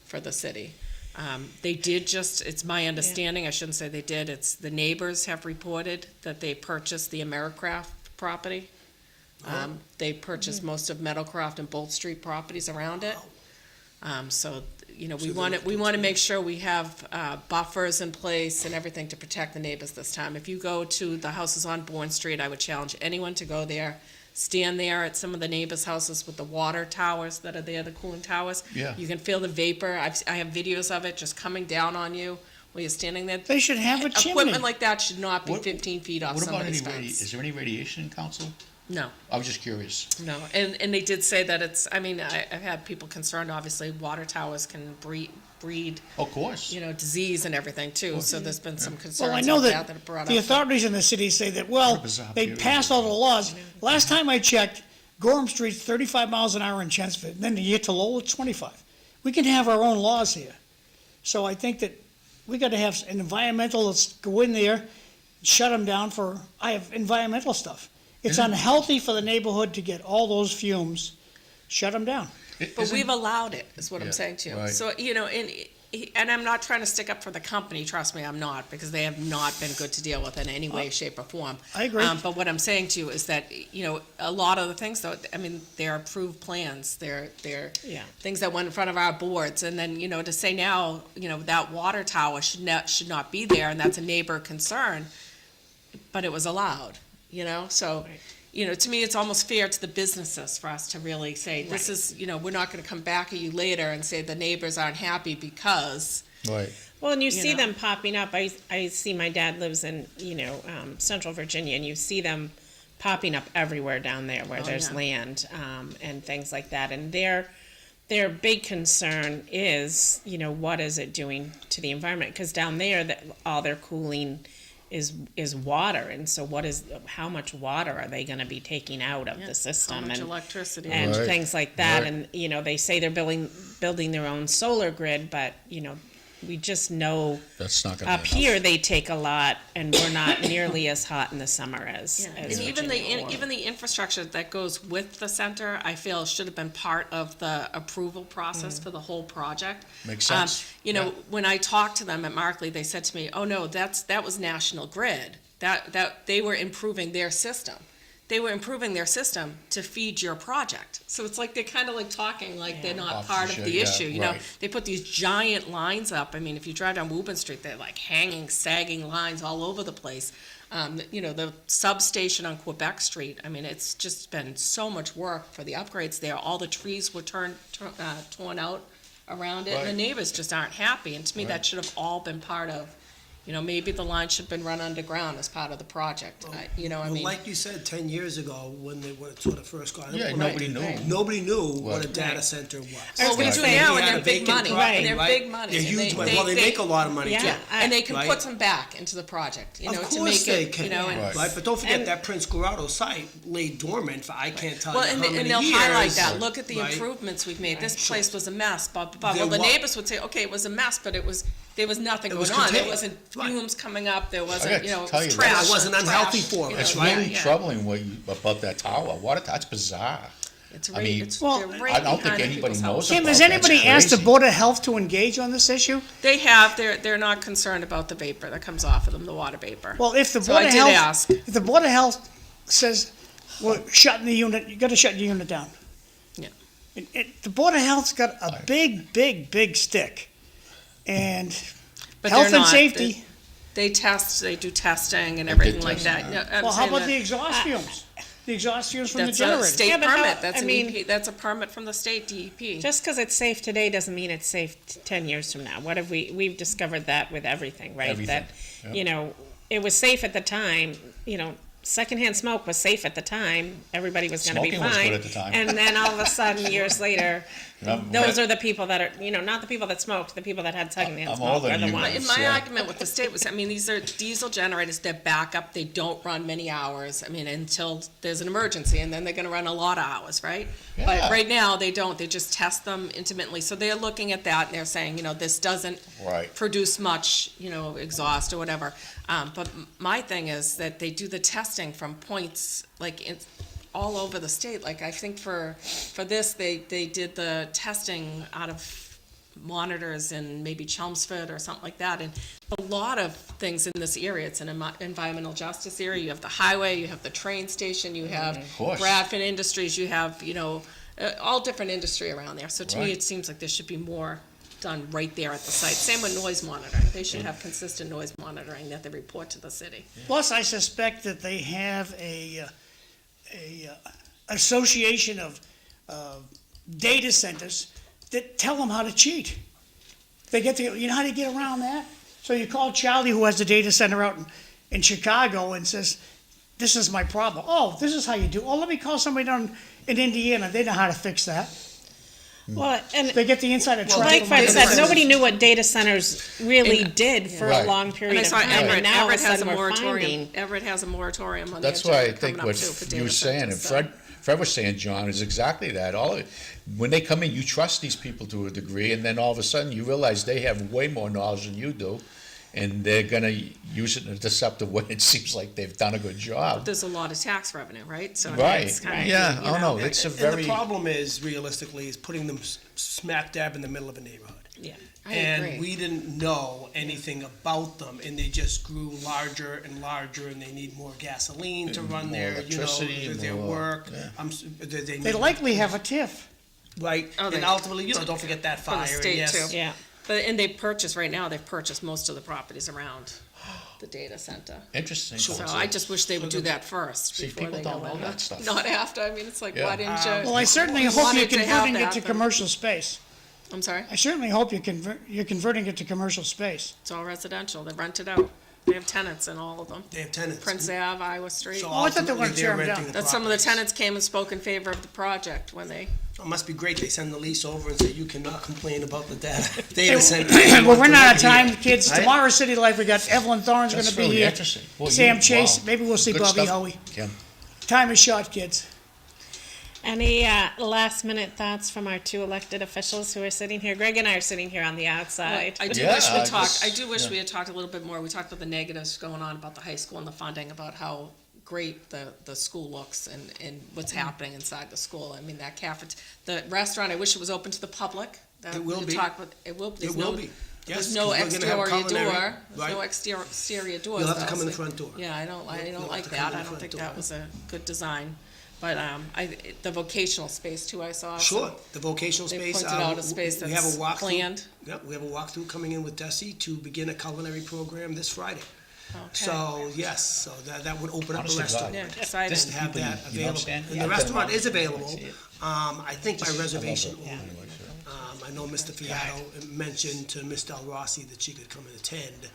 for the city. They did it's my understanding, I shouldn't say they did, it's the neighbors have reported that they purchased the Americraft property. They purchased most of Meadowcroft and Bolt Street properties around it. So, we want to make sure we have buffers in place and everything to protect the neighbors this time. If you go to the houses on Bourne Street, I would challenge anyone to go there, stand there at some of the neighbors' houses with the water towers that are there, the cooling towers. Yeah. You can feel the vapor. I have videos of it just coming down on you while you're standing there. They should have a chimney. Equipment like that should not be What- 15 feet off What about somebody's any fence. is there any radiation in council? No. I was just curious. No, and they did say that I've had people concerned, obviously, water towers can breed, Of course. disease and everything too, so there's been some Well, concerns I know like that that are brought up. the authorities in the city say that, well, What a bizarre they period. passed all the laws. Last time I checked, Gorham Street's 35 miles an hour in Chelmsford, and then you get to Lowell, it's 25. We can have our own laws here. So I think that we gotta have an environmental, let's go in there, shut them down I have environmental stuff. It's Isn't- unhealthy for the neighborhood to get all those fumes. Shut them down. But we've allowed it, is what I'm Yeah, saying to you. right. So, and I'm not trying to stick up for the company, trust me, I'm not, because they have not been good to deal with in any way, shape, or form. I agree. But what I'm saying to you is that, a lot of the things, though, they're approved plans, they're Yeah. things that went in front of our boards, and then, to say now, that water tower should not be there, and that's a neighbor concern, but it was allowed, so. To me, it's almost fair to the businesses for us to really say, this is, we're not gonna come back at you later and say the neighbors aren't happy because, Right. Well, and you You see know. them popping up. I see my dad lives in, Central Virginia, and you see them popping up everywhere down there where Oh, there's yeah. land, and things like that. And their big concern is, what is it doing to the environment? Because down there, all their cooling is water, and so how much water are they gonna be taking out of yeah, the how system? much and electricity. and Right. things like that. Right. And, they say they're building their own solar grid, but, we just know That's not gonna up be enough. here they take a lot, and we're not nearly as hot in the summer as Yeah, as and even Virginia or- even the infrastructure that goes with the center, I feel should have been part of the approval process for the whole project. Makes sense. Yeah. When I talked to them at Markley, they said to me, "Oh no, that was National Grid. That they were improving their system. They were improving their system to feed your project." So it's like they're kind of like talking like they're not Off part the of shit, the yeah, issue. right. They put these giant lines up. I mean, if you drive down Woburn Street, they're like hanging, sagging lines all over the place. The substation on Quebec Street, it's just been so much work for the upgrades there. All the trees were torn out around it, and the Right. neighbors just aren't happy. And to me, Right. that should have all been part of, maybe the line should have been run underground as part of the project. Well, like you said, 10 years ago, when it sort of first got Yeah, implemented, nobody knew. nobody knew what a Right. data center was. Well, we Right. do They now, and had they're a big vacant money, property, and they're right? big money. They're and huge money. Well, they make a lot of money too. Yeah, And they can Right. put some back into the project, Of to course make they it, can, and. right? But don't forget And- that Prince Corrado site lay dormant for I can't tell you Well, how and, many and they'll years. highlight that, look at the right? improvements we've made, this Sure. place was a mess, blah, blah, blah. There Well, the wa- neighbors would say, okay, it was a mess, but there was nothing It going was on, there contained. wasn't Right. fumes coming up, there I wasn't, gotta it tell was you, trash. It wasn't unhealthy trash, for you us, know, right? Really yeah. troubling about that tower. That's bizarre. It's I right, mean, it's, Well, they're right I don't think behind anybody people's knows houses. Kim, about has that's anybody asked the crazy. Board of Health to engage on this issue? They have, they're not concerned about the vapor that comes off of them, the water vapor. Well, if the So Board I of did Health, ask. if the Board of Health says, well, shutting the unit, you gotta shut your unit down. Yeah. The Board of Health's got a big stick. And But health they're and not. safety, They do testing and everything like testing, that. yeah. Yeah, I'm well, how saying about that- the exhaust fumes? the exhaust fumes from the That's a generator. state Yeah, but how- permit, that's I an mean- EP, that's a permit from the state DEP. Just because it's safe today doesn't mean it's safe 10 years from now. What have we've discovered that with everything, right? Everything, That, yeah. you know, it was safe at the time, you know, secondhand smoke was safe at the time, everybody was gonna be Smoking was fine. good at the time. And then all of a sudden, years later, I'm- those are the people that are, you know, not the people that smoked, the people that had secondhand I'm smoke older are than the you. ones. In my Yeah. argument with the state was, I mean, these are diesel generators, they're backup, they don't run many hours, I mean, until there's an emergency, and then they're gonna run a lot of hours, right? Yeah. But right now, they don't, they just test them intermittently, so they're looking at that, and they're saying, you know, this doesn't Right. produce much, you know, exhaust or whatever. But my thing is that they do the testing from points, like, all over the state, like, I think for this, they did the testing out of monitors in maybe Chelmsford or something like that, and a lot of things in this area, it's an environmental justice area, you have the highway, you have the train station, you have course. Bradford Industries, you have, you know, all different industry around there, so to me, Right. it seems like there should be more done right there at the site. Same with noise monitoring, they should have consistent noise monitoring that they report to the city. Plus, I suspect that they have a association of data centers that tell them how to cheat. They get to, you know how to get around that? So you call Charlie, who has the data center out in Chicago, and says, this is my problem. Oh, this is how you do. Oh, let me call somebody down in Indiana. They know how to fix that. Well, and They get the insider track. like from Fred the said, data nobody centers. knew what data centers really did for a Right. long And period I of saw time, Everett, and now all of a Everett has a sudden we're moratorium, finding. Everett has a moratorium on the That's why I agenda think coming what up too for you data were saying, and centers, so. Fred was saying, John, is exactly that. When they come in, you trust these people to a degree, and then all of a sudden you realize they have way more knowledge than you do, and they're gonna use it in a deceptive way. It seems like they've done a good job. There's a lot of tax revenue, right? So I mean, Right. it's kind of, Yeah, you oh know, no, it's a And very, the problem is, realistically, is putting them smack dab in the middle of a neighborhood. Yeah. I And agree. we didn't know anything about them, and they just grew larger and larger, and they need more gasoline to run more their, electricity, their more- work. yeah. They They need- likely have a TIF. Right, Oh, and they- ultimately, don't forget that From the fire, state, yes. too. Yeah. But, and they've purchased, right now, they've purchased most of the properties around the data center. interesting. So I just wish they would do that first See, before people they go don't know in. that stuff. Not after, I mean, it's like, Yeah. why didn't you? Well, I certainly We hope you're wanted to have converting it that, to but- commercial space. I'm sorry? I certainly hope you're converting it to commercial space. It's all residential, they rent it out. They have tenants in all of them. They have tenants. Prince Ave, Iowa Street. So I thought they were ultimately, gonna they're tear 'em renting down. the That's some of the properties. tenants came and spoke in favor of the project when they, It must be great, they send the lease over and say, you cannot complain about the data center. We're running out of time, Here. kids. Right. Tomorrow's City Life, we got Evelyn Thorne's That's gonna be really here. interesting. Well, Sam you- Chase, wow. maybe we'll see Good Bobby stuff, Howie. Kim. Time is short, kids. Any last minute thoughts from our two elected officials who are sitting here? Greg and I are sitting here on the outside. I do Yeah, wish we I talked, just- I do wish yeah. we had talked a little bit more. We talked about the negatives going on about the high school and the funding, about how great the school looks and what's happening inside the school. I mean, that the restaurant, I wish it was open to the public. That It will we be. talked about- It will, It will be. There's Yes, no 'cause we're gonna have exterior culinary, door, there's no right. exterior doors. You'll have to though, come in the so- front door. Yeah, I don't You'll have like to come that. in the I don't front think door. that was a good design. But, the vocational space too, I saw. so Sure, the vocational They space. pointed out a space we have a that's walkthrough- planned. Yeah, we have a walkthrough coming in with Desi to begin a culinary program this Friday. Okay. So, yes, so that would open up a Honest to restaurant. God. Yeah, excited. This- And have People that you know available. understand? And Yeah, the I've been restaurant around. is available, I see it. I think by reservation I love only. it. I know Mr. Fiato mentioned to Miss Del Rossi that she could come and attend,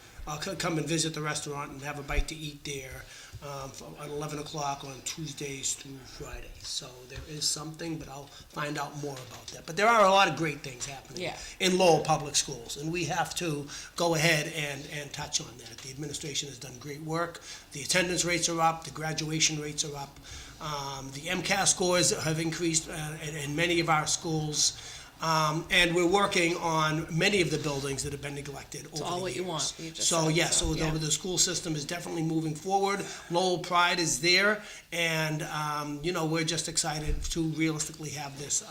come and visit the restaurant and have a bite to eat there, at 11 o'clock on Tuesdays through Fridays. So there is something, but I'll find out more about that. But there are a lot of great things happening Yeah. in Lowell Public Schools, and we have to go ahead and touch on that. The administration has done great work. The attendance rates are up, the graduation rates are up. The MCAS scores have increased in many of our schools. And we're working on many of the buildings that have been neglected over the years. all what you want, you just So, said, yes, so, so yeah. the school system is definitely moving forward. Lowell Pride is there, and, we're just excited to realistically have this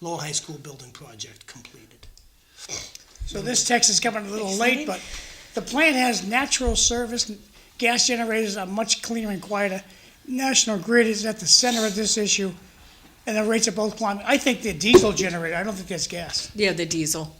Lowell High School building project completed. So this text is coming a little late, but the plant has natural service. Gas generators are much cleaner and quieter. National Grid is at the center of this issue, and the rates are both climbing. I think they're diesel generator. I don't think that's gas. Yeah, the diesel.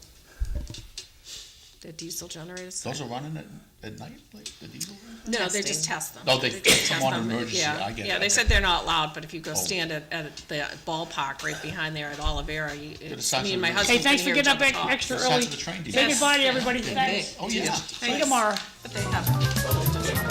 They're diesel generators. Those are running at night, like the diesel? No, they just test them. Oh, they just come test on them. emergency, Yeah, I get it, yeah, they okay. said they're not loud, but if you go Oh. stand at the ballpark right behind there at Olivera, the size me and of my the- husband Hey, thanks can for hear getting each up other talk. extra The size early. of the train Say diesel. goodbye to everybody, thanks. Oh, yeah. See you tomorrow. But they have.